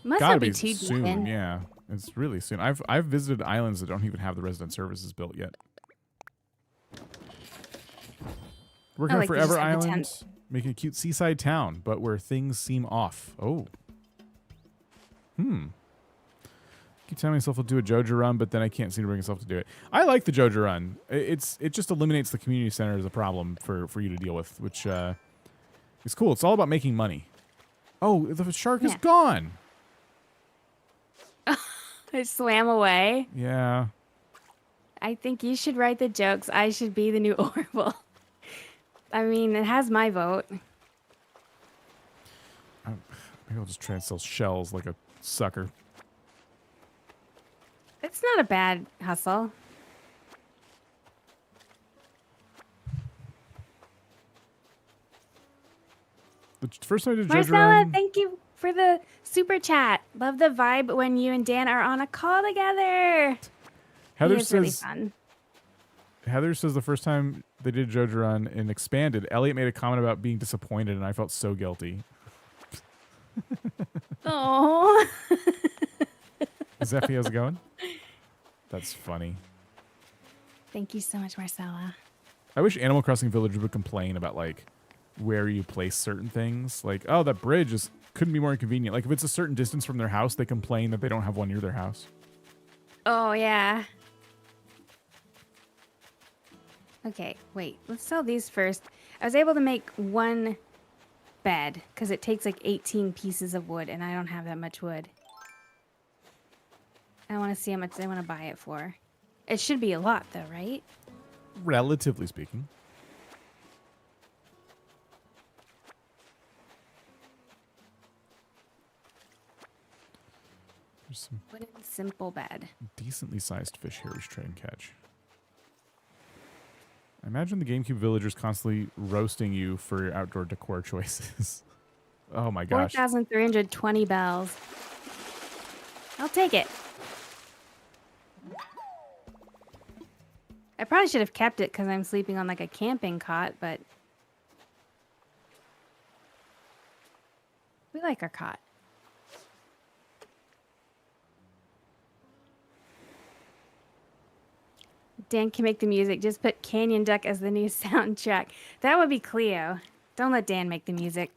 [SPEAKER 4] Must
[SPEAKER 1] Gotta
[SPEAKER 4] not be
[SPEAKER 1] be
[SPEAKER 4] too deep
[SPEAKER 1] soon,
[SPEAKER 4] in.
[SPEAKER 1] yeah. It's really soon. I've visited islands that don't even have the resident services built yet. Working on
[SPEAKER 4] like they
[SPEAKER 1] Forever
[SPEAKER 4] just have the
[SPEAKER 1] Island,
[SPEAKER 4] tent.
[SPEAKER 1] making a cute seaside town, but where things seem off. Oh. Keep telling myself I'll do a Joja run, but then I can't seem to bring myself to do it. I like the Joja run. It just eliminates the community center as a problem for you to deal with, which is cool. It's all about making money. Oh, the shark is
[SPEAKER 4] Yeah.
[SPEAKER 1] gone.
[SPEAKER 4] It swam away.
[SPEAKER 1] Yeah.
[SPEAKER 4] I think you should write the jokes. I should be the new Orville. I mean, it has my vote.
[SPEAKER 1] Maybe I'll just try and sell shells like a sucker.
[SPEAKER 4] It's not a bad hustle.
[SPEAKER 1] The first time I did Joja
[SPEAKER 4] Marcella,
[SPEAKER 1] run,
[SPEAKER 4] thank you for the super chat. Love the vibe when you and Dan are on a call together.
[SPEAKER 1] Heather
[SPEAKER 4] It's really
[SPEAKER 1] says
[SPEAKER 4] fun.
[SPEAKER 1] Heather says the first time they did Joja run and expanded, Elliot made a comment about being disappointed, and I felt so guilty.
[SPEAKER 4] Oh.
[SPEAKER 1] Zeffy, how's it going? That's funny.
[SPEAKER 4] Thank you so much, Marcella.
[SPEAKER 1] I wish Animal Crossing Village would complain about like where you place certain things. Like, oh, that bridge couldn't be more inconvenient. Like if it's a certain distance from their house, they complain that they don't have one near their house.
[SPEAKER 4] Oh, yeah. Okay, wait. Let's sell these first. I was able to make one bed because it takes like 18 pieces of wood, and I don't have that much wood. I want to see how much they want to buy it for. It should be a lot, though, right?
[SPEAKER 1] Relatively speaking. There's some
[SPEAKER 4] Wooden simple bed.
[SPEAKER 1] decently sized fish here we should try and catch. I imagine the GameCube villagers constantly roasting you for your outdoor decor choices. Oh my gosh.
[SPEAKER 4] 4,320 bells. I'll take it. I probably should have kept it because I'm sleeping on like a camping cot, but we like our cot. Dan can make the music. Just put CanyonDuck as the new soundtrack. That would be Cleo. Don't let Dan make the music.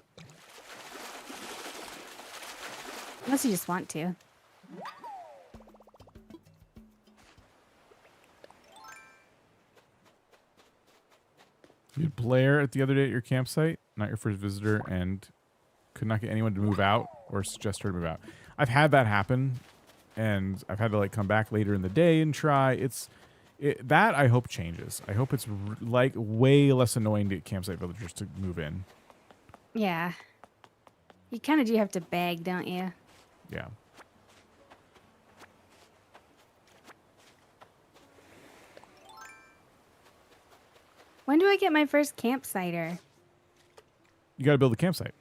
[SPEAKER 4] Unless you just want to.
[SPEAKER 1] You had Blair at the other day at your campsite, not your first visitor, and could not get anyone to move out or suggest her to move out. I've had that happen, and I've had to like come back later in the day and try. That I hope changes. I hope it's like way less annoying to get campsite villagers to move in.
[SPEAKER 4] Yeah. You kind of do have to beg, don't you?
[SPEAKER 1] Yeah.
[SPEAKER 4] When do I get my first campsiter?
[SPEAKER 1] You got to build a campsite.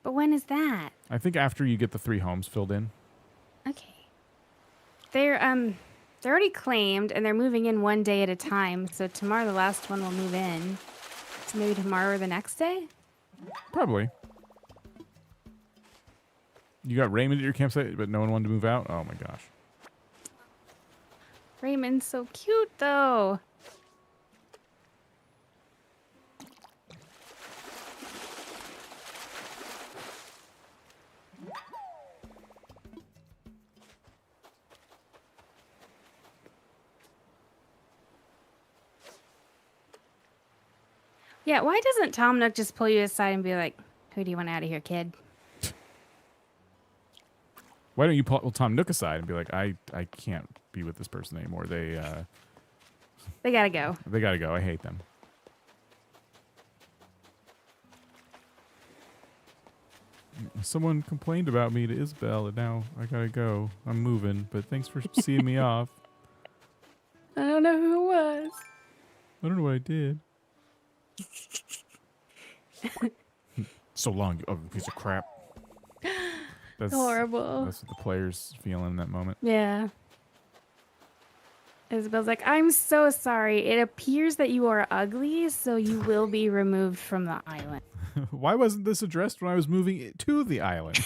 [SPEAKER 4] But when is that?
[SPEAKER 1] I think after you get the 3 homes filled in.
[SPEAKER 4] Okay. They're already claimed and they're moving in one day at a time. So tomorrow the last one will move in. So maybe tomorrow or the next day?
[SPEAKER 1] Probably. You got Raymond at your campsite, but no one wanted to move out? Oh my gosh.
[SPEAKER 4] Raymond's so cute though. Yeah, why doesn't Tom Nook just pull you aside and be like, who do you want out of here, kid?
[SPEAKER 1] Why don't you pull Tom Nook aside and be like, I can't be with this person anymore. They
[SPEAKER 4] gotta go.
[SPEAKER 1] They gotta go. I hate them. Someone complained about me to Isabel, and now I gotta go. I'm moving, but thanks for seeing me off.
[SPEAKER 4] I don't know who it was.
[SPEAKER 1] I don't know what I did. So long, you ugly piece of crap. That's
[SPEAKER 4] horrible.
[SPEAKER 1] That's what the player's feeling in that moment.
[SPEAKER 4] Yeah. Isabel's like, I'm so sorry. It appears that you are ugly, so you will be removed from the island.
[SPEAKER 1] Why wasn't this addressed when I was moving to the island?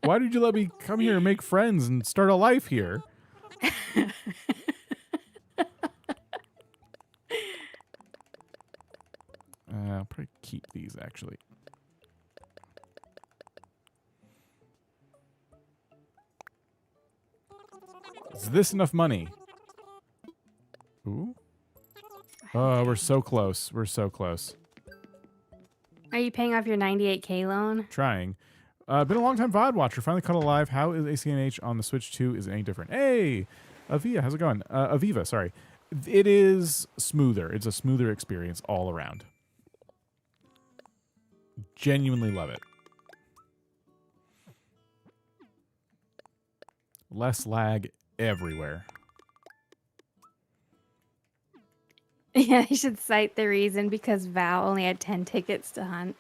[SPEAKER 1] Why did you let me come here and make friends and start a life here? I'll probably keep these, actually. Is this enough money? Ooh. Oh, we're so close. We're so close.
[SPEAKER 4] Are you paying off your 98K loan?
[SPEAKER 1] Trying. Been a long time VOD watcher. Finally caught alive. How is ACNH on the Switch 2? Is it any different? Hey, Avia, how's it going? Aviva, sorry. It is smoother. It's a smoother experience all around. Genuinely love it. Less lag everywhere.
[SPEAKER 4] Yeah, you should cite the reason because Val only had 10 tickets to hunt.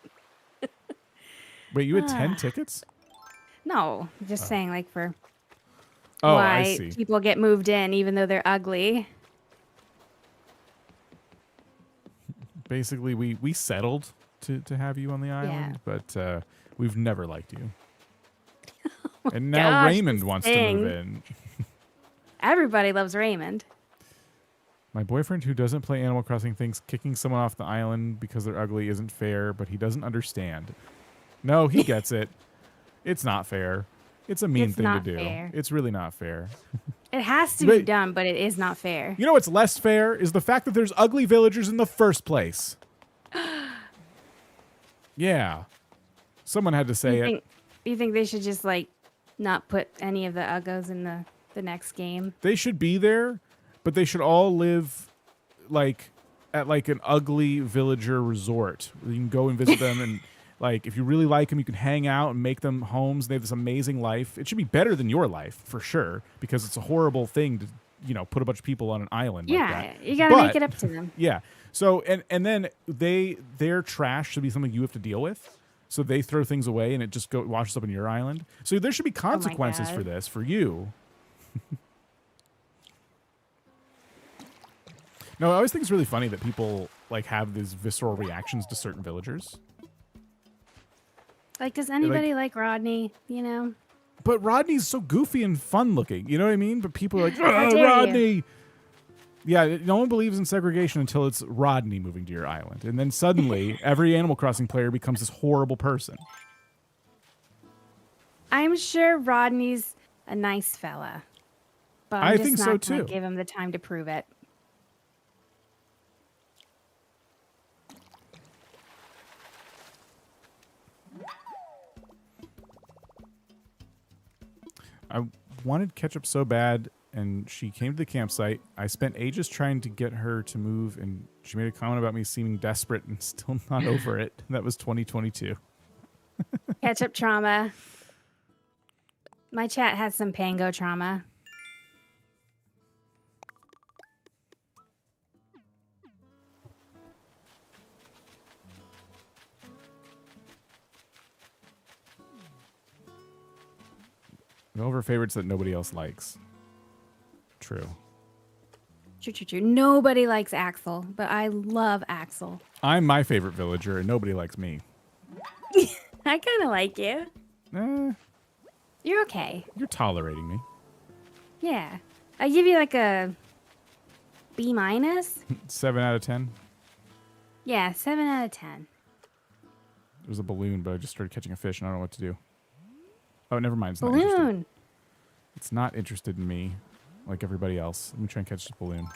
[SPEAKER 1] Wait, you had 10 tickets?
[SPEAKER 4] No, just saying like for
[SPEAKER 1] Oh,
[SPEAKER 4] why
[SPEAKER 1] I see.
[SPEAKER 4] people get moved in even though they're ugly.
[SPEAKER 1] Basically, we settled to have you on the island, but we've never liked you. And now
[SPEAKER 4] gosh,
[SPEAKER 1] Raymond
[SPEAKER 4] this
[SPEAKER 1] wants to
[SPEAKER 4] thing.
[SPEAKER 1] move in.
[SPEAKER 4] Everybody loves Raymond.
[SPEAKER 1] My boyfriend who doesn't play Animal Crossing thinks kicking someone off the island because they're ugly isn't fair, but he doesn't understand. No, he gets it. It's not fair. It's a mean
[SPEAKER 4] It's
[SPEAKER 1] thing to
[SPEAKER 4] not
[SPEAKER 1] do.
[SPEAKER 4] fair.
[SPEAKER 1] It's really not fair.
[SPEAKER 4] It has to
[SPEAKER 1] Wait.
[SPEAKER 4] be done, but it is not fair.
[SPEAKER 1] You know what's less fair is the fact that there's ugly villagers in the first place. Yeah. Someone had to say it.
[SPEAKER 4] You think they should just like not put any of the uggos in the next game?
[SPEAKER 1] They should be there, but they should all live like at like an ugly villager resort. You can go and visit them and like if you really like them, you can hang out and make them homes. They have this amazing life. It should be better than your life for sure because it's a horrible thing to, you know, put a bunch of people on an island like that.
[SPEAKER 4] You gotta
[SPEAKER 1] But-
[SPEAKER 4] make it up to them.
[SPEAKER 1] Yeah. So and then their trash should be something you have to deal with. So they throw things away and it just washes up on your island. So there should be consequences for
[SPEAKER 4] God.
[SPEAKER 1] this for you. No, I always think it's really funny that people like have these visceral reactions to certain villagers.
[SPEAKER 4] Like, does anybody like Rodney? You know?
[SPEAKER 1] But Rodney's so goofy and fun looking. You know what I mean? But people are like,
[SPEAKER 4] How
[SPEAKER 1] "Ah,
[SPEAKER 4] dare you."
[SPEAKER 1] Rodney. Yeah, no one believes in segregation until it's Rodney moving to your island. And then suddenly, every Animal Crossing player becomes this horrible person.
[SPEAKER 4] I'm sure Rodney's a nice fella. But
[SPEAKER 1] I
[SPEAKER 4] I'm just
[SPEAKER 1] think so,
[SPEAKER 4] not gonna
[SPEAKER 1] too.
[SPEAKER 4] give him the time to prove it.
[SPEAKER 1] I wanted ketchup so bad, and she came to the campsite. I spent ages trying to get her to move, and she made a comment about me seeming desperate and still not over it. That was 2022.
[SPEAKER 4] Ketchup trauma. My chat has some pango trauma.
[SPEAKER 1] Go over favorites that nobody else likes. True.
[SPEAKER 4] True. Nobody likes Axel, but I love Axel.
[SPEAKER 1] I'm my favorite villager, and nobody likes me.
[SPEAKER 4] I kind of like you. You're okay.
[SPEAKER 1] You're tolerating me.
[SPEAKER 4] Yeah. I give you like a B-.
[SPEAKER 1] 7 out of 10.
[SPEAKER 4] Yeah, 7 out of 10.
[SPEAKER 1] It was a balloon, but I just started catching a fish, and I don't know what to do. Oh, never mind. It's not interested.
[SPEAKER 4] Balloon.
[SPEAKER 1] It's not interested in me like everybody else. Let me try and catch this balloon.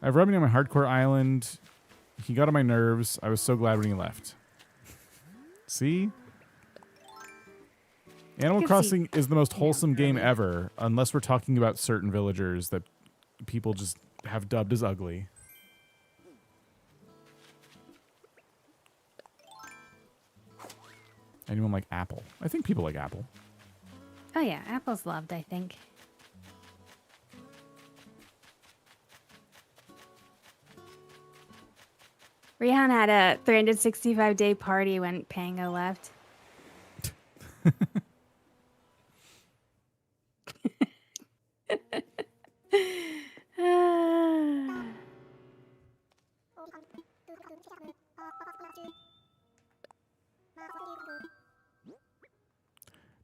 [SPEAKER 1] I have rubbing on my hardcore island. He got on my nerves. I was so glad when he left. See? Animal Crossing is the most wholesome game ever, unless we're talking about certain villagers that people just have dubbed as ugly. Anyone like Apple? I think people like Apple.
[SPEAKER 4] Oh yeah, Apple's loved, I think. Rihanna had a 365-day party when Pango left.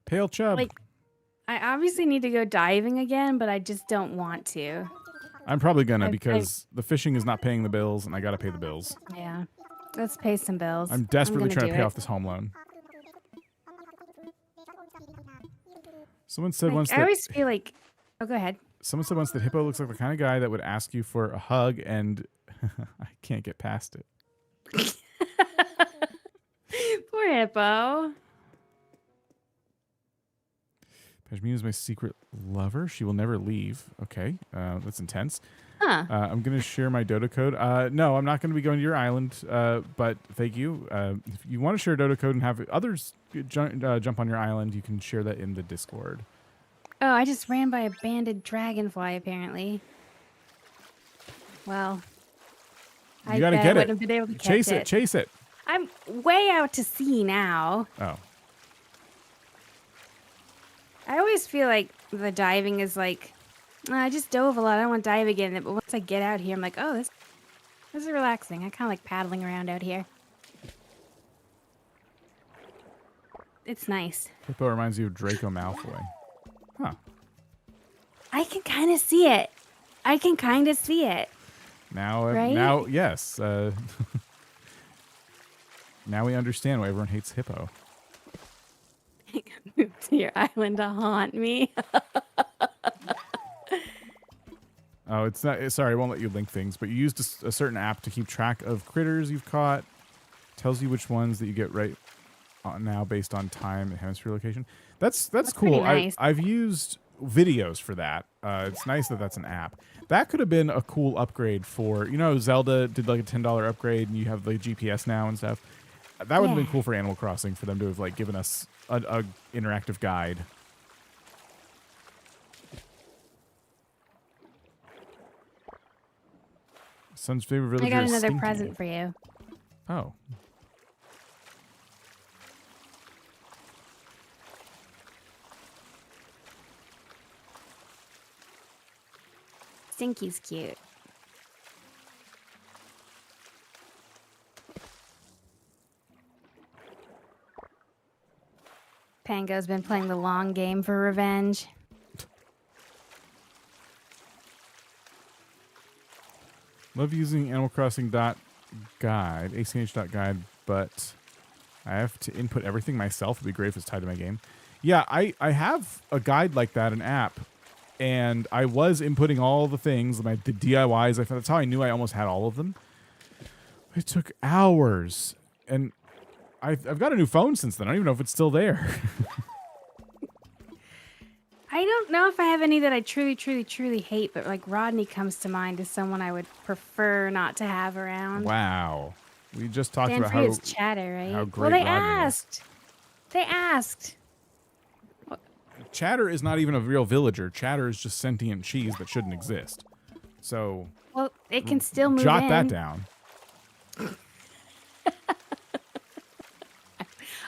[SPEAKER 1] Pale Chub.
[SPEAKER 4] Like, I obviously need to go diving again, but I just don't want to.
[SPEAKER 1] I'm probably gonna because the fishing is not paying the bills, and I gotta pay the bills.
[SPEAKER 4] Yeah. Let's pay some bills.
[SPEAKER 1] I'm desperately
[SPEAKER 4] gonna
[SPEAKER 1] trying to
[SPEAKER 4] do
[SPEAKER 1] pay
[SPEAKER 4] it.
[SPEAKER 1] off this home loan. Someone said
[SPEAKER 4] Like,
[SPEAKER 1] once
[SPEAKER 4] I
[SPEAKER 1] that
[SPEAKER 4] always feel like... Oh, go ahead.
[SPEAKER 1] someone said once that Hippo looks like the kind of guy that would ask you for a hug, and I can't get past it.
[SPEAKER 4] Poor Hippo.
[SPEAKER 1] Pashmina is my secret lover. She will never leave. Okay, that's intense.
[SPEAKER 4] Huh.
[SPEAKER 1] I'm going to share my Dodo code. No, I'm not going to be going to your island, but thank you. If you want to share a Dodo code and have others jump on your island, you can share that in the Discord.
[SPEAKER 4] Oh, I just ran by a banded dragonfly, apparently. Well,
[SPEAKER 1] You got to get
[SPEAKER 4] wouldn't
[SPEAKER 1] it.
[SPEAKER 4] have been able to
[SPEAKER 1] Chase
[SPEAKER 4] catch
[SPEAKER 1] it. Chase it.
[SPEAKER 4] I'm way out to sea now.
[SPEAKER 1] Oh.
[SPEAKER 4] I always feel like the diving is like, I just dove a lot. I don't want to dive again. But once I get out here, I'm like, oh, this is relaxing. I kind of like paddling around out here. It's nice.
[SPEAKER 1] Hippo reminds you of Draco Malfoy. Huh.
[SPEAKER 4] I can kind of see it.
[SPEAKER 1] Now,
[SPEAKER 4] Right?
[SPEAKER 1] now, yes. Now we understand why everyone hates Hippo.
[SPEAKER 4] Move to your island to haunt me.
[SPEAKER 1] Oh, it's not. Sorry, I won't let you link things, but you used a certain app to keep track of critters you've caught. Tells you which ones that you get right on now based on time and hemisphere location. That's cool.
[SPEAKER 4] pretty nice.
[SPEAKER 1] I've used videos for that. It's nice that that's an app. That could have been a cool upgrade for, Zelda did like a $10 upgrade and you have the GPS now and stuff. That would have been cool for Animal Crossing for them to have like given us a interactive guide. Son's favorite villager
[SPEAKER 4] I got
[SPEAKER 1] is
[SPEAKER 4] another
[SPEAKER 1] Stinky.
[SPEAKER 4] present for you.
[SPEAKER 1] Oh.
[SPEAKER 4] Stinky's cute. Pango's been playing the long game for revenge.
[SPEAKER 1] Love using Animal Crossing .guide, ACNH.guide, but I have to input everything myself. It'd be great if it's tied to my game. Yeah, I have a guide like that, an app, and I was inputting all the things, the DIYs. That's how I knew I almost had all of them. It took hours, and I've got a new phone since then. I don't even know if it's still there.
[SPEAKER 4] I don't know if I have any that I truly, truly, truly hate, but like Rodney comes to mind as someone I would prefer not to have around.
[SPEAKER 1] Wow. We just talked
[SPEAKER 4] Dan
[SPEAKER 1] about
[SPEAKER 4] free
[SPEAKER 1] how
[SPEAKER 4] is chatter, right?
[SPEAKER 1] how great
[SPEAKER 4] well, they
[SPEAKER 1] Rodney is.
[SPEAKER 4] asked. They asked.
[SPEAKER 1] Chatter is not even a real villager. Chatter is just sentient cheese that shouldn't exist. So
[SPEAKER 4] Well, it can still move
[SPEAKER 1] jot
[SPEAKER 4] in.
[SPEAKER 1] that down.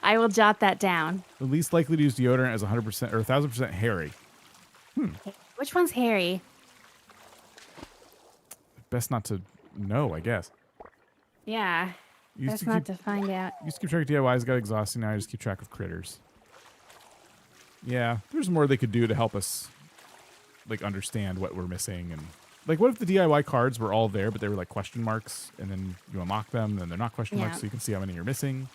[SPEAKER 4] I will jot that down.
[SPEAKER 1] The least likely to use deodorant is 100% or 1,000% hairy.
[SPEAKER 4] Which one's Harry?
[SPEAKER 1] Best not to know, I guess.
[SPEAKER 4] Yeah.
[SPEAKER 1] You
[SPEAKER 4] Best not to find out.
[SPEAKER 1] used to keep track of DIYs, got exhausting. Now I just keep track of critters. Yeah, there's more they could do to help us, like, understand what we're missing. And, like, what if the DIY cards were all there, but they were, like, question marks, and then you unlock them, and they're not question marks,
[SPEAKER 4] Yeah.
[SPEAKER 1] so you can see how many you're missing.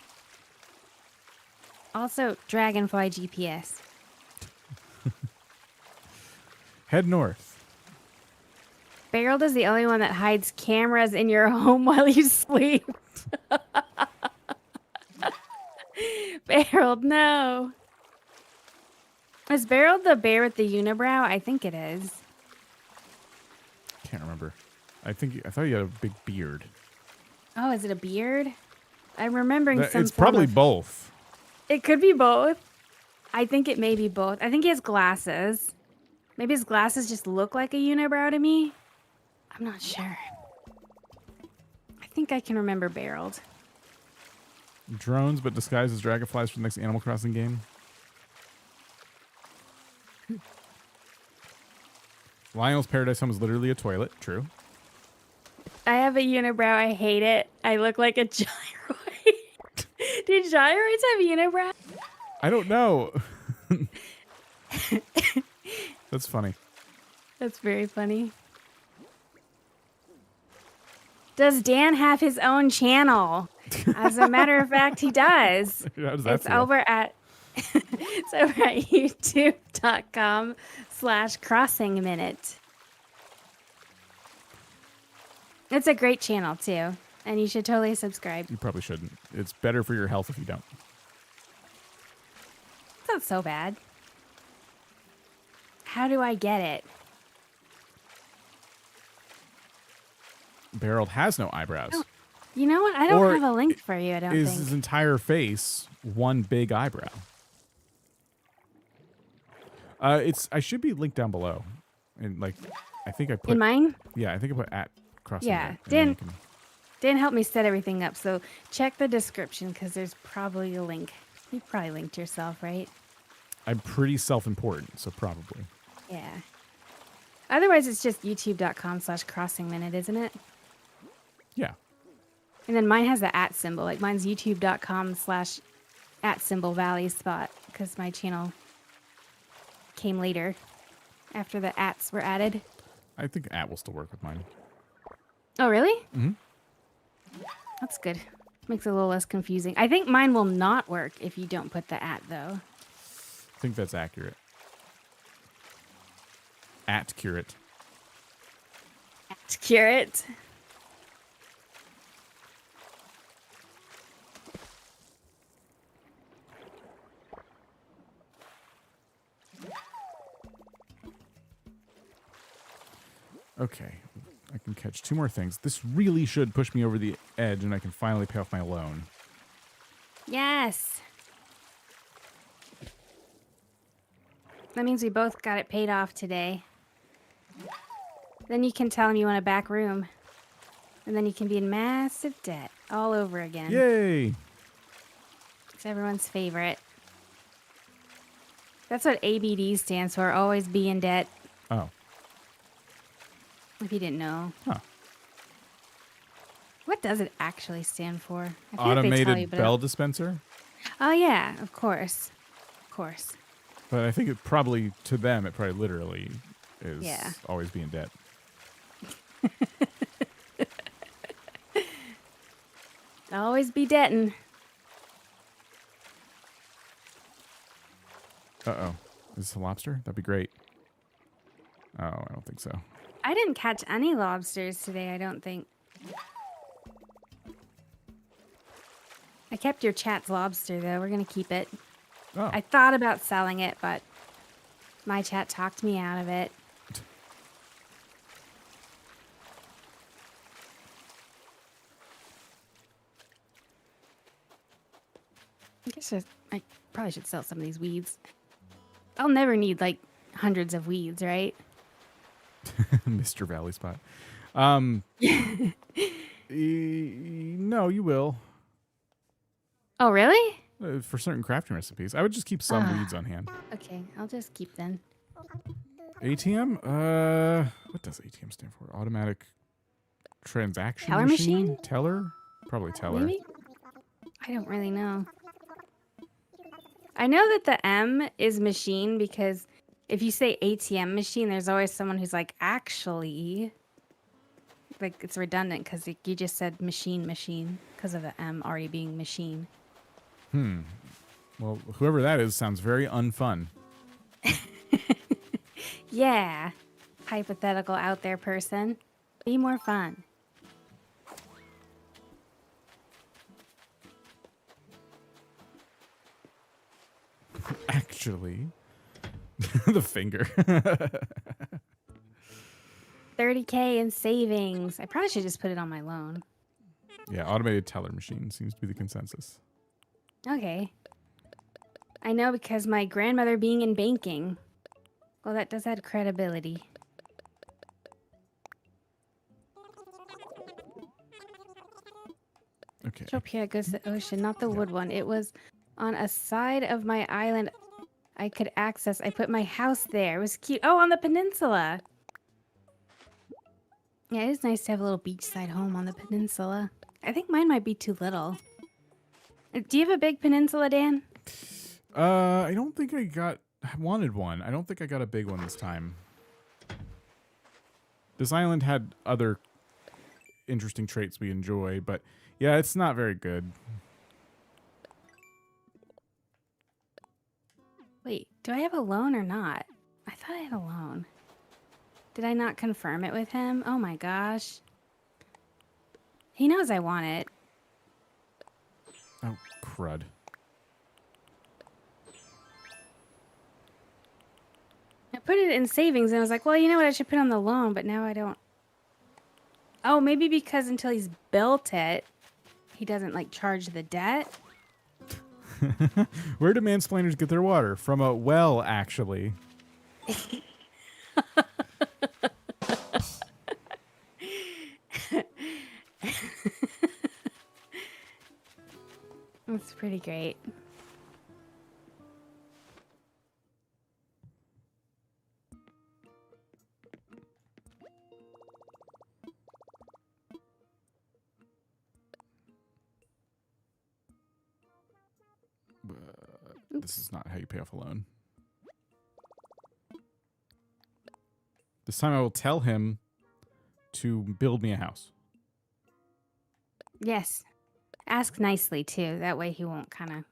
[SPEAKER 4] Also, Dragonfly GPS.
[SPEAKER 1] Head north.
[SPEAKER 4] Barreled is the only one that hides cameras in your home while you sleep. Barreled, no. Is Barreled the bear with the unibrow? I think it is.
[SPEAKER 1] Can't remember. I thought you had a big beard.
[SPEAKER 4] Oh, is it a beard? I'm remembering some
[SPEAKER 1] It's
[SPEAKER 4] form
[SPEAKER 1] probably
[SPEAKER 4] of-
[SPEAKER 1] both.
[SPEAKER 4] It could be both. I think it may be both. I think he has glasses. Maybe his glasses just look like a unibrow to me. I'm not sure. I think I can remember Barreled.
[SPEAKER 1] Drones, but disguised as dragonflies for the next Animal Crossing game. Lionel's Paradise Home is literally a toilet. True.
[SPEAKER 4] I have a unibrow. I hate it. I look like a gyroid. Do gyroids have unibrow?
[SPEAKER 1] I don't know. That's funny.
[SPEAKER 4] That's very funny. Does Dan have his own channel? As a matter of fact, he does.
[SPEAKER 1] How does that
[SPEAKER 4] It's
[SPEAKER 1] feel?
[SPEAKER 4] over at it's over at youtube.com/crossing minute. It's a great channel too, and you should totally subscribe.
[SPEAKER 1] You probably shouldn't. It's better for your health if you don't.
[SPEAKER 4] It's not so bad. How do I get it?
[SPEAKER 1] Barreled has no eyebrows.
[SPEAKER 4] Oh, you know what? I don't
[SPEAKER 1] Or
[SPEAKER 4] have a link for you, I don't
[SPEAKER 1] Is
[SPEAKER 4] think.
[SPEAKER 1] his entire face one big eyebrow? I should be linked down below, and like, I think I put.
[SPEAKER 4] In mine?
[SPEAKER 1] Yeah, I think I put at crossing.
[SPEAKER 4] Yeah,
[SPEAKER 1] minute, and then you
[SPEAKER 4] Dan-
[SPEAKER 1] can-
[SPEAKER 4] Dan helped me set everything up, so check the description because there's probably a link. You probably linked yourself, right?
[SPEAKER 1] I'm pretty self-important, so probably.
[SPEAKER 4] Yeah. Otherwise, it's just youtube.com/crossing minute, isn't it?
[SPEAKER 1] Yeah.
[SPEAKER 4] And then mine has the @ symbol. Like mine's youtube.com/@ valley spot because my channel came later after the ats were added.
[SPEAKER 1] I think at will still work with mine.
[SPEAKER 4] Oh, really?
[SPEAKER 1] Mm-hmm.
[SPEAKER 4] That's good. Makes it a little less confusing. I think mine will not work if you don't put the @ though.
[SPEAKER 1] I think that's accurate. Accurate.
[SPEAKER 4] Accurate.
[SPEAKER 1] Okay, I can catch 2 more things. This really should push me over the edge, and I can finally pay off my loan.
[SPEAKER 4] Yes. That means we both got it paid off today. Then you can tell him you want a back room. And then you can be in massive debt all over again.
[SPEAKER 1] Yay!
[SPEAKER 4] It's everyone's favorite. That's what ABD stands for, always be in debt,
[SPEAKER 1] Oh,
[SPEAKER 4] if you didn't know.
[SPEAKER 1] huh.
[SPEAKER 4] What does it actually stand for? I feel like they tell you,
[SPEAKER 1] Automated
[SPEAKER 4] but
[SPEAKER 1] bell dispenser?
[SPEAKER 4] Oh, yeah, of course. Of course.
[SPEAKER 1] But I think it probably, to them, it probably literally is
[SPEAKER 4] Yeah.
[SPEAKER 1] always be in debt.
[SPEAKER 4] Always be debting.
[SPEAKER 1] Uh-oh. Is this a lobster? That'd be great. Oh, I don't think so.
[SPEAKER 4] I didn't catch any lobsters today, I don't think. I kept your chat's lobster, though. We're going to keep it.
[SPEAKER 1] Oh,
[SPEAKER 4] I thought about selling it, but My chat talked me out of it. I guess I probably should sell some of these weeds. I'll never need like hundreds of weeds, right?
[SPEAKER 1] Mr. Valley Spot. No, you will.
[SPEAKER 4] Oh, really?
[SPEAKER 1] For certain crafting recipes. I would just keep some weeds on hand.
[SPEAKER 4] Okay, I'll just keep then.
[SPEAKER 1] ATM? What does ATM stand for? Automatic transaction
[SPEAKER 4] Teller machine?
[SPEAKER 1] Teller? Probably teller.
[SPEAKER 4] Maybe? I don't really know. I know that the M is machine because if you say ATM machine, there's always someone who's like, actually, like it's redundant because you just said machine because of the M already being machine.
[SPEAKER 1] Well, whoever that is sounds very unfun.
[SPEAKER 4] Yeah. Hypothetical out there person. Be more fun.
[SPEAKER 1] Actually. The finger.
[SPEAKER 4] 30K in savings. I probably should just put it on my loan.
[SPEAKER 1] Yeah, automated teller machine seems to be the consensus.
[SPEAKER 4] Okay. I know because my grandmother being in banking. Well, that does add credibility.
[SPEAKER 1] Okay.
[SPEAKER 4] Tropia goes to the ocean, not the wood one. It was on a side of my island I could access. I put my house there. It was cute. Oh, on the peninsula. Yeah, it is nice to have a little beachside home on the peninsula. I think mine might be too little. Do you have a big peninsula, Dan?
[SPEAKER 1] I don't think I wanted one. I don't think I got a big one this time. This island had other interesting traits we enjoy, but yeah, it's not very good.
[SPEAKER 4] Wait, do I have a loan or not? I thought I had a loan. Did I not confirm it with him? Oh my gosh. He knows I want it.
[SPEAKER 1] Oh, crud.
[SPEAKER 4] I put it in savings and I was like, well, you know what? I should put on the loan, but now I don't. Oh, maybe because until he's built it, he doesn't like charge the debt.
[SPEAKER 1] Where do mansplainers get their water? From a well, actually.
[SPEAKER 4] That's pretty great.
[SPEAKER 1] This is not how you pay off a loan. This time I will tell him to build me a house.
[SPEAKER 4] Yes. Ask nicely, too. That way he won't kind of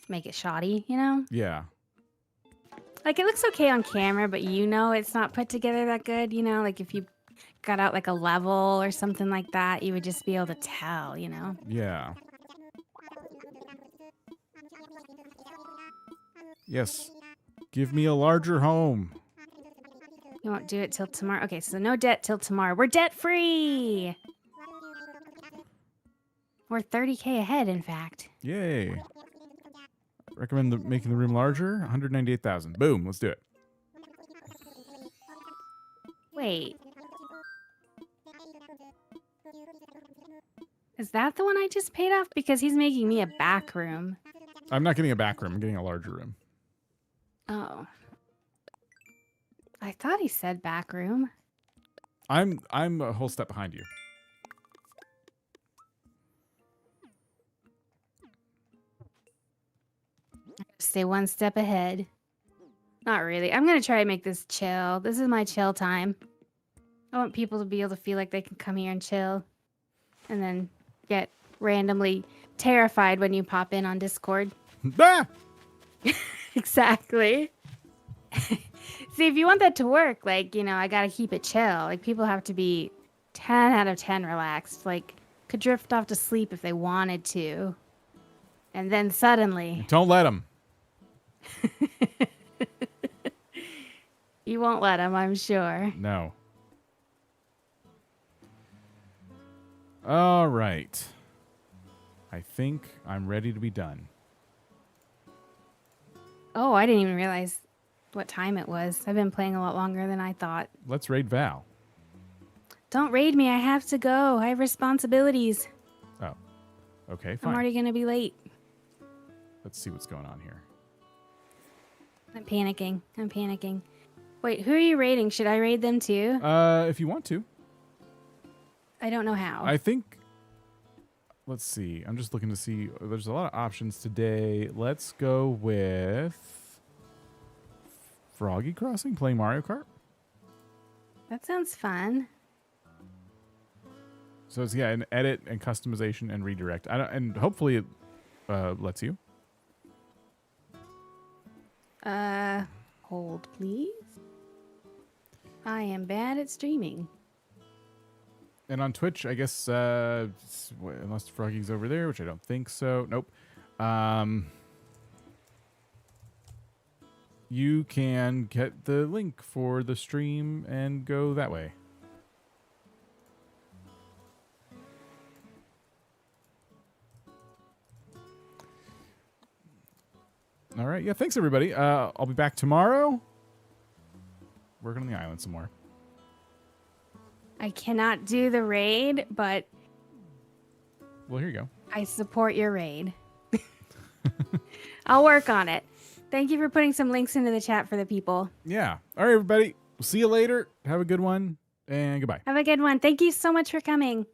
[SPEAKER 4] make it shoddy, you know?
[SPEAKER 1] Yeah.
[SPEAKER 4] Like, it looks okay on camera, but you know it's not put together that good, you know? Like, if you got out, like, a level or something like that, you would just be able to tell, you know?
[SPEAKER 1] Yeah. Yes. Give me a larger home.
[SPEAKER 4] You won't do it till tomorrow. Okay, so no debt till tomorrow. We're debt-free! We're 30K ahead, in fact.
[SPEAKER 1] Yay. Recommend making the room larger. 198,000. Boom. Let's do it.
[SPEAKER 4] Wait. Is that the one I just paid off? Because he's making me a back room.
[SPEAKER 1] I'm not getting a back room. I'm getting a larger room.
[SPEAKER 4] Oh. I thought he said back room.
[SPEAKER 1] I'm a whole step behind you.
[SPEAKER 4] Stay one step ahead. Not really. I'm going to try to make this chill. This is my chill time. I want people to be able to feel like they can come here and chill. And then get randomly terrified when you pop in on Discord.
[SPEAKER 1] Ah!
[SPEAKER 4] Exactly. See, if you want that to work, like, you know, I got to keep it chill. Like, people have to be 10 out of 10 relaxed. Like, could drift off to sleep if they wanted to. And then suddenly...
[SPEAKER 1] Don't let them.
[SPEAKER 4] You won't let him, I'm sure.
[SPEAKER 1] No. All right. I think I'm ready to be done.
[SPEAKER 4] Oh, I didn't even realize what time it was. I've been playing a lot longer than I thought.
[SPEAKER 1] Let's raid Val.
[SPEAKER 4] Don't raid me. I have to go. I have responsibilities.
[SPEAKER 1] Oh. Okay,
[SPEAKER 4] I'm
[SPEAKER 1] fine.
[SPEAKER 4] already going to be late.
[SPEAKER 1] Let's see what's going on here.
[SPEAKER 4] I'm panicking. Wait, who are you raiding? Should I raid them too?
[SPEAKER 1] If you want to.
[SPEAKER 4] I don't know how.
[SPEAKER 1] I think... Let's see. I'm just looking to see. There's a lot of options today. Let's go with Froggy Crossing, playing Mario Kart.
[SPEAKER 4] That sounds fun.
[SPEAKER 1] So it's, yeah, an edit and customization and redirect. And hopefully it lets you.
[SPEAKER 4] Hold please. I am bad at streaming.
[SPEAKER 1] And on Twitch, I guess, unless Froggy's over there, which I don't think so. Nope. You can get the link for the stream and go that way. All right. Yeah, thanks, everybody. I'll be back tomorrow. Working on the island some more.
[SPEAKER 4] I cannot do the raid, but
[SPEAKER 1] Well, here you go.
[SPEAKER 4] I support your raid. I'll work on it. Thank you for putting some links into the chat for the people.
[SPEAKER 1] Yeah. All right, everybody. We'll see you later. Have a good one, and goodbye.
[SPEAKER 4] Have a good one. Thank you so much for coming.